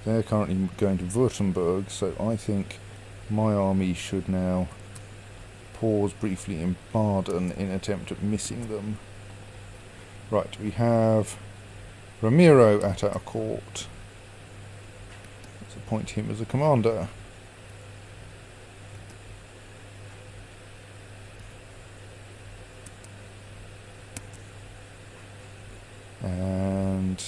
They're currently going to Württemberg, so I think my army should now pause briefly in Baden in an attempt at missing them. Right, we have Ramiro at our court. Let's appoint him as a commander. And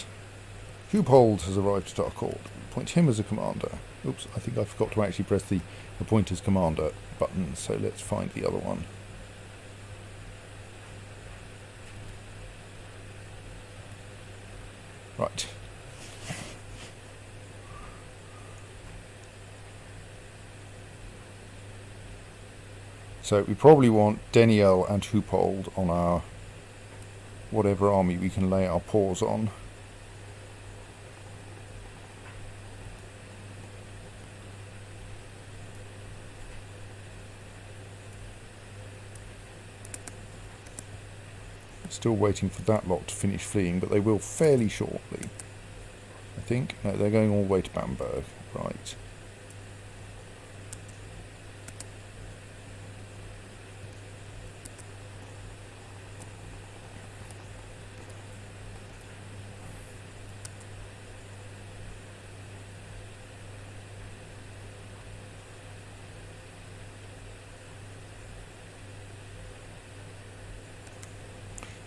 Hupold has arrived at our court. Appoint him as a commander. Oops, I think I forgot to actually press the appoint as commander button, so let's find the other one. Right. So we probably want Deniel and Hupold on our whatever army we can lay our paws on. Still waiting for that lot to finish fleeing, but they will fairly shortly. I think. No, they're going all the way to Bamberg. Right.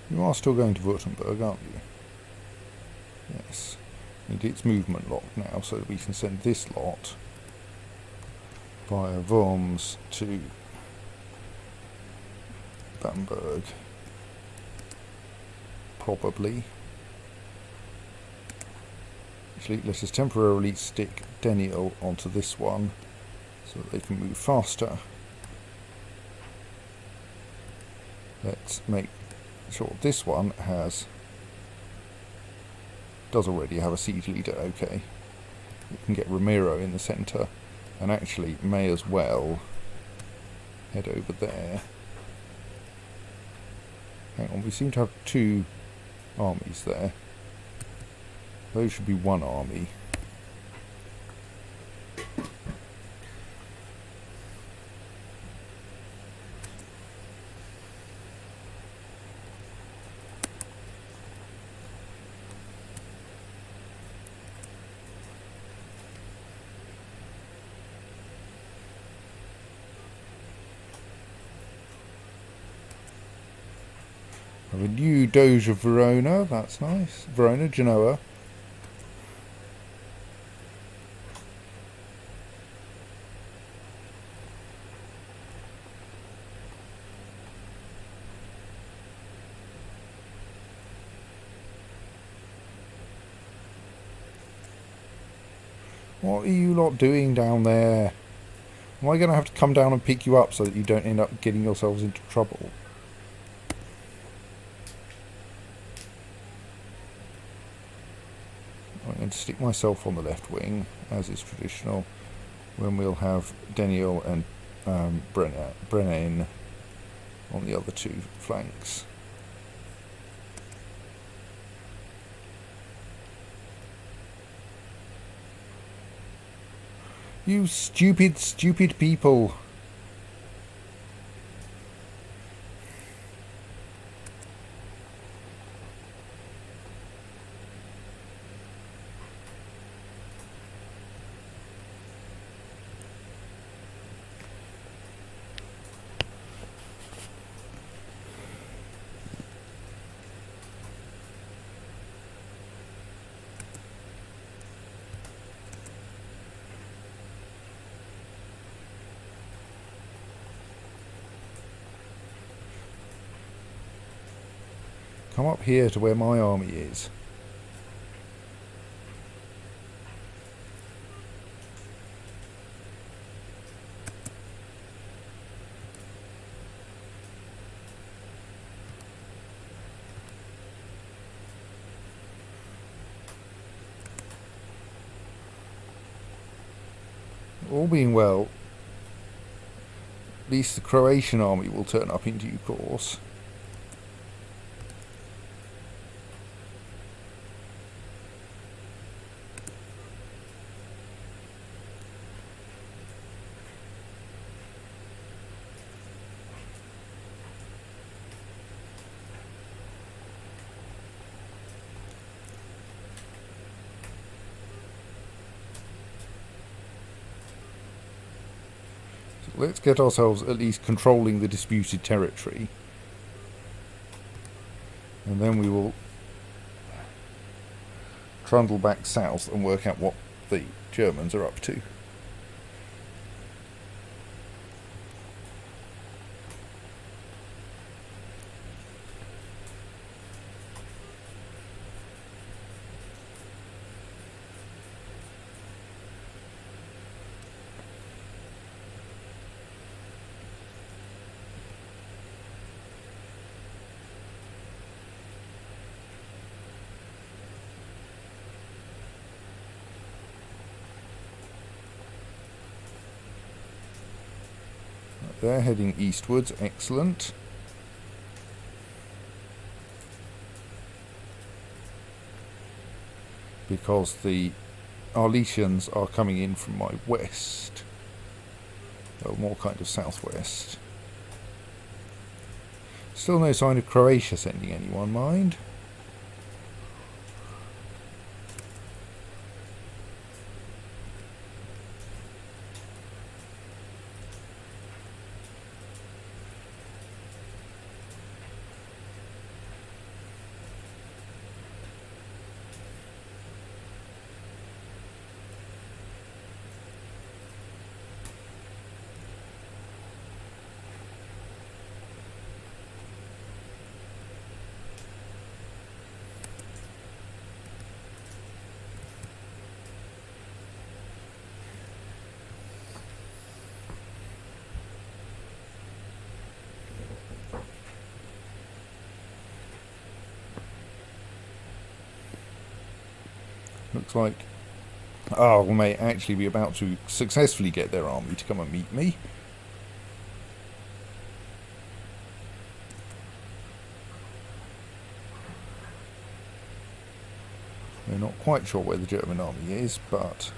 You are still going to Württemberg, aren't you? Yes. It's movement locked now, so that we can send this lot via Worms to Bamberg. Probably. Actually, let us temporarily stick Deniel onto this one so that they can move faster. Let's make sure this one has Does already have a siege leader, okay. We can get Ramiro in the centre, and actually may as well head over there. Hang on, we seem to have 2 armies there. Those should be 1 army. Have a new Doge of Verona, that's nice. Verona, Genoa. What are you lot doing down there? Am I going to have to come down and pick you up so that you don't end up getting yourselves into trouble? I'm going to stick myself on the left wing, as is traditional, when we'll have Daniel and Brennan on the other 2 flanks. You stupid, stupid people. Come up here to where my army is. All being well, at least the Croatian army will turn up in due course. Let's get ourselves at least controlling the disputed territory. And then we will trundle back south and work out what the Germans are up to. They're heading eastwards, excellent. Because the Arletians are coming in from my west. Well, more kind of southwest. Still no sign of Croatia sending anyone, mind. Looks like we may actually be about to successfully get their army to come and meet me. We're not quite sure where the German army is, but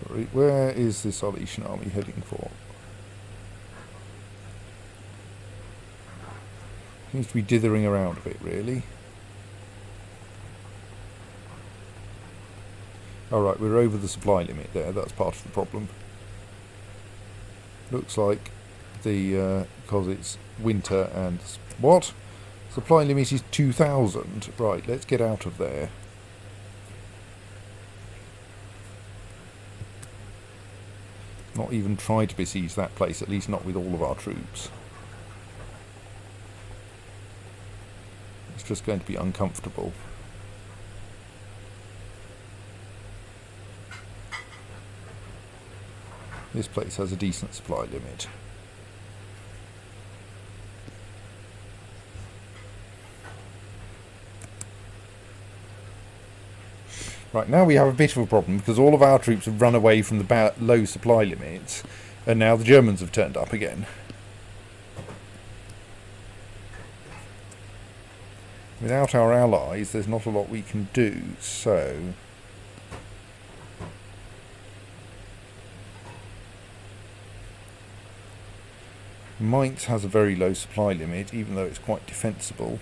sorry, where is this Aletian army heading for? Seems to be dithering around a bit, really. Alright, we're over the supply limit there, that's part of the problem. Looks like because it's winter and... What? Supply limit is 2,000. Right, let's get out of there. Not even try to besiege that place, at least not with all of our troops. It's just going to be uncomfortable. This place has a decent supply limit. Right, now we have a bit of a problem because all of our troops have run away from the low supply limits, and now the Germans have turned up again. Without our allies, there's not a lot we can do, so... Mainz has a very low supply limit, even though it's quite defensible.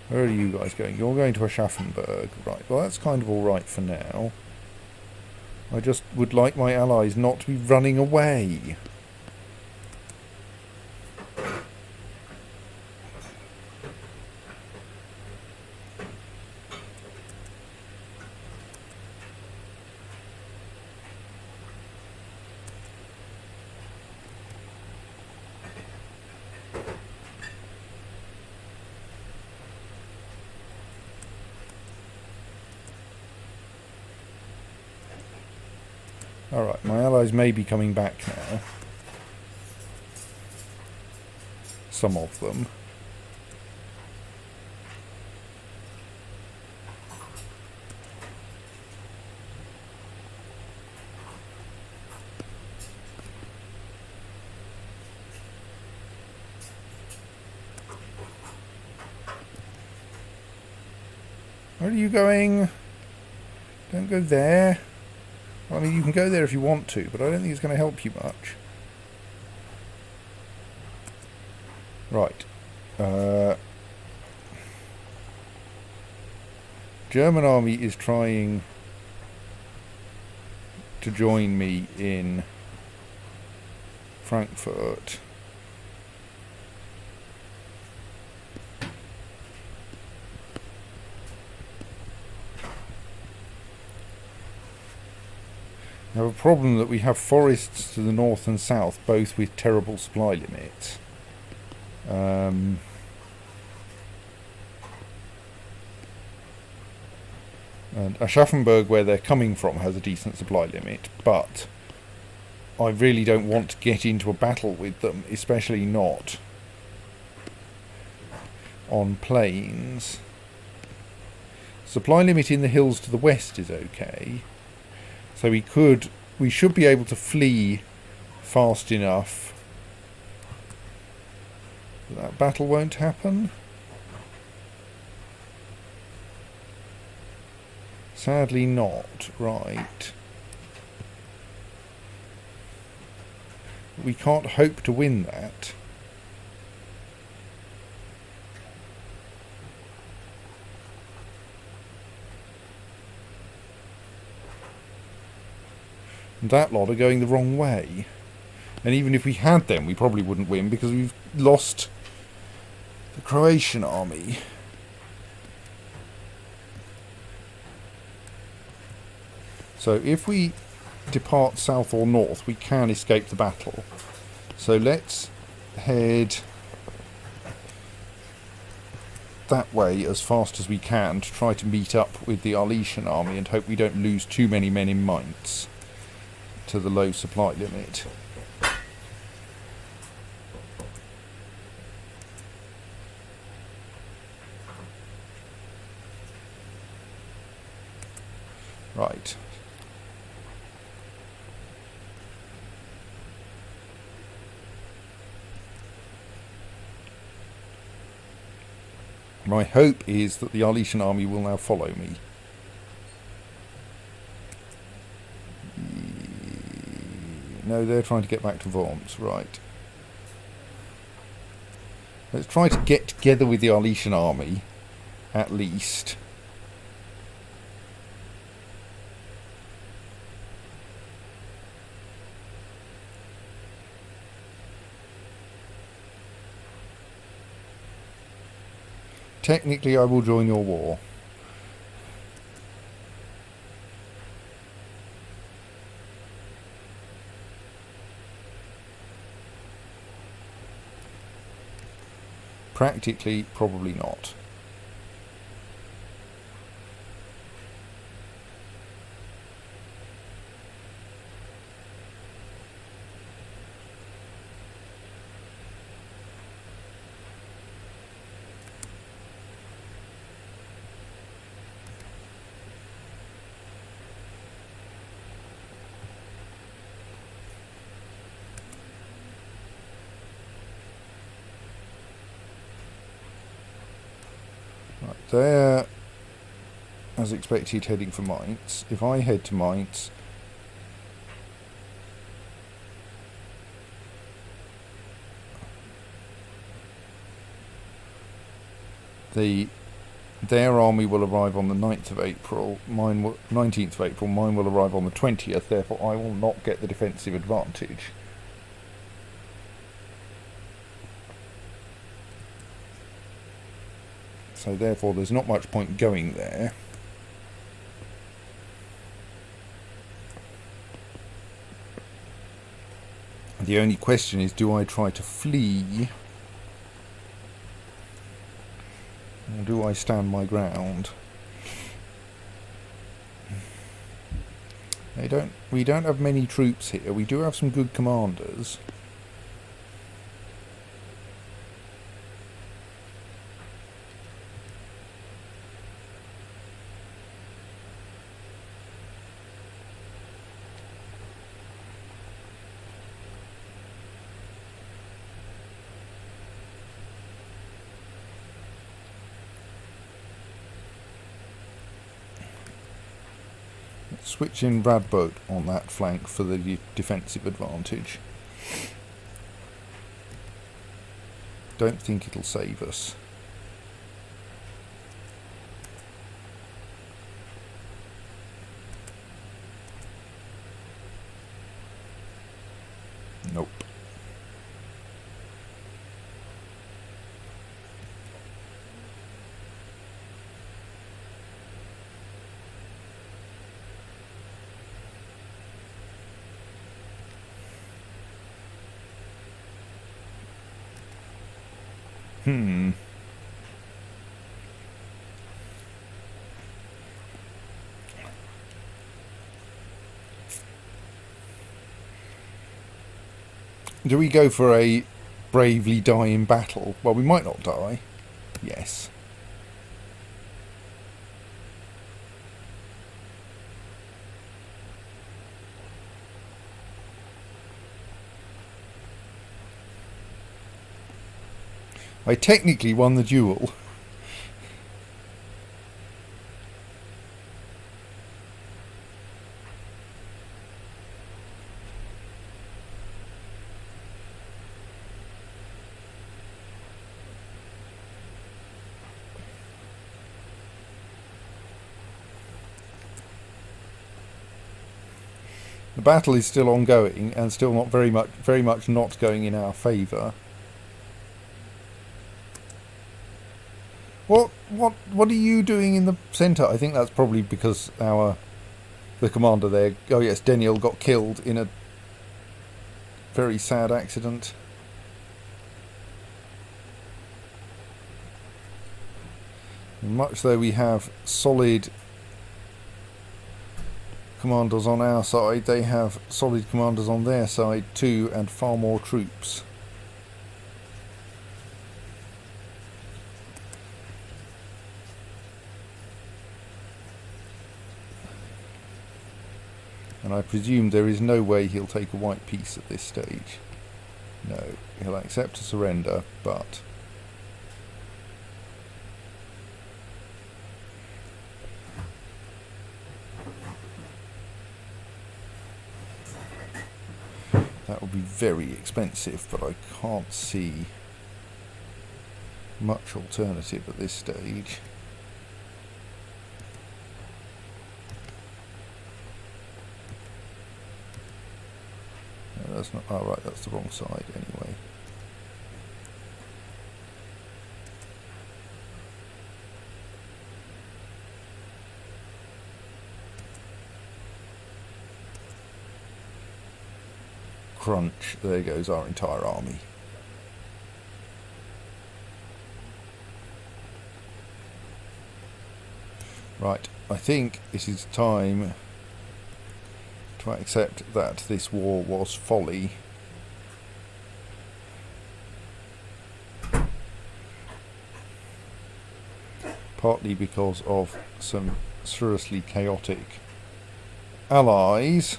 Where are you guys going? You're going to Aschaffenburg. Right, well that's kind of alright for now. I just would like my allies not to be running away. Alright, my allies may be coming back now. Some of them. Where are you going? Don't go there. I mean, you can go there if you want to, but I don't think it's going to help you much. Right. German army is trying to join me in Frankfurt. We have a problem that we have forests to the north and south, both with terrible supply limits. And Aschaffenburg, where they're coming from, has a decent supply limit, but I really don't want to get into a battle with them, especially not on plains. Supply limit in the hills to the west is okay. So we should be able to flee fast enough that battle won't happen. Sadly not, right. We can't hope to win that. That lot are going the wrong way. And even if we had them, we probably wouldn't win because we've lost the Croatian army. So if we depart south or north, we can escape the battle. So let's head that way as fast as we can to try to meet up with the Arletian army and hope we don't lose too many men in Mainz to the low supply limit. Right. My hope is that the Arletian army will now follow me. No, they're trying to get back to Worms, right. Let's try to get together with the Arletian army, at least. Technically, I will join your war. Practically, probably not. They're, as expected, heading for Mainz. If I head to Mainz, their army will arrive on the 9th of April, 19th of April, mine will arrive on the 20th, therefore I will not get the defensive advantage. So therefore there's not much point going there. The only question is, do I try to flee? Or do I stand my ground? We don't have many troops here. We do have some good commanders. Switch in Radboat on that flank for the defensive advantage. Don't think it'll save us. Nope. Do we go for a bravely die in battle? Well, we might not die. Yes. I technically won the duel. The battle is still ongoing and still not very much not going in our favour. What are you doing in the centre? I think that's probably because our the commander there. Oh yes, Daniel got killed in a very sad accident. Much though we have solid commanders on our side, they have solid commanders on their side too, and far more troops. And I presume there is no way he'll take a white peace at this stage. No, he'll accept a surrender, but that will be very expensive, but I can't see much alternative at this stage. No, that's not. Oh, right, that's the wrong side anyway. Crunch, there goes our entire army. Right, I think it is time to accept that this war was folly. Partly because of some seriously chaotic allies.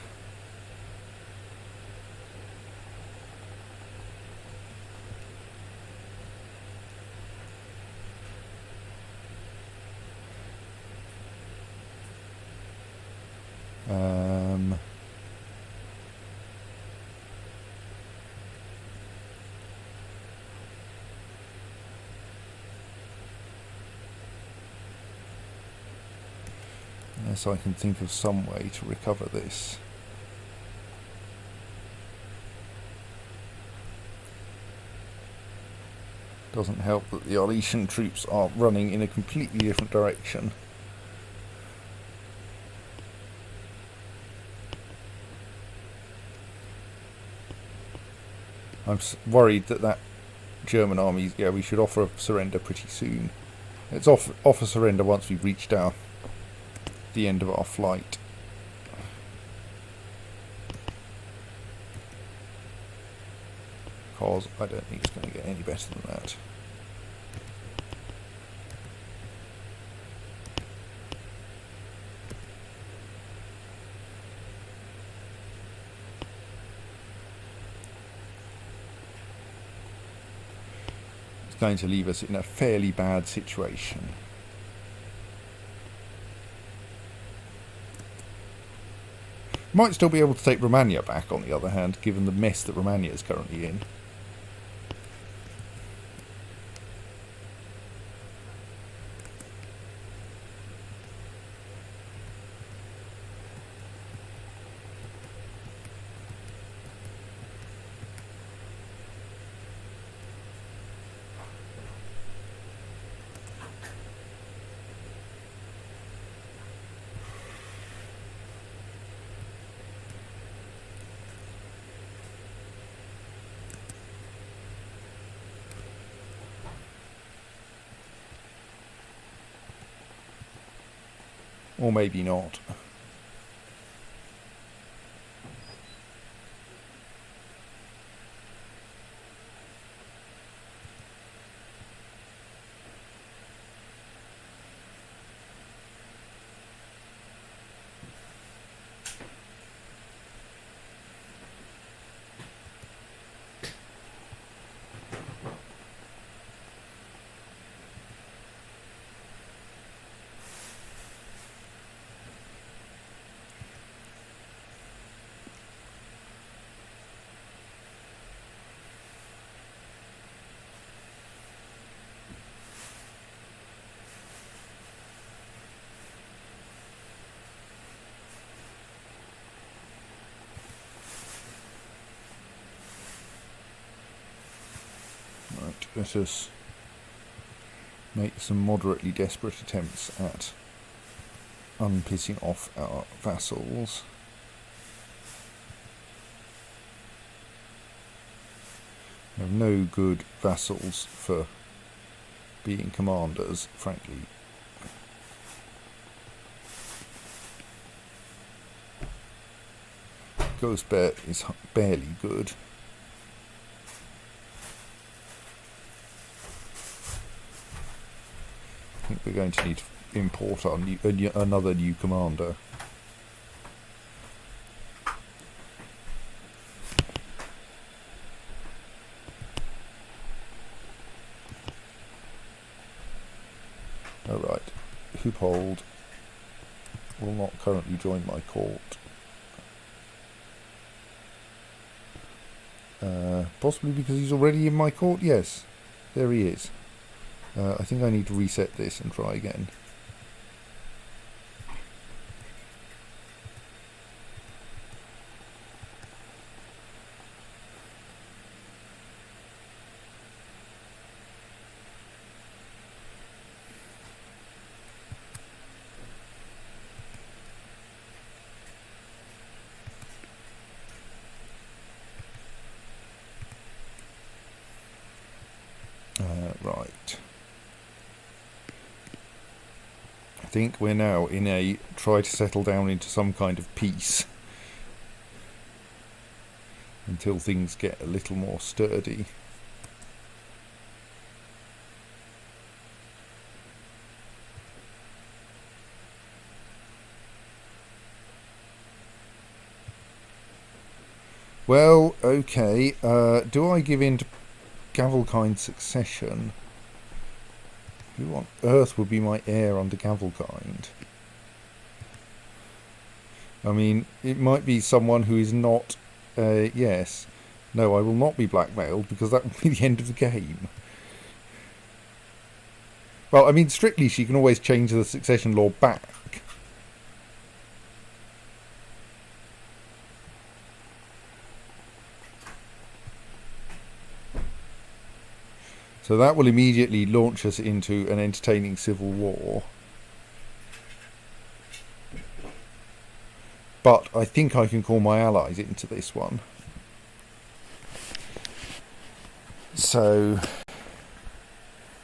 Unless I can think of some way to recover this. Doesn't help that the Arletian troops are running in a completely different direction. I'm worried that German army, yeah, we should offer a surrender pretty soon. Let's offer surrender once we've reached the end of our flight. Because I don't think it's going to get any better than that. It's going to leave us in a fairly bad situation. Might still be able to take Romania back, on the other hand, given the mess that Romania is currently in. Or maybe not. Right, let us make some moderately desperate attempts at unpissing off our vassals. We have no good vassals for being commanders, frankly. Ghost Bear is barely good. I think we're going to need to import our another new commander. Alright, Hoopold will not currently join my court. Possibly because he's already in my court? Yes, there he is. I think I need to reset this and try again. Right. I think we're now in a try to settle down into some kind of peace until things get a little more sturdy. Well, okay. Do I give in to Gavelkind succession? Who on earth would be my heir under Gavelkind? I mean, it might be someone who is not... yes. No, I will not be blackmailed, because that will be the end of the game. Well, I mean, strictly she can always change the succession law back. So that will immediately launch us into an entertaining civil war. But I think I can call my allies into this one. So,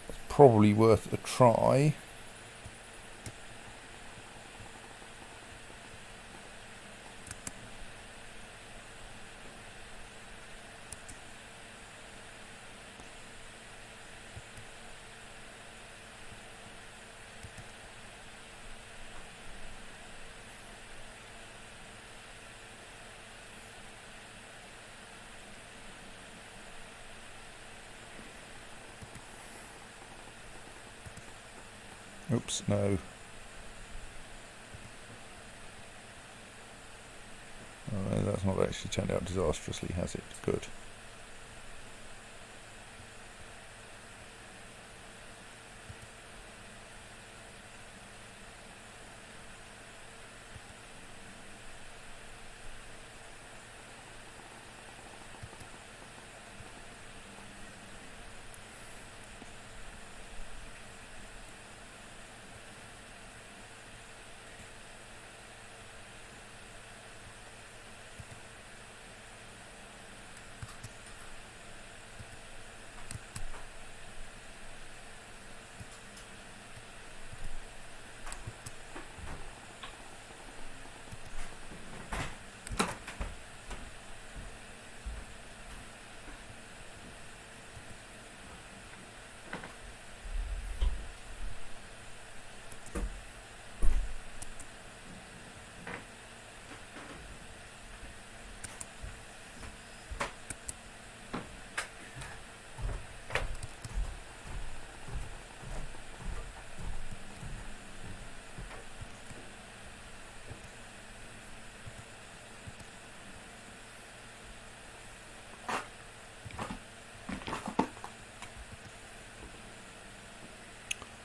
it's probably worth a try. Oops, no. Oh, no, that's not actually turned out disastrously, has it? Good.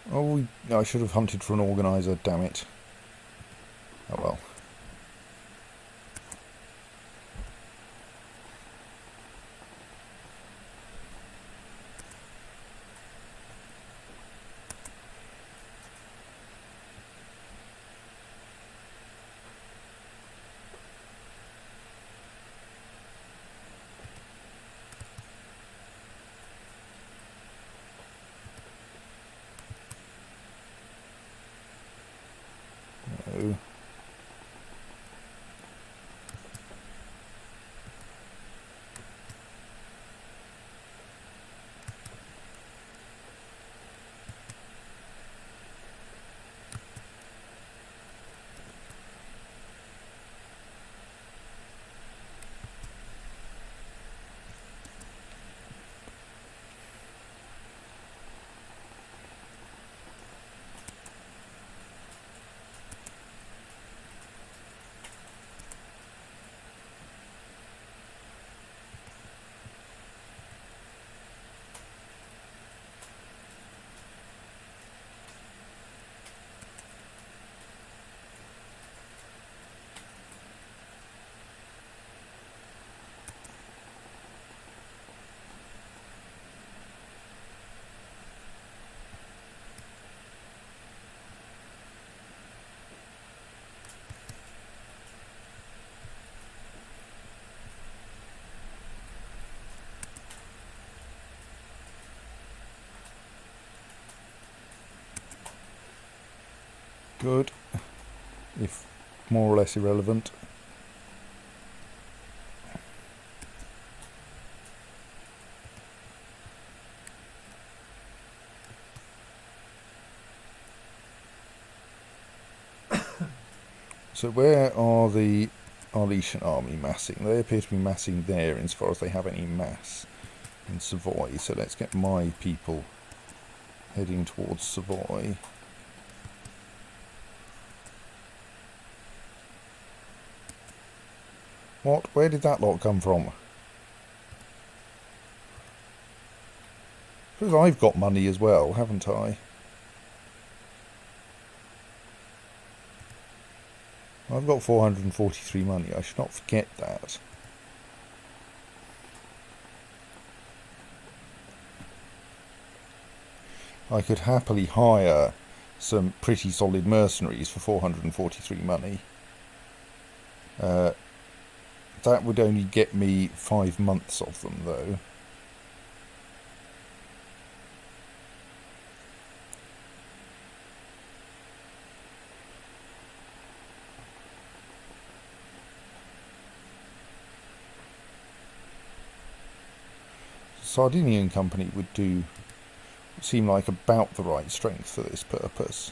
Oh, I should have hunted for an organiser, damn it. Oh well. Good, if more or less irrelevant. So where are the Arletian army massing? They appear to be massing there insofar as they have any mass in Savoy. So let's get my people heading towards Savoy. What? Where did that lot come from? Because I've got money as well, haven't I? I've got 443 money. I should not forget that. I could happily hire some pretty solid mercenaries for 443 money. That would only get me 5 months of them, though. Sardinian Company would seem like about the right strength for this purpose.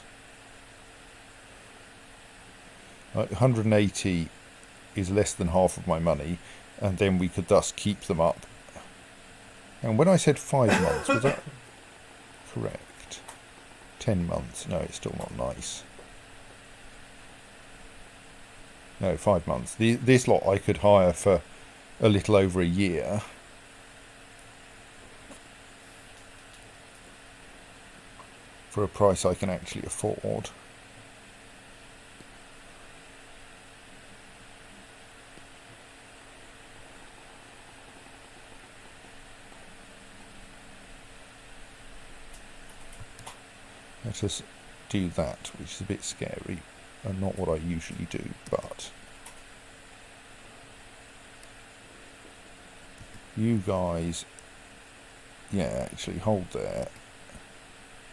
180 is less than half of my money, and then we could thus keep them up. And when I said 5 months, was that correct? 10 months. No, it's still not nice. No, 5 months. This lot I could hire for a little over a year. For a price I can actually afford. Let us do that, which is a bit scary and not what I usually do, but you guys, yeah, actually hold there.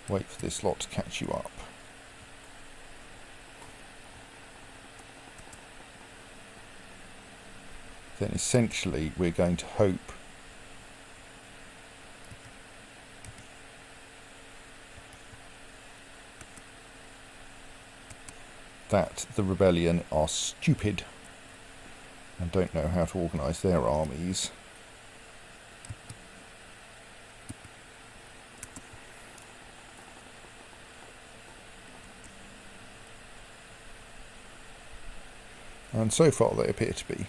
Wait for this lot to catch you up. Then essentially we're going to hope that the rebellion are stupid and don't know how to organise their armies. And so far they appear to be.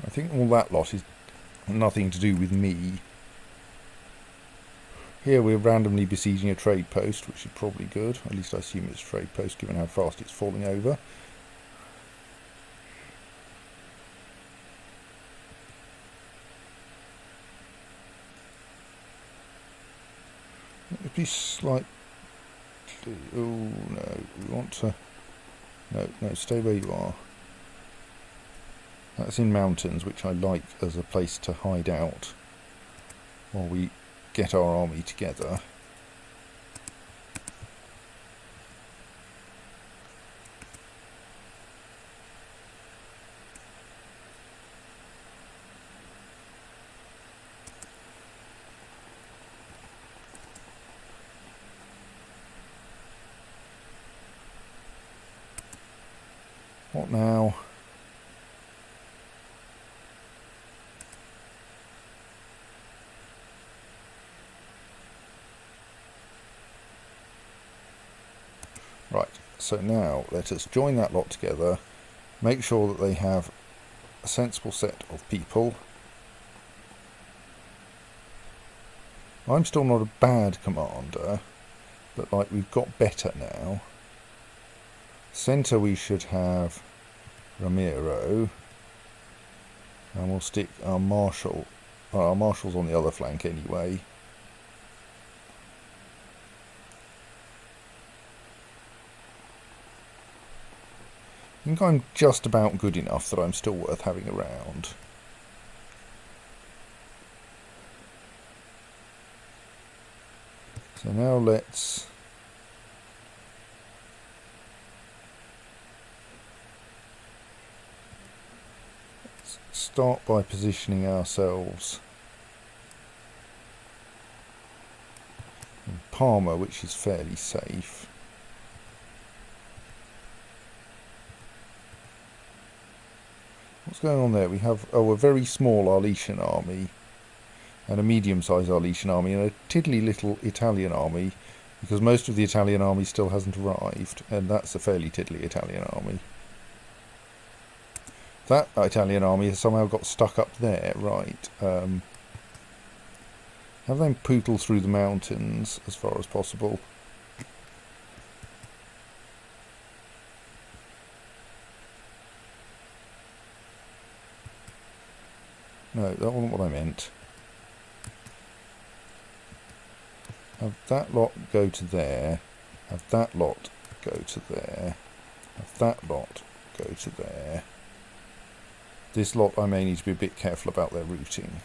I think all that lot is nothing to do with me. Here we're randomly besieging a trade post, which is probably good. At least I assume it's a trade post, given how fast it's falling over. It'd be slight. Oh no, we want to. No, stay where you are. That's in mountains, which I like as a place to hide out while we get our army together. What now? Right, so now let us join that lot together, make sure that they have a sensible set of people. I'm still not a bad commander, but like we've got better now. Centre we should have Ramiro, and we'll stick our marshal. Well, our marshal's on the other flank anyway. I think I'm just about good enough that I'm still worth having around. So now let's start by positioning ourselves in Parma, which is fairly safe. What's going on there? We have a very small Arletian army and a medium-sized Arletian army and a tiddly little Italian army, because most of the Italian army still hasn't arrived, and that's a fairly tiddly Italian army. That Italian army has somehow got stuck up there, right. Have them pootle through the mountains as far as possible. No, that wasn't what I meant. Have that lot go to there. Have that lot go to there. Have that lot go to there. This lot I may need to be a bit careful about their routing.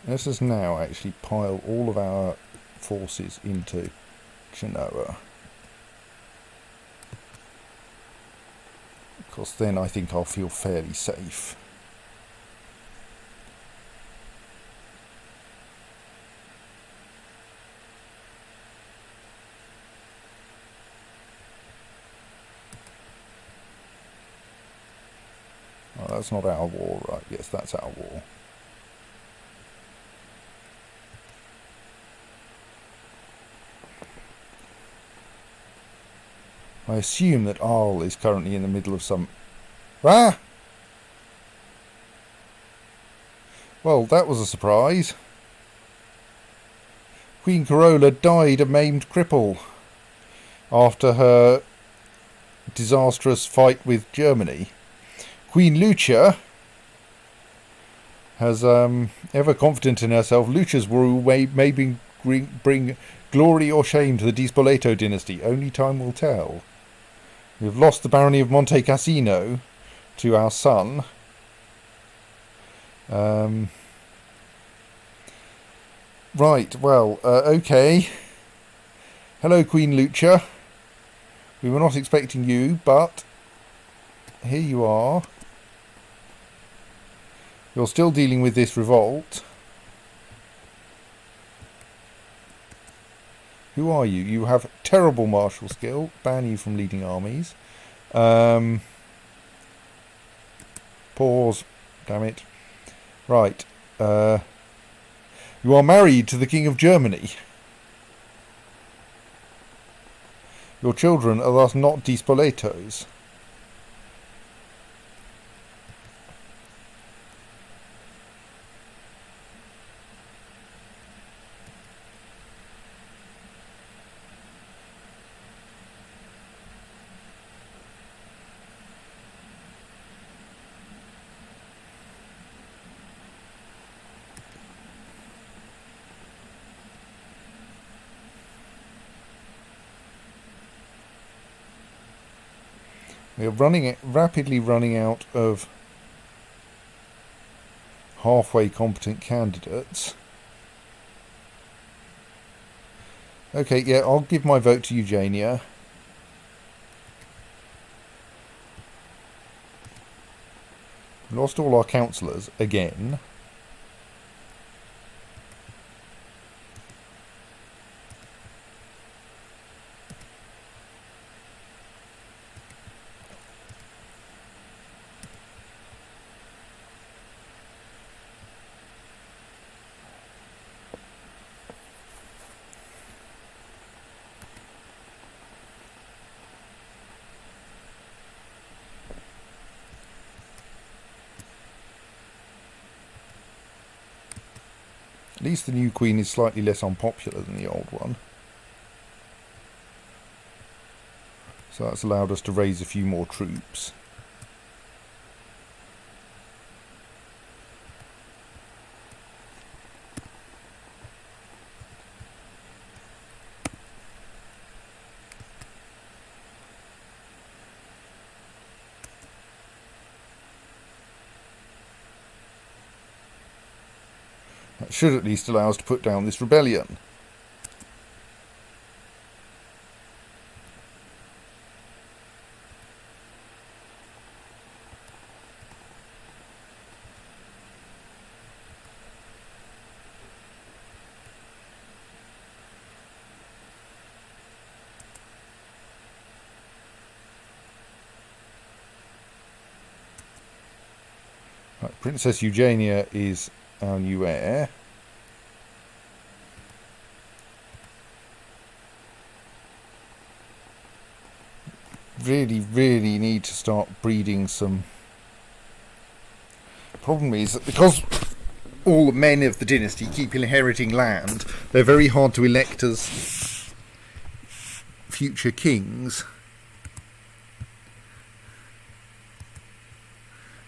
Let us now actually pile all of our forces into Genoa. Because then I think I'll feel fairly safe. Oh, that's not our war, right? Yes, that's our war. I assume that Arles is currently in the middle of some... Ah! Well, that was a surprise. Queen Corolla died a maimed cripple after her disastrous fight with Germany. Queen Lucia has, ever confident in herself, Lucia's rule may bring glory or shame to the Di Spoleto dynasty. Only time will tell. We've lost the barony of Monte Cassino to our son. Right, well, okay. Hello, Queen Lucia. We were not expecting you, but here you are. You're still dealing with this revolt. Who are you? You have terrible martial skill. Ban you from leading armies. Pause. Damn it. Right. You are married to the King of Germany. Your children are thus not Di Spoletos. We are rapidly running out of halfway competent candidates. Okay, yeah, I'll give my vote to Eugenia. Lost all our councillors again. At least the new queen is slightly less unpopular than the old one. So that's allowed us to raise a few more troops. That should at least allow us to put down this rebellion. Right, Princess Eugenia is our new heir. Really need to start breeding some. The problem is that because all the men of the dynasty keep inheriting land, they're very hard to elect as future kings.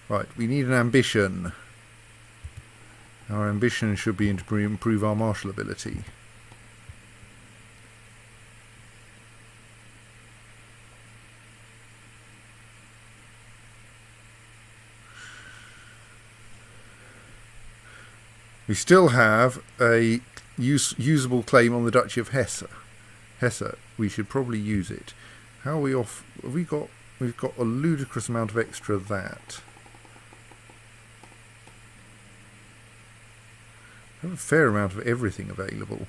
Right, we need an ambition. Our ambition should be to improve our martial ability. We still have a usable claim on the Duchy of Hesse. We should probably use it. How are we off? We've got a ludicrous amount of extra that. We have a fair amount of everything available.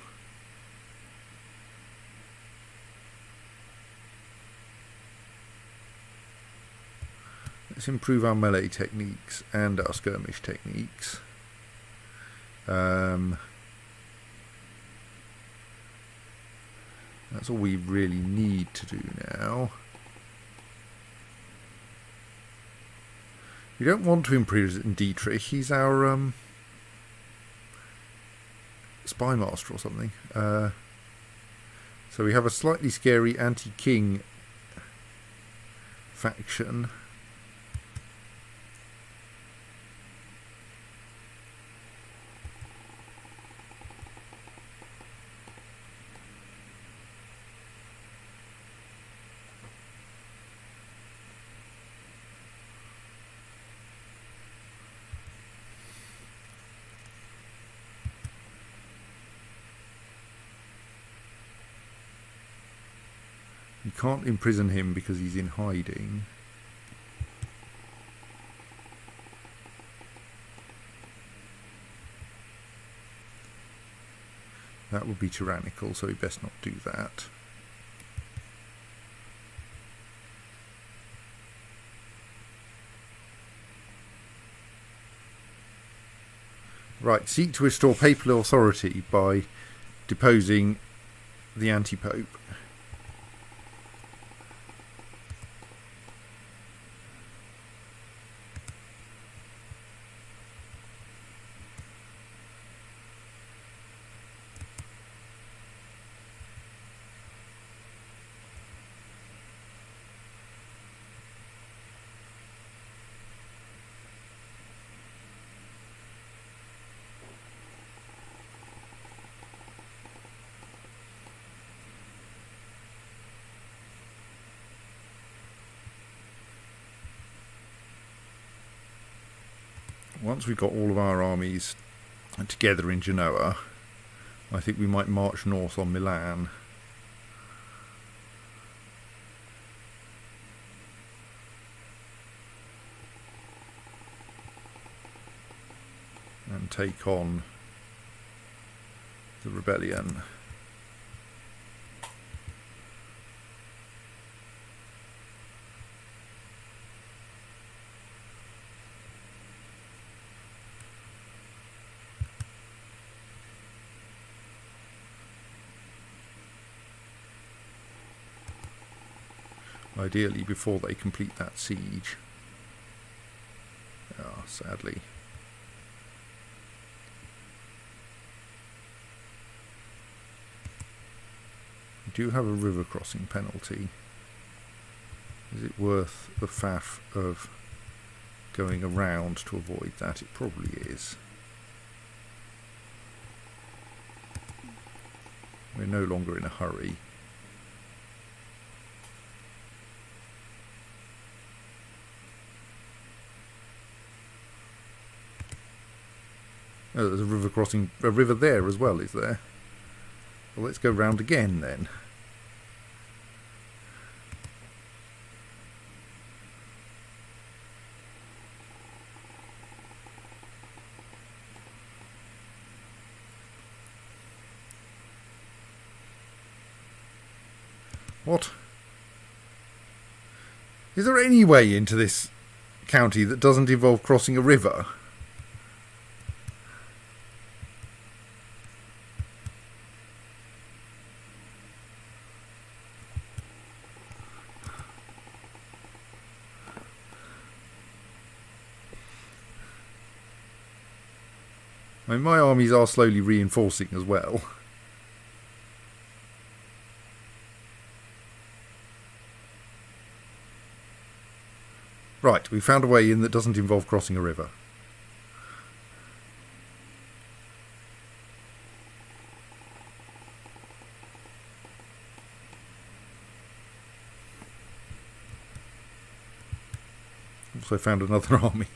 Let's improve our melee techniques and our skirmish techniques. That's all we really need to do now. We don't want to imprison Dietrich. He's our spy master or something. So we have a slightly scary anti-king faction. You can't imprison him because he's in hiding. That would be tyrannical, so we best not do that. Right, seek to restore papal authority by deposing the anti-pope. once we've got all of our armies together in Genoa, I think we might march north on Milan. And take on the rebellion. Ideally before they complete that siege. Ah, sadly. We do have a river crossing penalty. Is it worth the faff of going around to avoid that? It probably is. We're no longer in a hurry. Oh, there's a river crossing, a river there as well, is there? Well, let's go round again then. What? Is there any way into this county that doesn't involve crossing a river? I mean, my armies are slowly reinforcing as well. Right, we found a way in that doesn't involve crossing a river. Also found another army.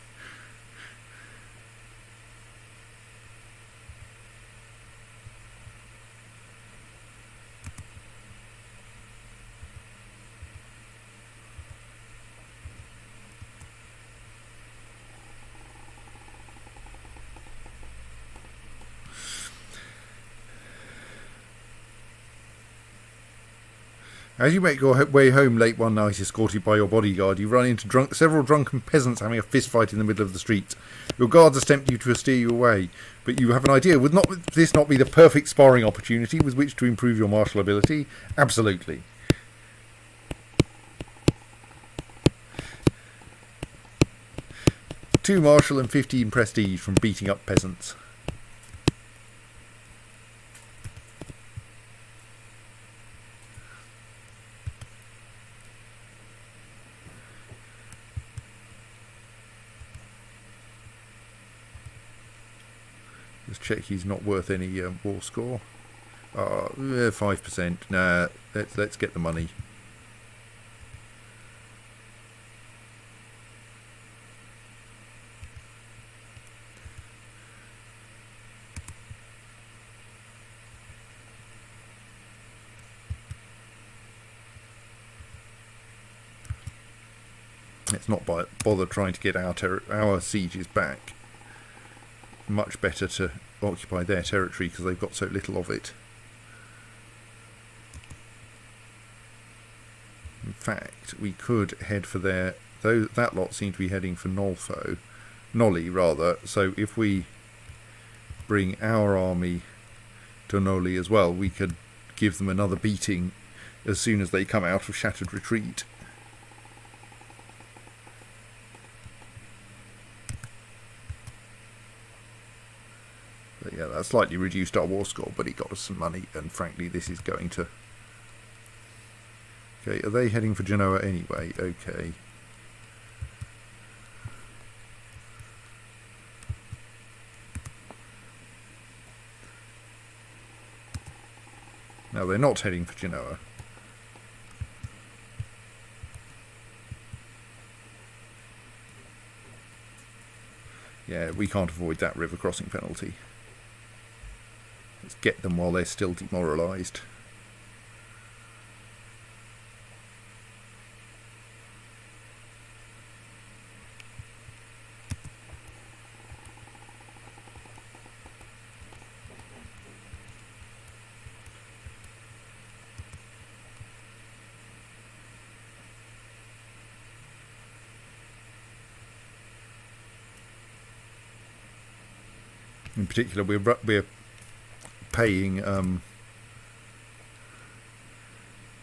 As you make your way home late one night, escorted by your bodyguard, you run into several drunken peasants having a fist fight in the middle of the street. Your guards attempt to steer you away, but you have an idea. Would this not be the perfect sparring opportunity with which to improve your martial ability? Absolutely. Two martial and 15 prestige from beating up peasants. Let's check he's not worth any war score. 5%. Nah, let's get the money. Let's not bother trying to get our sieges back. Much better to occupy their territory because they've got so little of it. In fact, we could head for their... though that lot seem to be heading for Nolli rather. So if we bring our army to Nolli as well, we could give them another beating as soon as they come out of Shattered Retreat. But yeah, that slightly reduced our war score, but it got us some money, and frankly this is going to... Okay, are they heading for Genoa anyway? Okay. No, they're not heading for Genoa. Yeah, we can't avoid that river crossing penalty. Let's get them while they're still demoralised. In particular, we're paying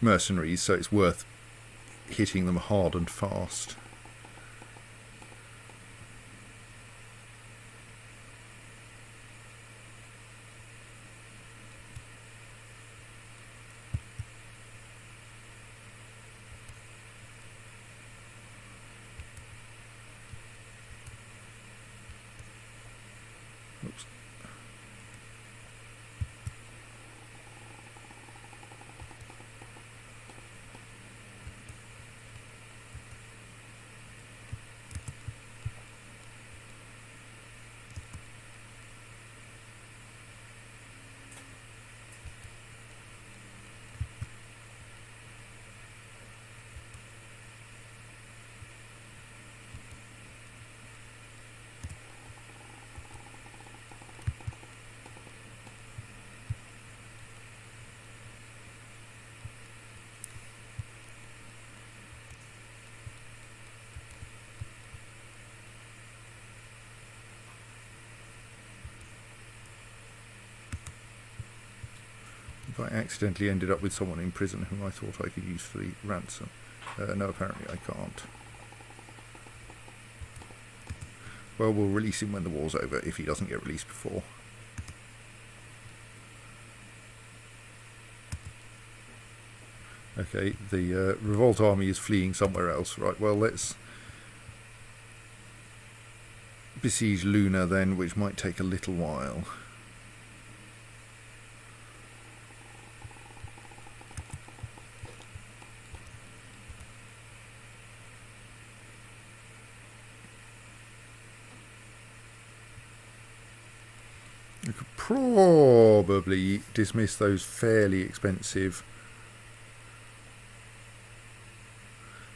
mercenaries, so it's worth hitting them hard and fast. Oops. I accidentally ended up with someone in prison whom I thought I could use for the ransom. No, apparently I can't. Well, we'll release him when the war's over, if he doesn't get released before. Okay, the revolt army is fleeing somewhere else. Right, well, let's besiege Luna then, which might take a little while. We could probably dismiss those fairly expensive.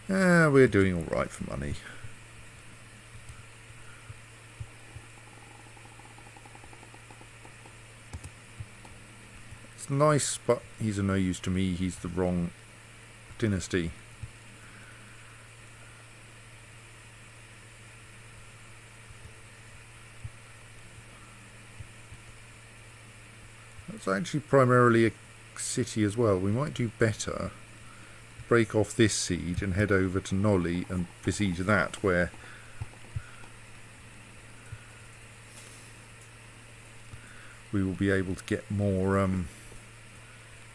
We're doing all right for money. It's nice, but he's of no use to me. He's the wrong dynasty. That's actually primarily a city as well. We might do better. Break off this siege and head over to Nolly and besiege that, where we will be able to get more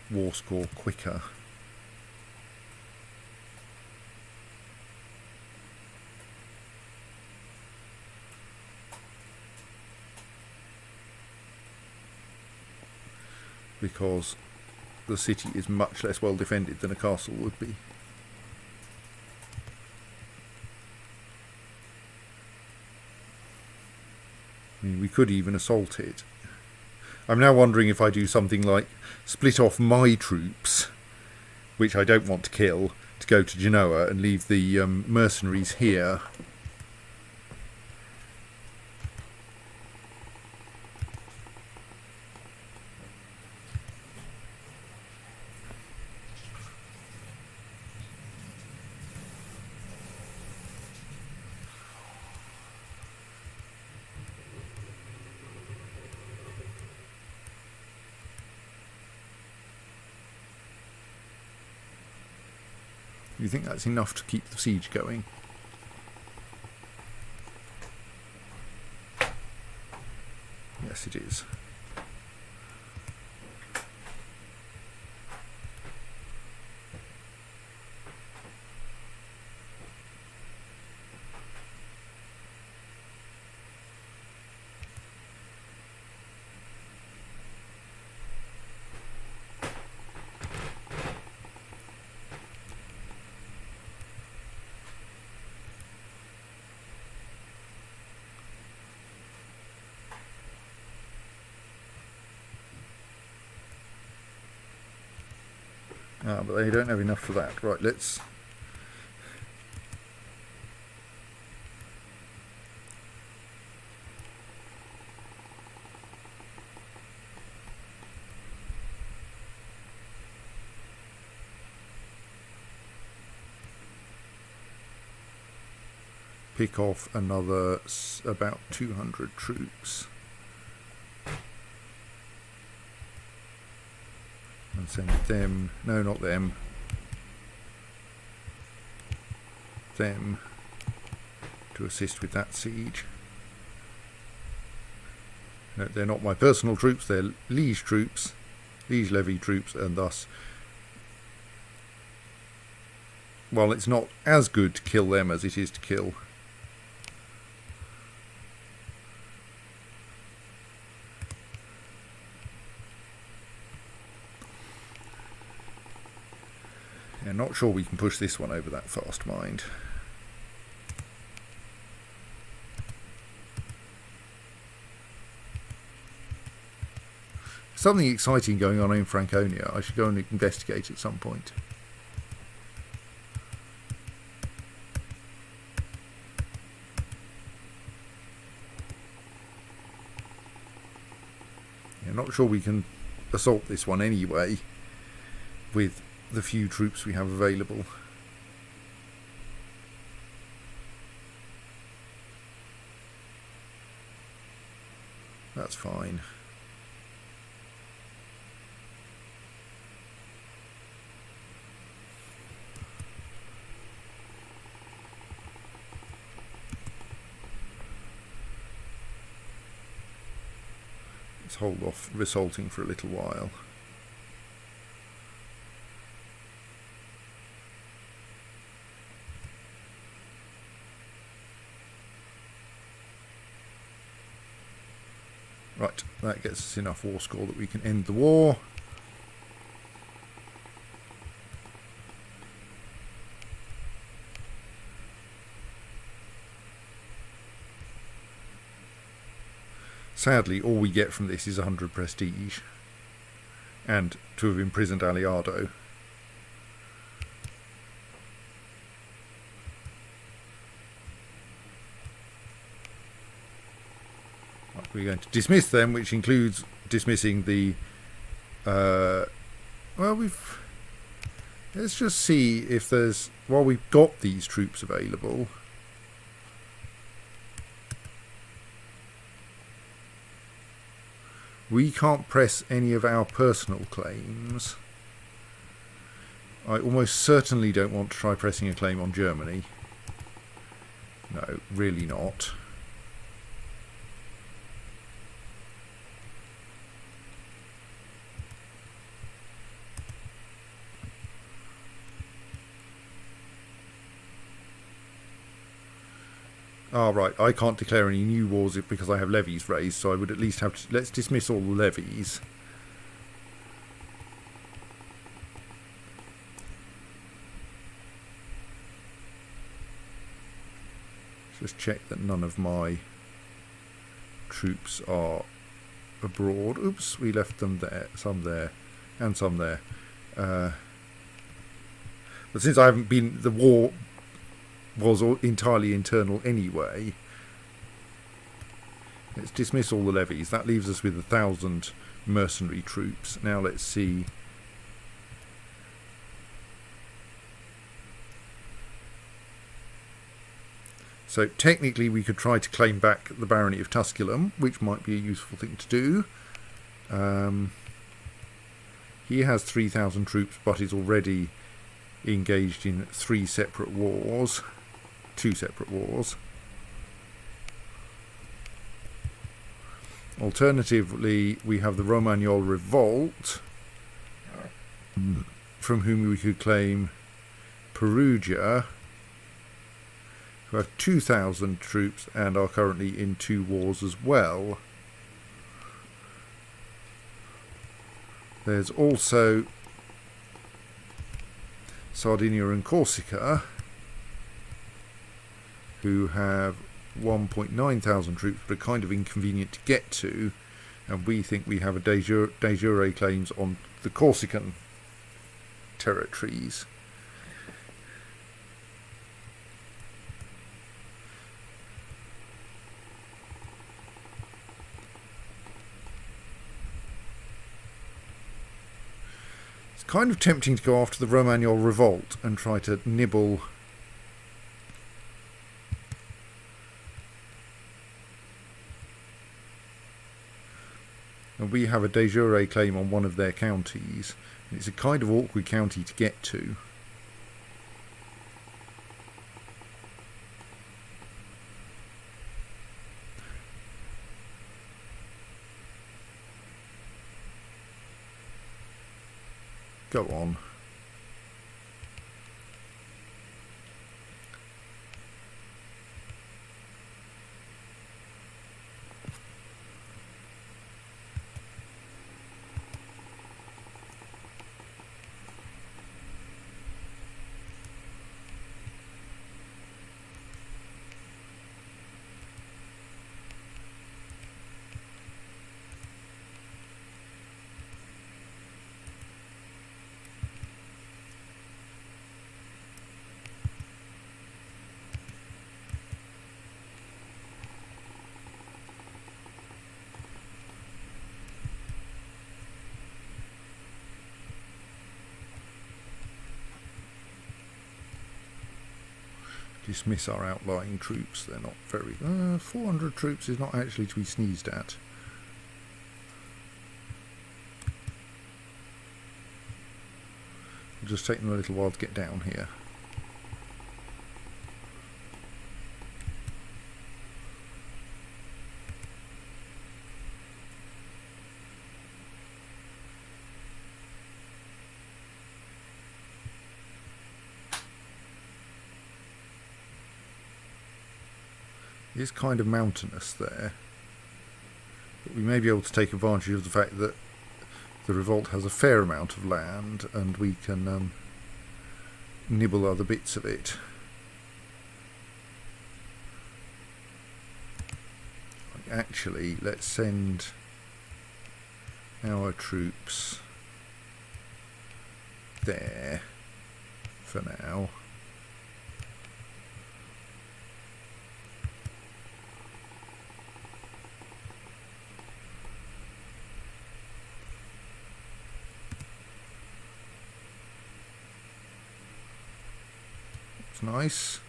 war score quicker. Because the city is much less well defended than a castle would be. I mean, we could even assault it. I'm now wondering if I do something like split off my troops, which I don't want to kill, to go to Genoa and leave the mercenaries here. Do you think that's enough to keep the siege going? Yes, it is. Ah, but they don't have enough for that. Right, let's... pick off another about 200 troops and send them, no, not them, them to assist with that siege. No, they're not my personal troops, they're liege troops, liege levy troops, and thus, while it's not as good to kill them as it is to kill not sure we can push this one over that fast, mind. Something exciting going on in Franconia. I should go and investigate at some point. Yeah, not sure we can assault this one anyway with the few troops we have available. That's fine. Let's hold off assaulting for a little while. Right, that gets us enough war score that we can end the war. Sadly, all we get from this is 100 prestige, and to have imprisoned Aliado. We're going to dismiss them, which includes dismissing the... let's just see if there's... While we've got these troops available... We can't press any of our personal claims. I almost certainly don't want to try pressing a claim on Germany. No, really not. Ah, right, I can't declare any new wars because I have levies raised, so I would at least have to... Let's dismiss all the levies. Just check that none of my troops are abroad. Oops, we left them there, some there, and some there. But since I haven't been... The war was entirely internal anyway. Let's dismiss all the levies. That leaves us with 1,000 mercenary troops. Now let's see. So technically we could try to claim back the barony of Tusculum, which might be a useful thing to do. He has 3,000 troops, but is already engaged in 2 separate wars. Alternatively, we have the Romagnol revolt, from whom we could claim Perugia, who have 2,000 troops and are currently in 2 wars as well. There's also Sardinia and Corsica, who have 1.9 thousand troops but are kind of inconvenient to get to, and we think we have a de jure claims on the Corsican territories. It's kind of tempting to go after the Romagnol revolt and try to nibble and we have a de jure claim on one of their counties. It's a kind of awkward county to get to. Go on. Dismiss our outlying troops. They're not very... 400 troops is not actually to be sneezed at. It'll just take them a little while to get down here. It is kind of mountainous there, but we may be able to take advantage of the fact that the revolt has a fair amount of land and we can nibble other bits of it. Actually, let's send our troops there for now. Nice.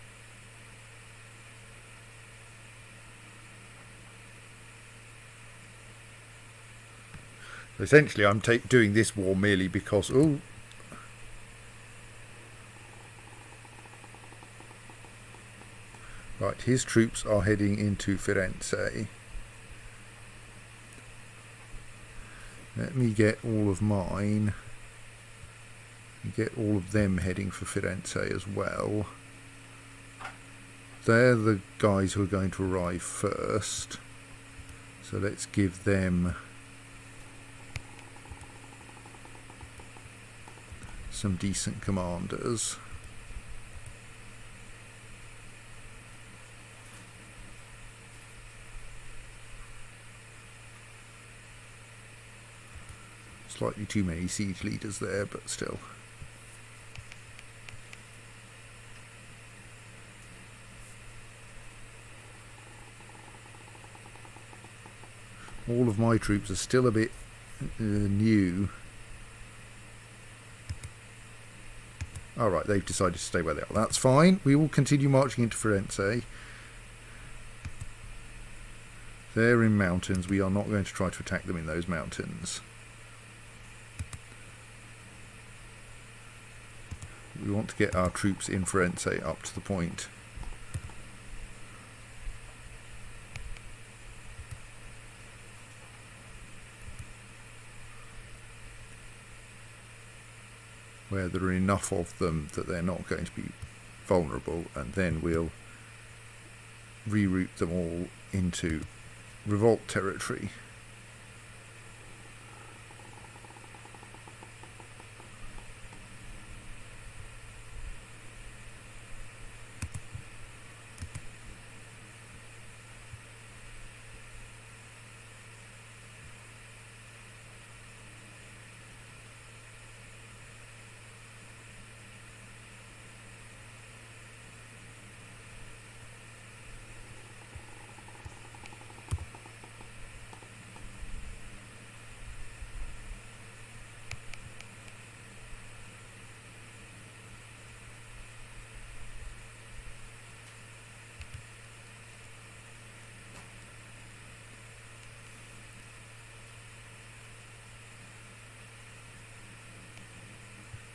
Essentially, I'm doing this war merely because... Oh, right, his troops are heading into Firenze. Let me get all of mine. Get all of them heading for Firenze as well. They're the guys who are going to arrive first. So let's give them some decent commanders. Slightly too many siege leaders there, but still. All of my troops are still a bit new. Alright, they've decided to stay where they are. That's fine. We will continue marching into Firenze. They're in mountains. We are not going to try to attack them in those mountains. We want to get our troops in Firenze up to the point where there are enough of them that they're not going to be vulnerable, and then we'll reroute them all into revolt territory.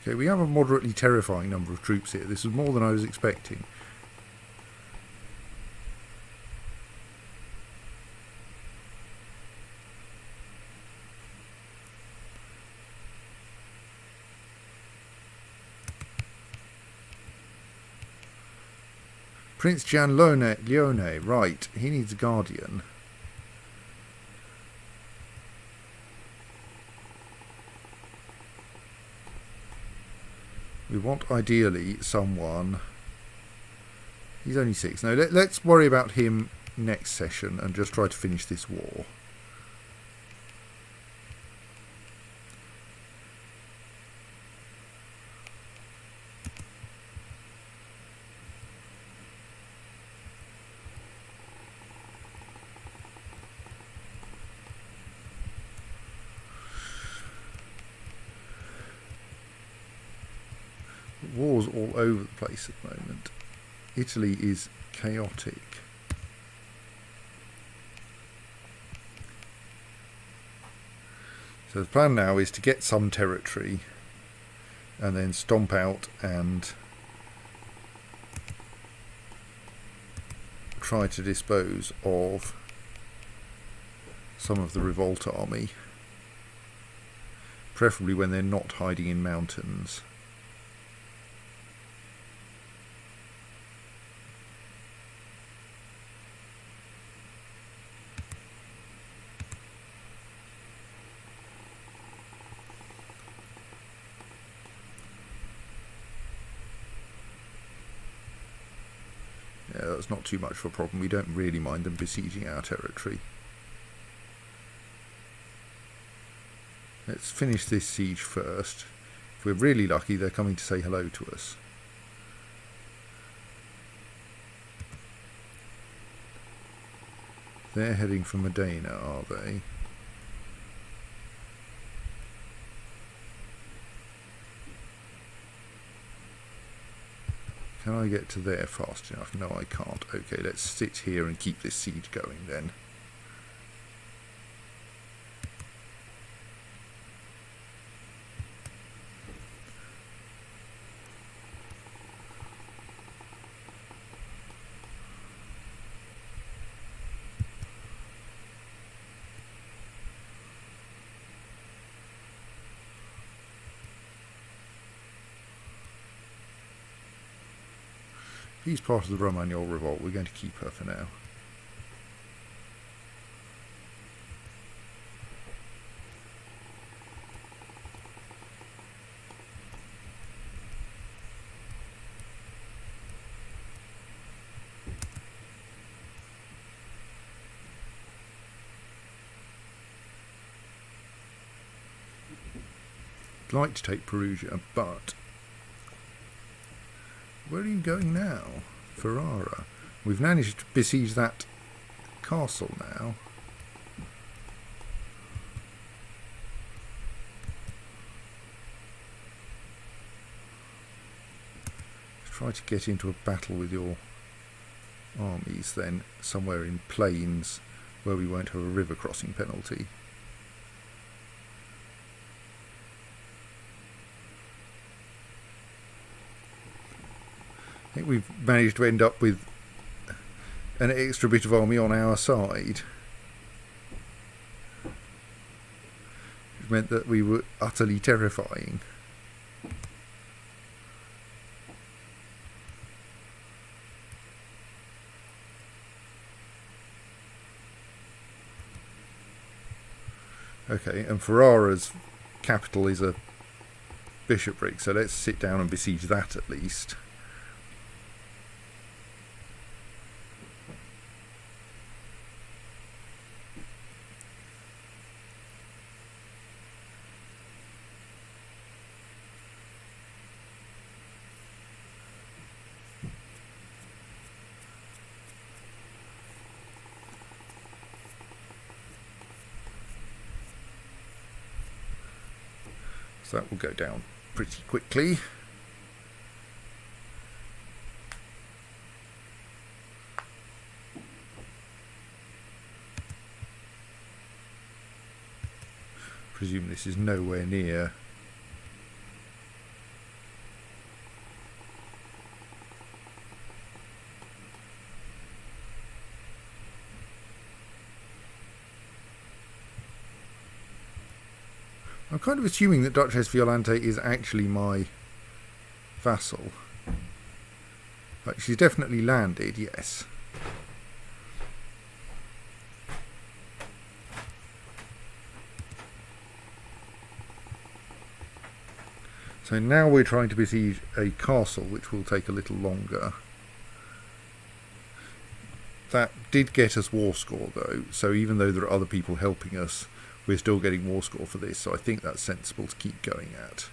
Okay, we have a moderately terrifying number of troops here. This was more than I was expecting. Prince Leone, right, he needs a guardian. We want ideally someone. He's only 6. No, let's worry about him next session and just try to finish this war. Wars all over the place at the moment. Italy is chaotic. So the plan now is to get some territory and then stomp out and try to dispose of some of the revolt army, preferably when they're not hiding in mountains. Yeah, that's not too much of a problem. We don't really mind them besieging our territory. Let's finish this siege first. If we're really lucky, they're coming to say hello to us. They're heading for Modena, are they? Can I get to there fast enough? No, I can't. Okay, let's sit here and keep this siege going then. He's part of the Romagnol revolt. We're going to keep her for now. I'd like to take Perugia, but where are you going now? Ferrara. We've managed to besiege that castle now. Try to get into a battle with your armies then, somewhere in plains where we won't have a river crossing penalty. I think we've managed to end up with an extra bit of army on our side, which meant that we were utterly terrifying. Okay, and Ferrara's capital is a bishopric, so let's sit down and besiege that at least. So that will go down pretty quickly. Presume this is nowhere near I'm kind of assuming that Duchess Violante is actually my vassal. Like, she's definitely landed, yes. So now we're trying to besiege a castle, which will take a little longer. That did get us war score, though, so even though there are other people helping us, we're still getting war score for this, so I think that's sensible to keep going at.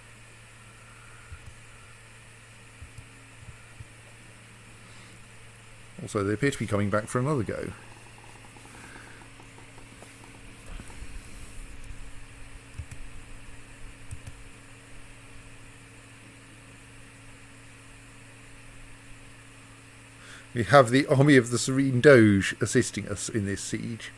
Also, they appear to be coming back for another go. We have the army of the Serene Doge assisting us in this siege.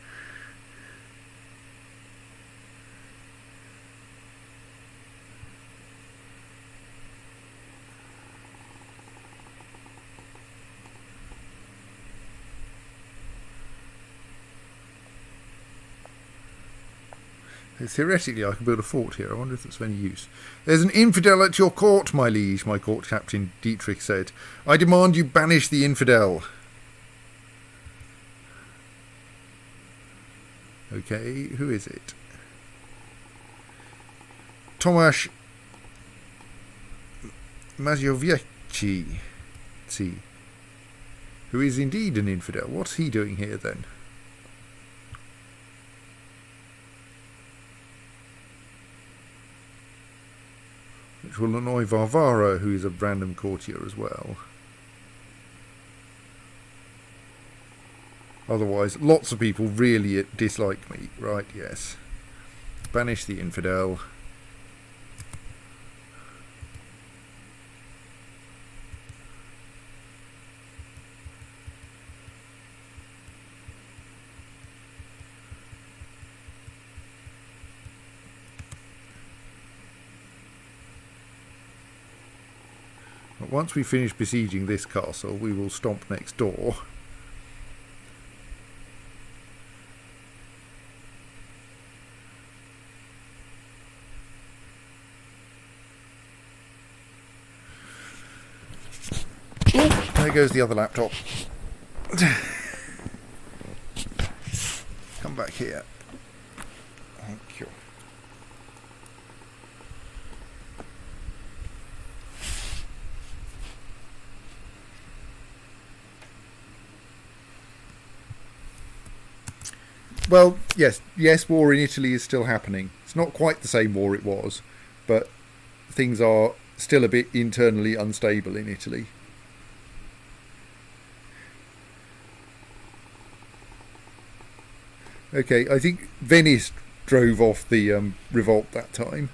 Theoretically, I can build a fort here. I wonder if it's of any use. There's an infidel at your court, my liege, my court captain Dietrich said. I demand you banish the infidel. Okay, who is it? Tomasz Maziowiecki, who is indeed an infidel. What's he doing here then? Which will annoy Varvara, who is a random courtier as well. Otherwise, lots of people really dislike me. Right, yes. Banish the infidel. But once we finish besieging this castle, we will stomp next door. There goes the other laptop. Come back here. Thank you. Well, yes, war in Italy is still happening. It's not quite the same war it was, but things are still a bit internally unstable in Italy. Okay, I think Venice drove off the revolt that time.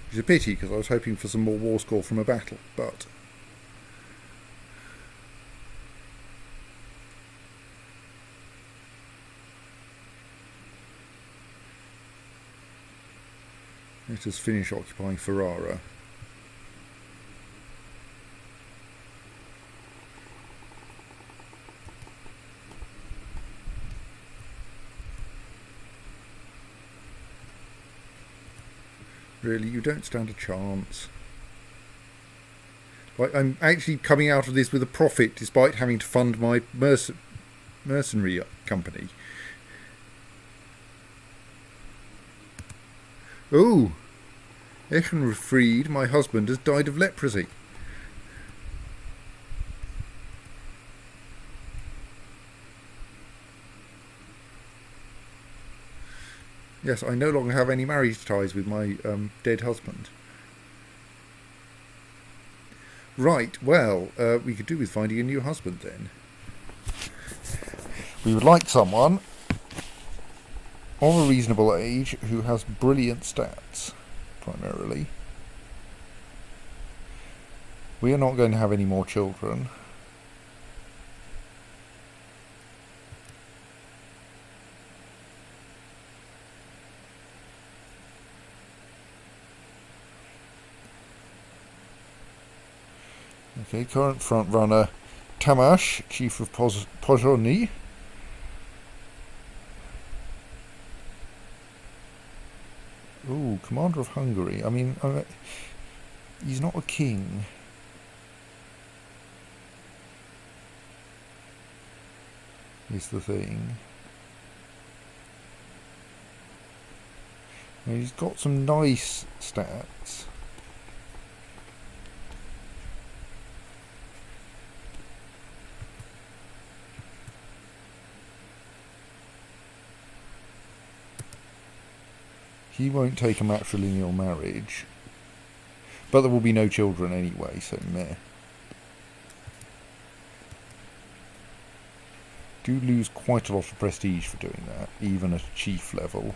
It's a pity, because I was hoping for some more war score from a battle, but... let us finish occupying Ferrara. Really, you don't stand a chance. Like, I'm actually coming out of this with a profit despite having to fund my mercenary company. Oh! Echenfried, my husband, has died of leprosy. Yes, I no longer have any marriage ties with my dead husband. Right, well, we could do with finding a new husband then. We would like someone of a reasonable age who has brilliant stats, primarily. We are not going to have any more children. Okay, current front runner Tamash, chief of Pozsony. Ooh, commander of Hungary. I mean, he's not a king. Is the thing. And he's got some nice stats. He won't take a matrilineal marriage. But there will be no children anyway, so meh. Do lose quite a lot of prestige for doing that, even at chief level.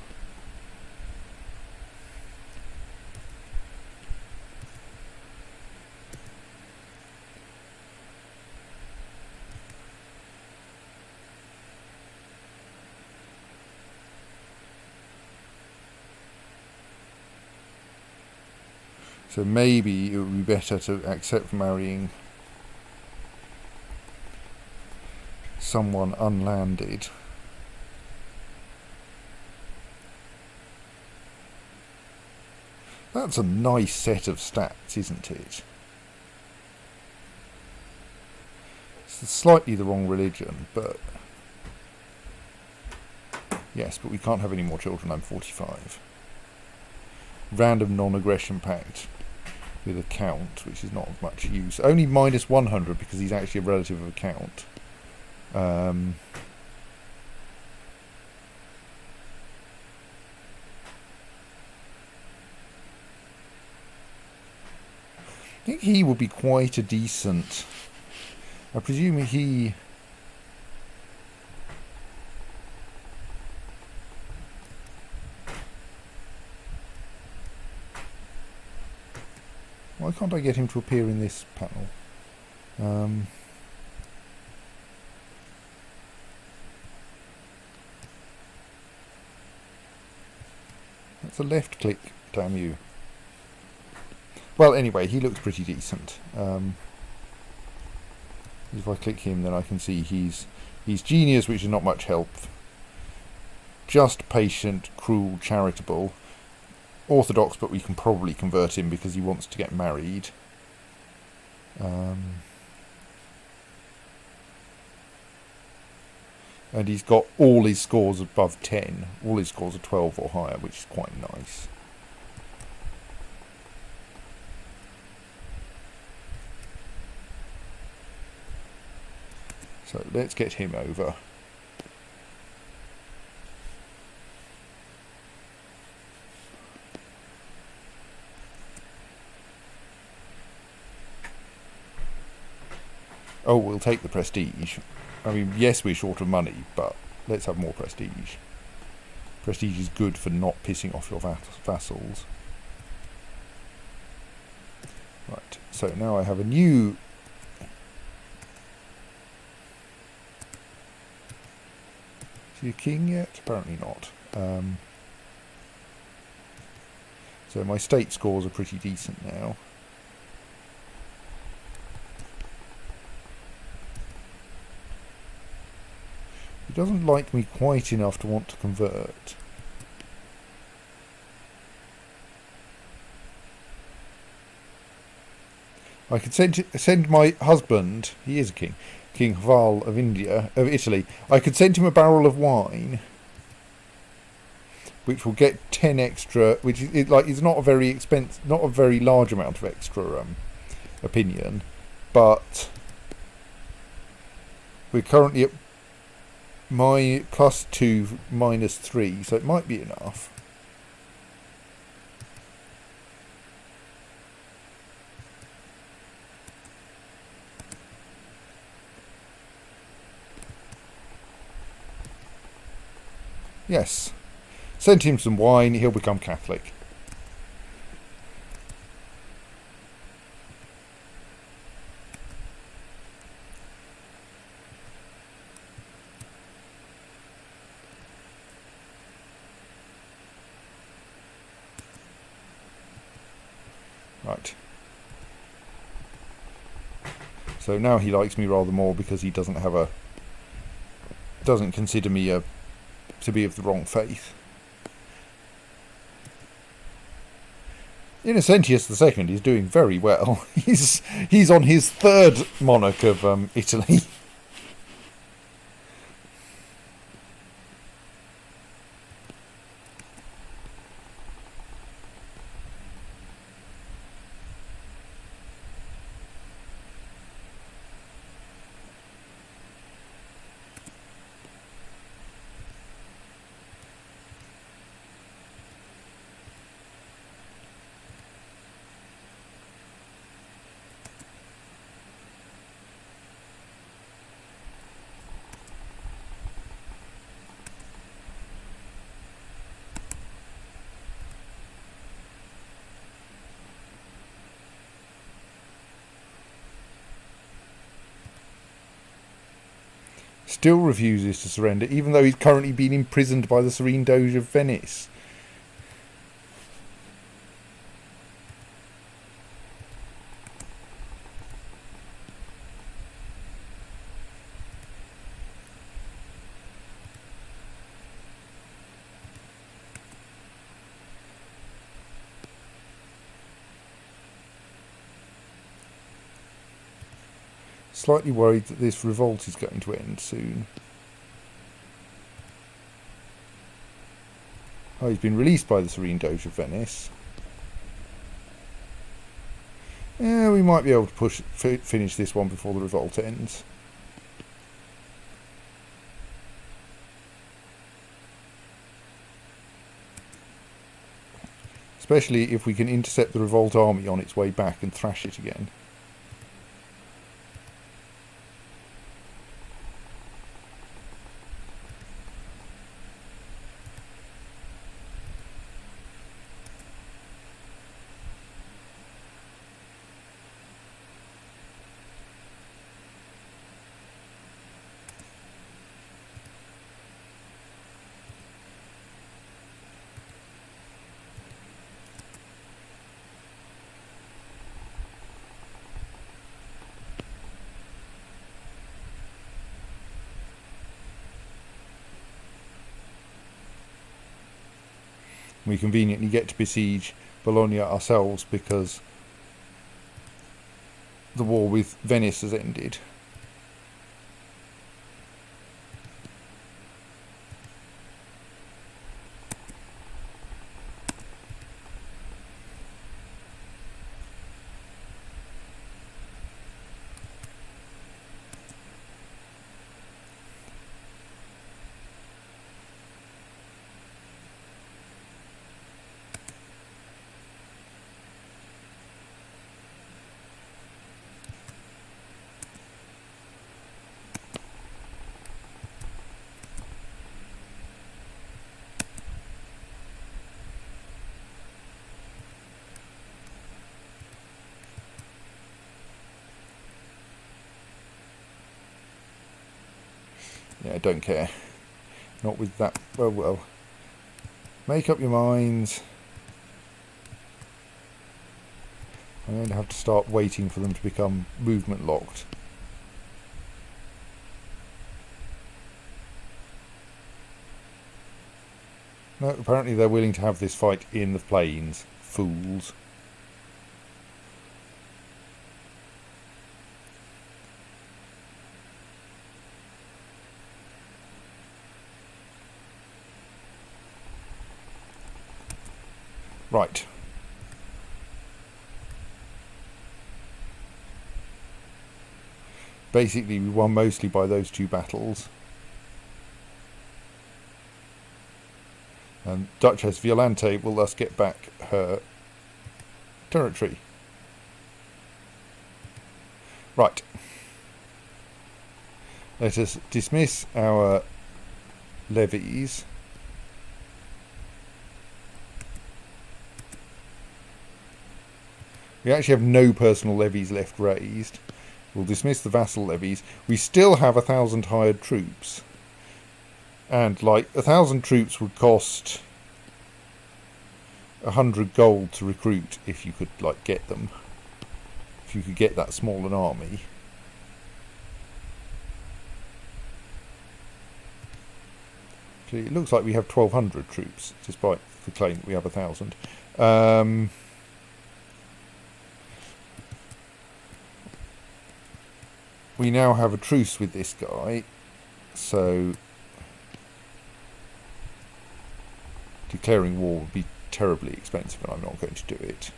So maybe it would be better to accept marrying someone unlanded. That's a nice set of stats, isn't it? It's slightly the wrong religion, but... Yes, but we can't have any more children, I'm 45. Random non-aggression pact with a count, which is not of much use. Only minus 100 because he's actually a relative of a count. I think he would be quite a decent... I presume he... Why can't I get him to appear in this panel? That's a left click, damn you. Well, anyway, he looks pretty decent. If I click him, then I can see he's genius, which is not much help. Just, patient, cruel, charitable. Orthodox, but we can probably convert him because he wants to get married. And he's got all his scores above 10. All his scores are 12 or higher, which is quite nice. So let's get him over. Oh, we'll take the prestige. I mean, yes, we're short of money, but let's have more prestige. Prestige is good for not pissing off your vassals. Right, so now I have a new... Is he a king yet? Apparently not. So my state scores are pretty decent now. He doesn't like me quite enough to want to convert. I could send my husband, he is a king, King Hval of Italy. I could send him a barrel of wine, which will get 10 extra, which is like it's not a very expensive, not a very large amount of extra opinion, but we're currently at my +2 -3, so it might be enough. Yes. Send him some wine, he'll become Catholic. Right. So now he likes me rather more because he doesn't consider me to be of the wrong faith. Innocentius II is doing very well. He's on his third monarch of Italy. Still refuses to surrender, even though he's currently being imprisoned by the Serene Doge of Venice. Slightly worried that this revolt is going to end soon. Oh, he's been released by the Serene Doge of Venice. Yeah, we might be able to finish this one before the revolt ends. Especially if we can intercept the revolt army on its way back and thrash it again. We conveniently get to besiege Bologna ourselves because the war with Venice has ended. Yeah, I don't care. Not with that. Well. Make up your minds. I'm going to have to start waiting for them to become movement locked. No, apparently they're willing to have this fight in the plains. Fools. Right. Basically, we won mostly by those two battles. And Duchess Violante will thus get back her territory. Right. Let us dismiss our levies. We actually have no personal levies left raised. We'll dismiss the vassal levies. We still have 1,000 hired troops. And, 1,000 troops would cost 100 gold to recruit if you could, get them. If you could get that small an army. Actually, it looks like we have 1,200 troops, despite the claim that we have 1,000. We now have a truce with this guy, so declaring war would be terribly expensive, and I'm not going to do it.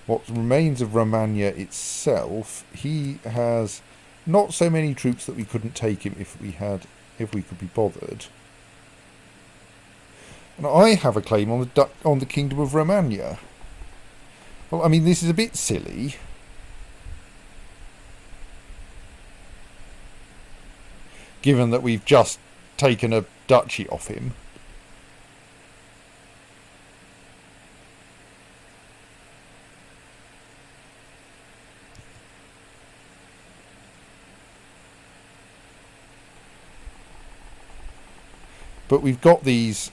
What remains of Romagna itself, he has not so many troops that we couldn't take him if we could be bothered. And I have a claim on the Kingdom of Romagna. Well, I mean, this is a bit silly. Given that we've just taken a duchy off him. But we've got these...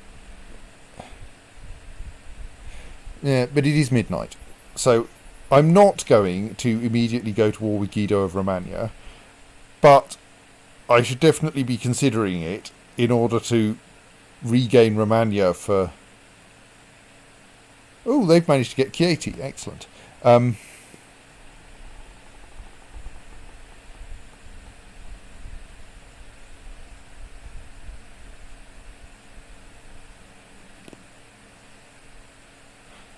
Yeah, but it is midnight. So I'm not going to immediately go to war with Guido of Romagna. But I should definitely be considering it in order to regain Romagna for... Oh, they've managed to get Chieti. Excellent.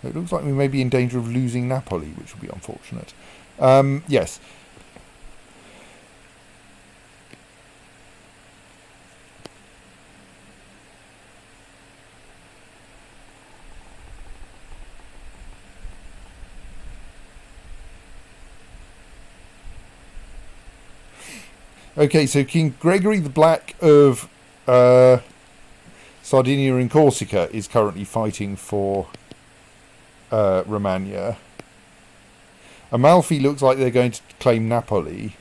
It looks like we may be in danger of losing Napoli, which would be unfortunate. Yes. Okay, so King Gregory the Black of Sardinia and Corsica is currently fighting for Romagna. Amalfi looks like they're going to claim Napoli.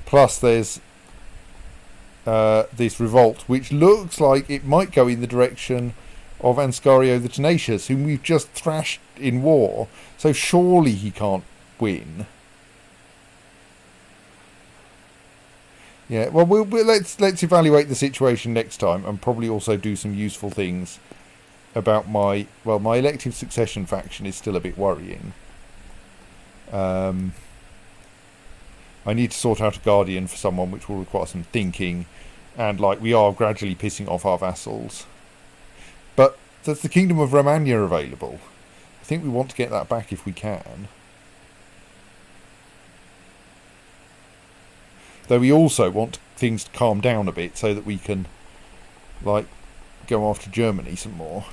Plus there's this revolt, which looks like it might go in the direction of Anscario the Tenacious, whom we've just thrashed in war. So surely he can't win. Yeah, well, let's evaluate the situation next time, and probably also do some useful things about my elective succession faction is still a bit worrying. I need to sort out a guardian for someone, which will require some thinking, and we are gradually pissing off our vassals. But there's the Kingdom of Romagna available. I think we want to get that back if we can. Though we also want things to calm down a bit so that we can, go after Germany some more.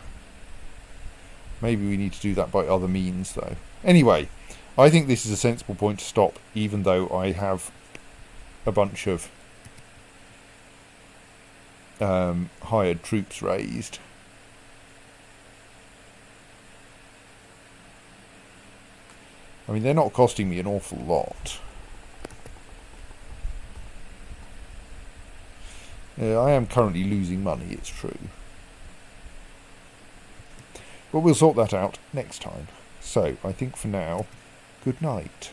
Maybe we need to do that by other means, though. Anyway, I think this is a sensible point to stop, even though I have a bunch of hired troops raised. I mean, they're not costing me an awful lot. I am currently losing money, it's true. But we'll sort that out next time. So, I think for now, good night.